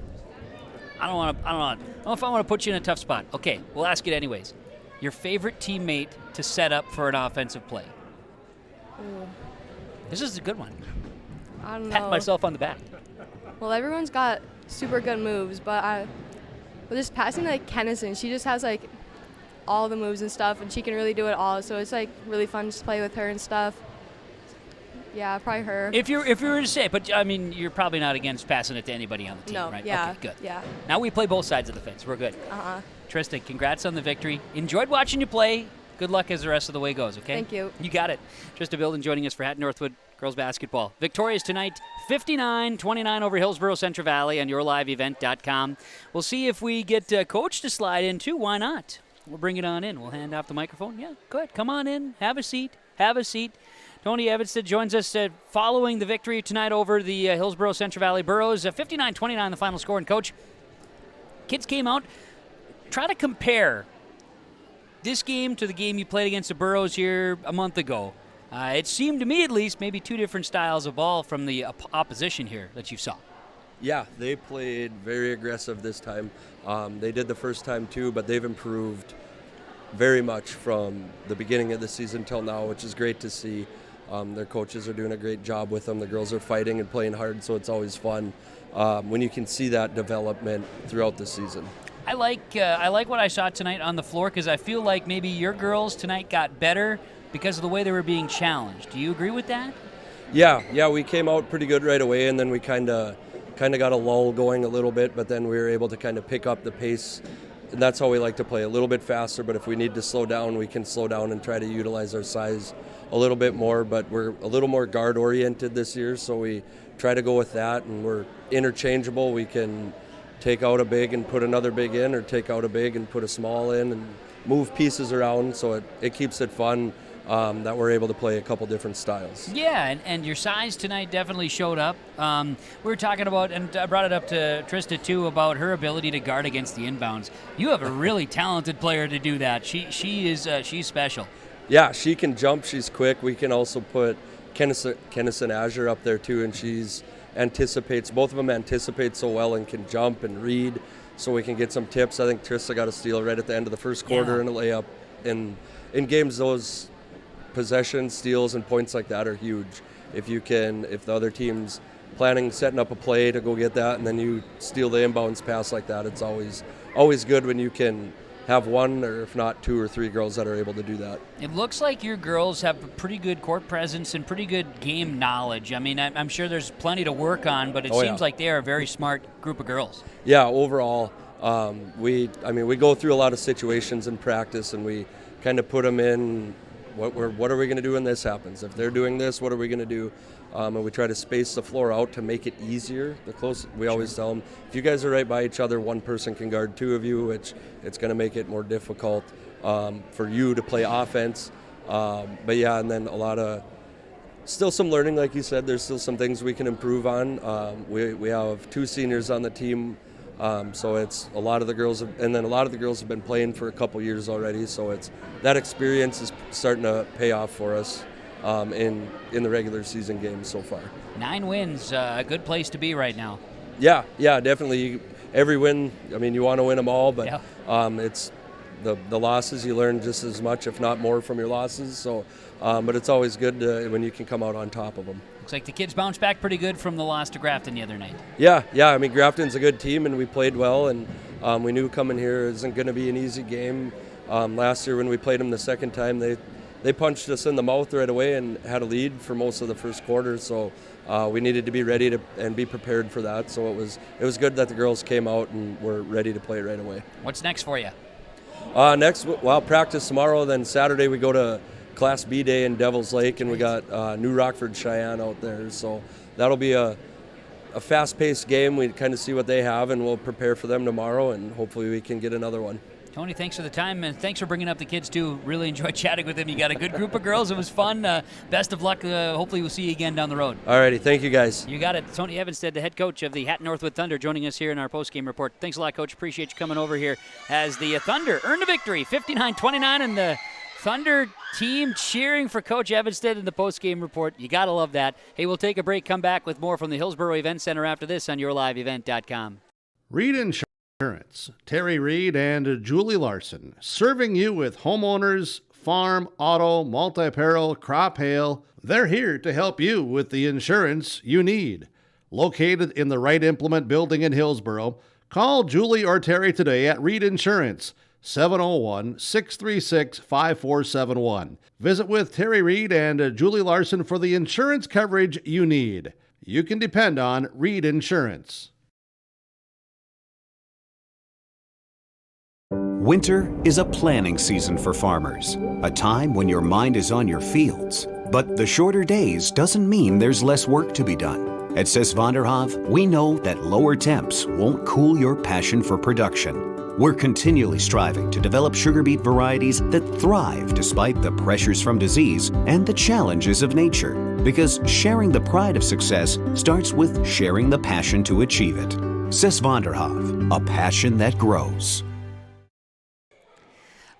don't know if I want to put you in a tough spot. Okay, we'll ask it anyways. Your favorite teammate to set up for an offensive play? Ooh. This is a good one. I don't know. Pat myself on the back. Well, everyone's got super good moves, but just passing like Kennison, she just has like all the moves and stuff, and she can really do it all. So it's like really fun to play with her and stuff. Yeah, probably her. If you were to say, but I mean, you're probably not against passing it to anybody on the team, No, right? yeah, Okay, good. yeah. Now we play both sides of the fence. We're good. Uh-huh. Tristan, congrats on the victory. Enjoyed watching you play. Good luck as the rest of the way goes, okay? Thank you. You got it. Tristan Bilden joining us for Hatton-Northwood girls basketball. Victorious tonight, 59-29 over Hillsboro-Central Valley on yourliveevent.com. We'll see if we get Coach to slide in, too. Why not? We'll bring it on in. We'll hand off the microphone. Yeah, good. Come on in. Have a seat. Have a seat. Tony Evanston joins us following the victory tonight over the Hillsboro-Central Valley Burros. 59-29 the final score. And, Coach, kids came out. Try to compare this game to the game you played against the Burros here a month ago. It seemed to me, at least, maybe two different styles of ball from the opposition here that you saw. Yeah, they played very aggressive this time. They did the first time too, but they've improved very much from the beginning of the season till now, which is great to see. Their coaches are doing a great job with them. The girls are fighting and playing hard, so it's always fun when you can see that development throughout the season. I like what I saw tonight on the floor because I feel like maybe your girls tonight got better because of the way they were being challenged. Do you agree with that? Yeah, we came out pretty good right away, and then we kind of got a lull going a little bit, but then we were able to kind of pick up the pace, and that's how we like to play, a little bit faster, but if we need to slow down, we can slow down and try to utilize our size a little bit more, but we're a little more guard-oriented this year, so we try to go with that, and we're interchangeable. We can take out a big and put another big in, or take out a big and put a small in, and move pieces around, so it keeps it fun. That we're able to play a couple different styles. Yeah, and your size tonight definitely showed up. We were talking about, and I brought it up to Trista too, about her ability to guard against the inbounds. You have a really talented player to do that. She's special. Yeah, she can jump. She's quick. We can also put Kennison Azure up there too, and both of them anticipate so well and can jump and read, so we can get some tips. I think Trista got a steal right at the end of the first quarter and a layup. In games, those possessions, steals, and points like that are huge. If the other team's setting up a play to go get that, and then you steal the inbounds pass like that, it's always good when you can have one, or if not two or three girls that are able to do that. It looks like your girls have a pretty good court presence and pretty good game knowledge. I mean, I'm sure there's plenty to work on, but it seems like they are a very smart group of girls. Yeah, overall, we go through a lot of situations in practice, and we kind of put them in. What are we going to do when this happens? If they're doing this, what are we going to do? And we try to space the floor out to make it easier. We always tell them, if you guys are right by each other, one person can guard two of you, which it's going to make it more difficult for you to play offense. But yeah, and then still some learning, like you said. There's still some things we can improve on. We have two seniors on the team. So it's a lot of the girls have been playing for a couple years already. So that experience is starting to pay off for us in the regular season games so far. 9 wins, a good place to be right now. Yeah, definitely. Every win, you want to win them all, but it's the losses, you learn just as much, if not more, from your losses. So, but it's always good when you can come out on top of them. Looks like the kids bounced back pretty good from the loss to Grafton the other night. Yeah. Grafton's a good team, and we played well, and we knew coming here isn't going to be an easy game. Last year when we played them the second time, they they punched us in the mouth right away and had a lead for most of the first quarter. So we needed to be ready and be prepared for that. So it was good that the girls came out and were ready to play right away. What's next for you? Next, practice tomorrow. Then Saturday we go to Class B Day in Devil's Lake, and we got New Rockford Cheyenne out there. So that'll be a fast-paced game. We kind of see what they have, and we'll prepare for them tomorrow, and hopefully we can get another one. Tony, thanks for the time, and thanks for bringing up the kids, too. Really enjoyed chatting with them. You got a good group of girls. It was fun. Best of luck. Hopefully we'll see you again down the road. All righty. Thank you, guys. You got it. Tony Evanstead, the head coach of the Hatton-Northwood Thunder, joining us here in our postgame report. Thanks a lot, Coach. Appreciate you coming over here as the Thunder earned a victory, 59-29, and the Thunder team cheering for Coach Evanstead in the postgame report. You got to love that. Hey, we'll take a break, come back with more from the Hillsboro Event Center after this on yourliveevent.com. Reed Insurance, Terry Reed and Julie Larson, serving you with homeowners, farm, auto, multi-peril, crop hail. They're here to help you with the insurance you need. Located in the Wright Implement Building in Hillsboro, call Julie or Terry today at Reed Insurance, 701-636-5471. Visit with Terry Reed and Julie Larson for the insurance coverage you need. You can depend on Reed Insurance. Winter is a planning season for farmers, a time when your mind is on your fields. But the shorter days doesn't mean there's less work to be done. At Sis van der Haaf, we know that lower temps won't cool your passion for production. We're continually striving to develop sugar beet varieties that thrive despite the pressures from disease and the challenges of nature. Because sharing the pride of success starts with sharing the passion to achieve it. Sis van der Haaf, a passion that grows.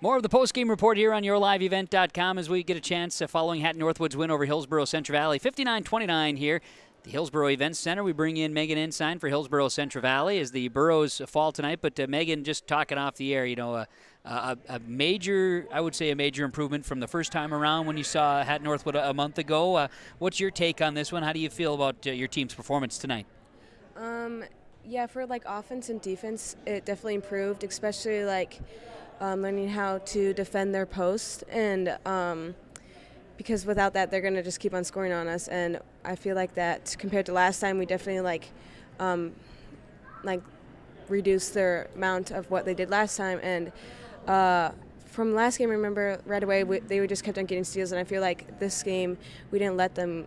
More of the postgame report here on yourliveevent.com as we get a chance following Hatton-Northwood's win over Hillsboro-Central Valley. 59-29 here. The Hillsboro Events Center. We bring in Megan Ensign for Hillsboro-Central Valley as the Burros fall tonight. But Megan, just talking off the air, a major, I would say a major improvement from the first time around when you saw Hatton-Northwood a month ago. What's your take on this one? How do you feel about your team's performance tonight? Yeah, for offense and defense, it definitely improved, especially learning how to defend their post and because without that, they're going to just keep on scoring on us. And I feel like that compared to last time, we definitely reduced their amount of what they did last time. And from last game, I remember right away they just kept on getting steals. And I feel like this game, we didn't let them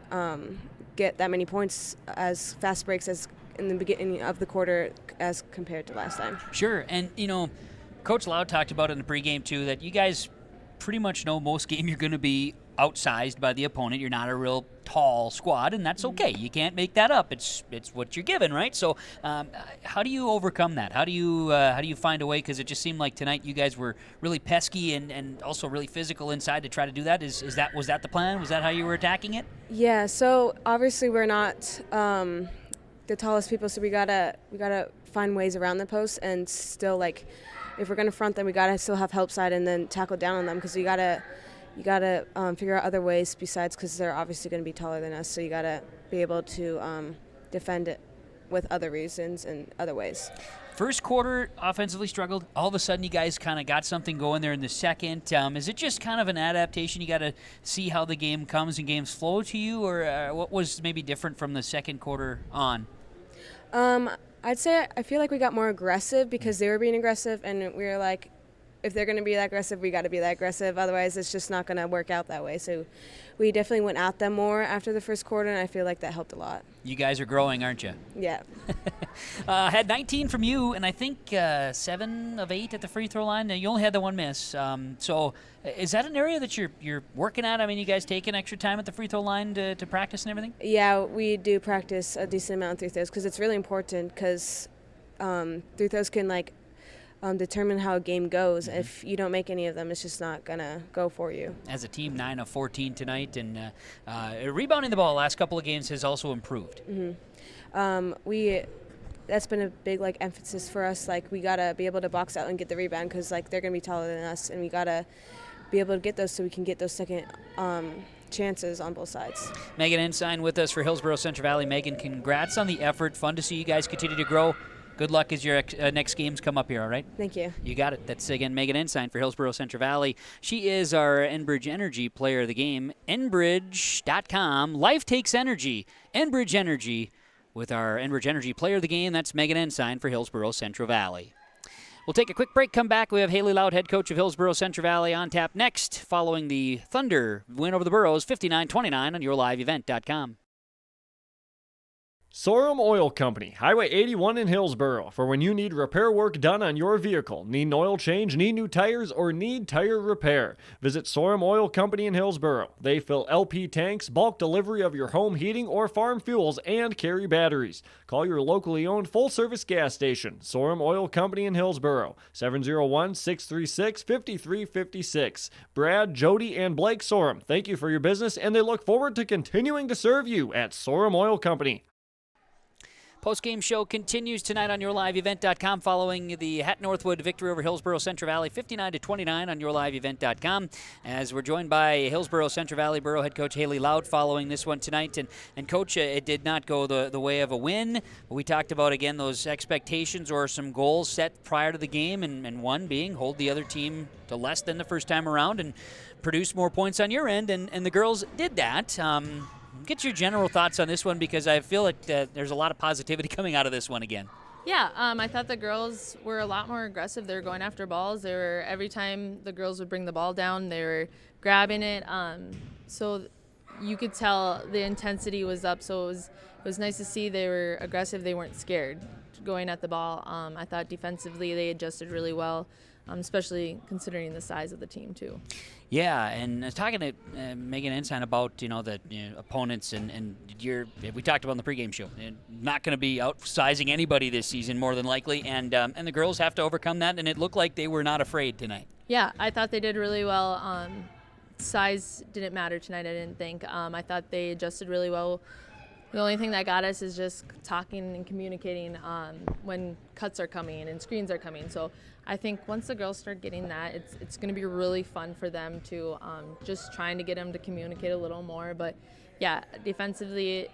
get that many points as fast breaks as in the beginning of the quarter as compared to last time. Sure. And, Coach Loud talked about in the pregame, too, that you guys pretty much know most game you're going to be outsized by the opponent. You're not a real tall squad, and that's okay. You can't make that up. It's what you're given, right? So how do you overcome that? How do you find a way? Because it just seemed like tonight you guys were really pesky and also really physical inside to try to do that. Was that the plan? Was that how you were attacking it? Yeah, so obviously we're not the tallest people, so we gotta find ways around the post and still if we're going to front them, we got to still have help side and then tackle down on them because you got to figure out other ways besides because they're obviously going to be taller than us. So you got to be able to defend it with other reasons and other ways. First quarter offensively struggled. All of a sudden you guys kind of got something going there in the second. Is it just kind of an adaptation? You got to see how the game comes and games flow to you, or what was maybe different from the second quarter on? I'd say I feel like we got more aggressive because they were being aggressive, and we were like, if they're going to be that aggressive, we got to be that aggressive. Otherwise, it's just not going to work out that way. So we definitely went at them more after the first quarter, and I feel like that helped a lot. You guys are growing, aren't you? Yeah. Had 19 from you, and I think 7 of 8 at the free throw line. Now, you only had the one miss. So is that an area that you're working at? I mean, you guys taking extra time at the free throw line to practice and everything? Yeah, we do practice a decent amount of free throws because it's really important because free throws can determine how a game goes. Mm-hmm. If you don't make any of them, it's just not going to go for you. As a team, 9 of 14 tonight, and rebounding the ball the last couple of games has also improved. Mm-hmm. That's been a big emphasis for us. We got to be able to box out and get the rebound because they're going to be taller than us, and we got to be able to get those so we can get those second chances on both sides. Megan Ensign with us for Hillsboro-Central Valley. Megan, congrats on the effort. Fun to see you guys continue to grow. Good luck as your next games come up here, all right? Thank you. You got it. That's, again, Megan Ensign for Hillsboro-Central Valley. She is our Enbridge Energy Player of the Game. Enbridge.com. Life takes energy. Enbridge Energy with our Enbridge Energy Player of the Game. That's Megan Ensign for Hillsboro-Central Valley. We'll take a quick break, come back. We have Haley Loud, head coach of Hillsboro-Central Valley, on tap next, following the Thunder win over the Burros, 59-29 on yourliveevent.com. Sorum Oil Company, Highway 81 in Hillsboro. For when you need repair work done on your vehicle, need an oil change, need new tires, or need tire repair, visit Sorum Oil Company in Hillsboro. They fill LP tanks, bulk delivery of your home heating or farm fuels, and carry batteries. Call your locally owned full-service gas station, Sorum Oil Company in Hillsboro, 701-636-5356. Brad, Jody, and Blake Sorum, thank you for your business, and they look forward to continuing to serve you at Sorum Oil Company. Post-game show continues tonight on yourliveevent.com following the Hatton-Northwood victory over Hillsboro-Central Valley, 59-29 on yourliveevent.com. As we're joined by Hillsboro-Central Valley Borough head coach Haley Loud following this one tonight. And Coach, it did not go the way of a win. We talked about, again, those expectations or some goals set prior to the game, and one being hold the other team to less than the first time around and produce more points on your end, and the girls did that. Get your general thoughts on this one, because I feel like there's a lot of positivity coming out of this one again. Yeah, I thought the girls were a lot more aggressive. They were going after balls. They were, every time the girls would bring the ball down, they were grabbing it. So you could tell the intensity was up. So it was nice to see they were aggressive. They weren't scared going at the ball. I thought defensively they adjusted really well, especially considering the size of the team too. Yeah, and talking to Megan Ensign about the opponents, and we talked about in the pregame show, not going to be outsizing anybody this season more than likely, and the girls have to overcome that, and it looked like they were not afraid tonight. Yeah, I thought they did really well. Size didn't matter tonight, I didn't think. I thought they adjusted really well. The only thing that got us is just talking and communicating when cuts are coming and screens are coming. So I think once the girls start getting that, it's going to be really fun for them to just trying to get them to communicate a little more. But yeah, defensively,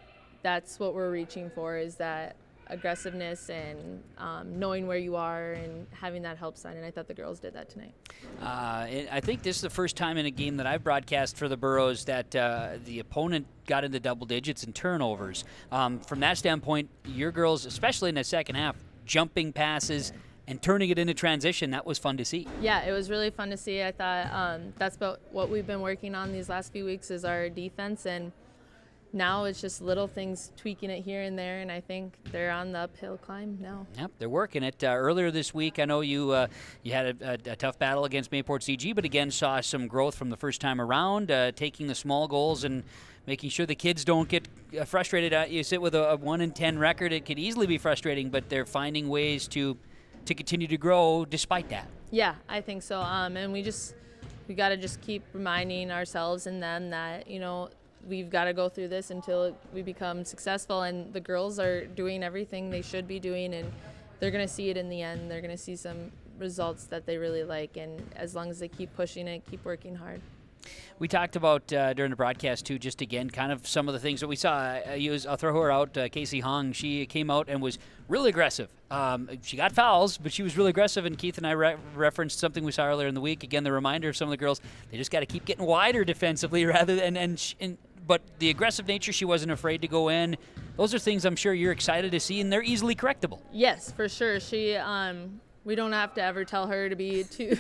that's what we're reaching for, is that aggressiveness and knowing where you are and having that help sign, and I thought the girls did that tonight. I think this is the first time in a game that I've broadcast for the Burros that the opponent got into double digits in turnovers. From that standpoint, your girls, especially in the second half, jumping passes and turning it into transition, that was fun to see. Yeah, it was really fun to see. I thought that's about what we've been working on these last few weeks is our defense, and now it's just little things, tweaking it here and there, and I think they're on the uphill climb now. Yep, they're working it. Earlier this week, I know you had a tough battle against Mayport CG, but again saw some growth from the first time around, taking the small goals and making sure the kids don't get frustrated. You sit with a 1-10 record, it could easily be frustrating, but they're finding ways to continue to grow despite that. Yeah, I think so. And we got to just keep reminding ourselves and them that, we've got to go through this until we become successful, and the girls are doing everything they should be doing, and they're going to see it in the end. They're going to see some results that they really like, and as long as they keep pushing it, keep working hard. We talked about during the broadcast too, just again, kind of some of the things that we saw. I'll throw her out, Casey Hong. She came out and was really aggressive. She got fouls, but she was really aggressive, and Keith and I referenced something we saw earlier in the week. Again, the reminder of some of the girls, they just got to keep getting wider defensively rather than but the aggressive nature, she wasn't afraid to go in. Those are things I'm sure you're excited to see, and they're easily correctable. Yes, for sure. She, we don't have to ever tell her to be too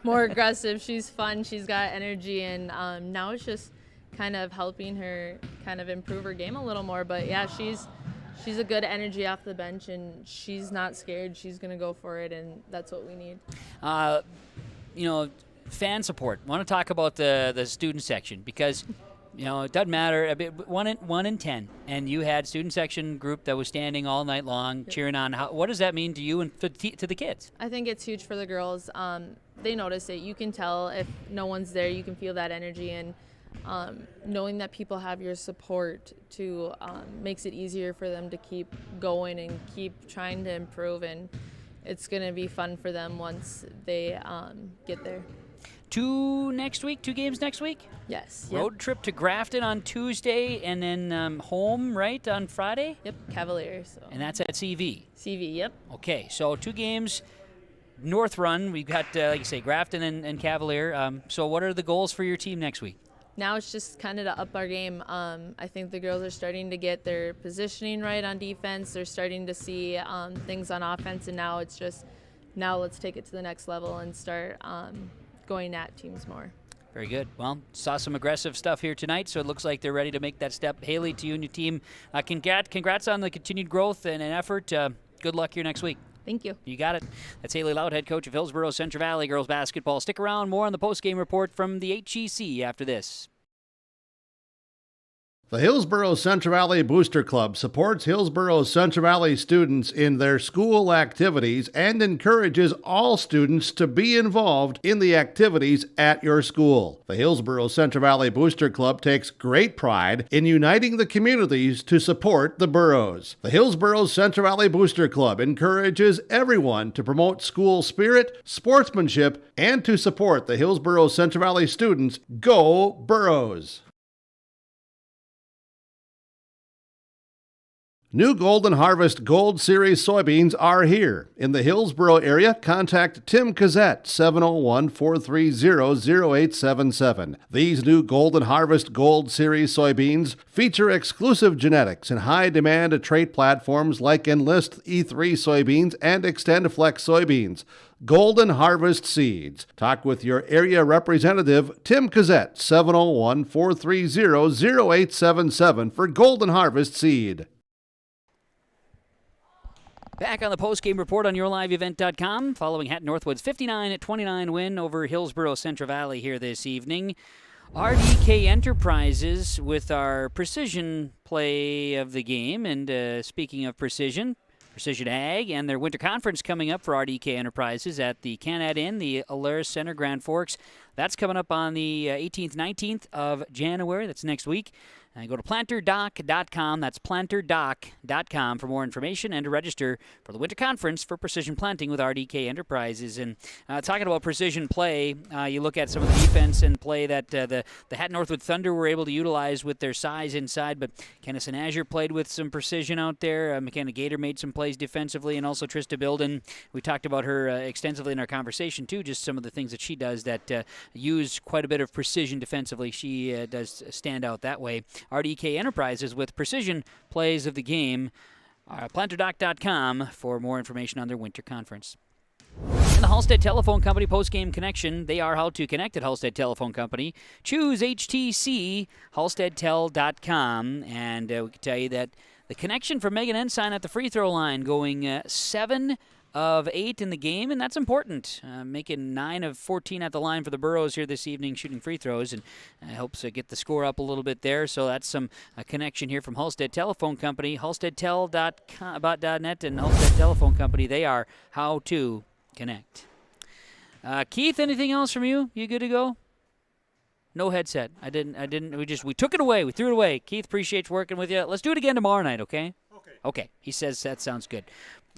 more aggressive. She's fun. She's got energy, and now it's just kind of helping her kind of improve her game a little more. But yeah, she's a good energy off the bench, and she's not scared. She's going to go for it, and that's what we need. Fan support. I want to talk about the student section, because it doesn't matter. 1 in 10, and you had student section group that was standing all night long cheering on. What does that mean to you and to the kids? I think it's huge for the girls. They notice it. You can tell if no one's there. You can feel that energy, and knowing that people have your support too makes it easier for them to keep going and keep trying to improve, and it's going to be fun for them once they get there. Two games next week? Yes. Road trip to Grafton on Tuesday and then home, right, on Friday? Yep, Cavaliers. So. And that's at CV? CV, yep. Okay, so 2 games. North Run, we've got, like you say, Grafton and Cavalier. So what are the goals for your team next week? Now it's just kind of to up our game. I think the girls are starting to get their positioning right on defense. They're starting to see things on offense, and now it's just, now let's take it to the next level and start going at teams more. Very good. Well, saw some aggressive stuff here tonight, so it looks like they're ready to make that step. Haley, to you and your team, congrats on the continued growth and effort. Good luck here next week. Thank you. You got it. That's Haley Loud, head coach of Hillsboro-Central Valley girls basketball. Stick around. More on the post-game report from the HEC after this. The Hillsboro-Central Valley Booster Club supports Hillsboro-Central Valley students in their school activities and encourages all students to be involved in the activities at your school. The Hillsboro-Central Valley Booster Club takes great pride in uniting the communities to support the boroughs. The Hillsboro-Central Valley Booster Club encourages everyone to promote school spirit, sportsmanship, and to support the Hillsboro-Central Valley students. Go Boroughs! New Golden Harvest Gold Series soybeans are here. In the Hillsboro area, contact Tim Cassette, 701-430-0877. These new Golden Harvest Gold Series soybeans feature exclusive genetics and high-demand trait platforms like Enlist E3 soybeans and XtendFlex soybeans. Golden Harvest Seeds. Talk with your area representative, Tim Cassette, 701-430-0877 for Golden Harvest Seed. Back on the post-game report on YourLiveEvent.com, following Hatton-Northwood's 59-29 win over Hillsboro-Central Valley here this evening. RDK Enterprises with our precision play of the game. And speaking of Precision Ag and their winter conference coming up for RDK Enterprises at the Canad Inn, the Alaris Center, Grand Forks. That's coming up on the 18th, 19th of January. That's next week. Go to planterdoc.com. That's planterdoc.com for more information and to register for the Winter Conference for Precision Planting with RDK Enterprises. And talking about precision play, you look at some of the defense and play that the Hatton-Northwood Thunder were able to utilize with their size inside, but Kennison Azure played with some precision out there. McKenna Gator made some plays defensively, and also Trista Bilden. We talked about her extensively in our conversation, too, just some of the things that she does that use quite a bit of precision defensively. She does stand out that way. RDK Enterprises with precision plays of the game. Planterdoc.com for more information on their winter conference. And the Halstead Telephone Company post-game connection. They are how to connect at Halstead Telephone Company. Choose HTC, halsteadtel.com. And we can tell you that the connection for Megan Ensign at the free throw line going 7 of 8 in the game, and that's important. Making 9 of 14 at the line for the Burros here this evening, shooting free throws, and helps get the score up a little bit there. So that's some connection here from Halstead Telephone Company, halsteadtel.net, and Halstead Telephone Company. They are how to connect. Keith, anything else from you? You good to go? No headset. I didn't. We took it away. We threw it away. Keith, appreciates working with you. Let's do it again tomorrow night, okay? Okay. He says that sounds good.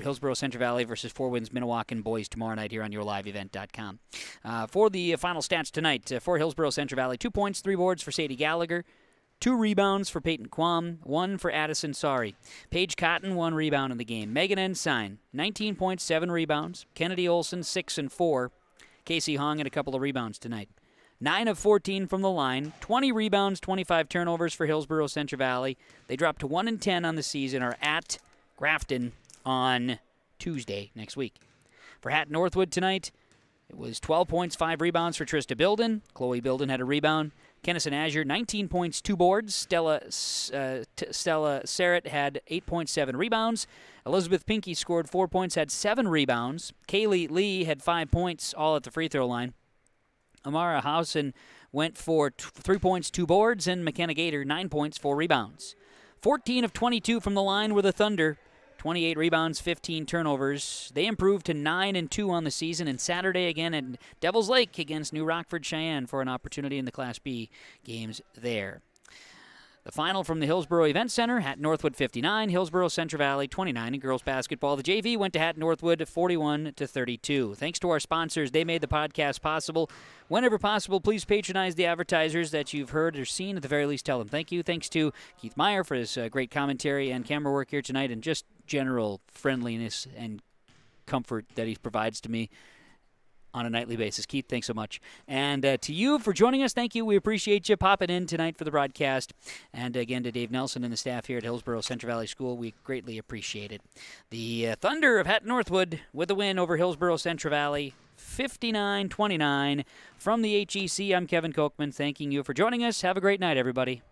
Hillsboro-Central Valley versus Four Winds Minnewacan boys tomorrow night here on YourLiveEvent.com. For the final stats tonight, for Hillsboro-Central Valley, 2 points, 3 boards for Sadie Gallagher, 2 rebounds for Peyton Quam, 1 for Addison Sari. Paige Cotton, 1 rebound in the game. Megan Ensign, 19 points, 7 rebounds. Kennedy Olson, 6 and 4. Casey Hong had a couple of rebounds tonight. 9 of 14 from the line, 20 rebounds, 25 turnovers for Hillsboro-Central Valley. They dropped to 1 and 10 on the season, are at Grafton on Tuesday next week. For Hatton-Northwood tonight, it was 12 points, 5 rebounds for Trista Bilden. Chloe Bilden had a rebound. Kennison Azure, 19 points, 2 boards. Stella Sarrett had 8.7 rebounds. Elizabeth Pinkey scored 4 points, had 7 rebounds. Kaylee Lee had 5 points, all at the free throw line. Amara Housen went for 3 points, 2 boards, and McKenna Gator, 9 points, 4 rebounds. 14 of 22 from the line were the Thunder. 28 rebounds, 15 turnovers. They improved to 9 and 2 on the season, and Saturday again at Devil's Lake against New Rockford Cheyenne for an opportunity in the Class B games there. The final from the Hillsboro Event Center, Hatton-Northwood 59, Hillsboro-Central Valley 29 in girls basketball. The JV went to Hatton-Northwood 41-32. Thanks to our sponsors. They made the podcast possible. Whenever possible, please patronize the advertisers that you've heard or seen. At the very least, tell them thank you. Thanks to Keith Meyer for his great commentary and camera work here tonight, and just general friendliness and comfort that he provides to me on a nightly basis. Keith, thanks so much. And to you for joining us, thank you. We appreciate you popping in tonight for the broadcast. And again, to Dave Nelson and the staff here at Hillsboro-Central Valley School, we greatly appreciate it. The Thunder of Hatton-Northwood with the win over Hillsboro-Central Valley, 59-29. From the HEC, I'm Kevin Kochman, thanking you for joining us. Have a great night, everybody.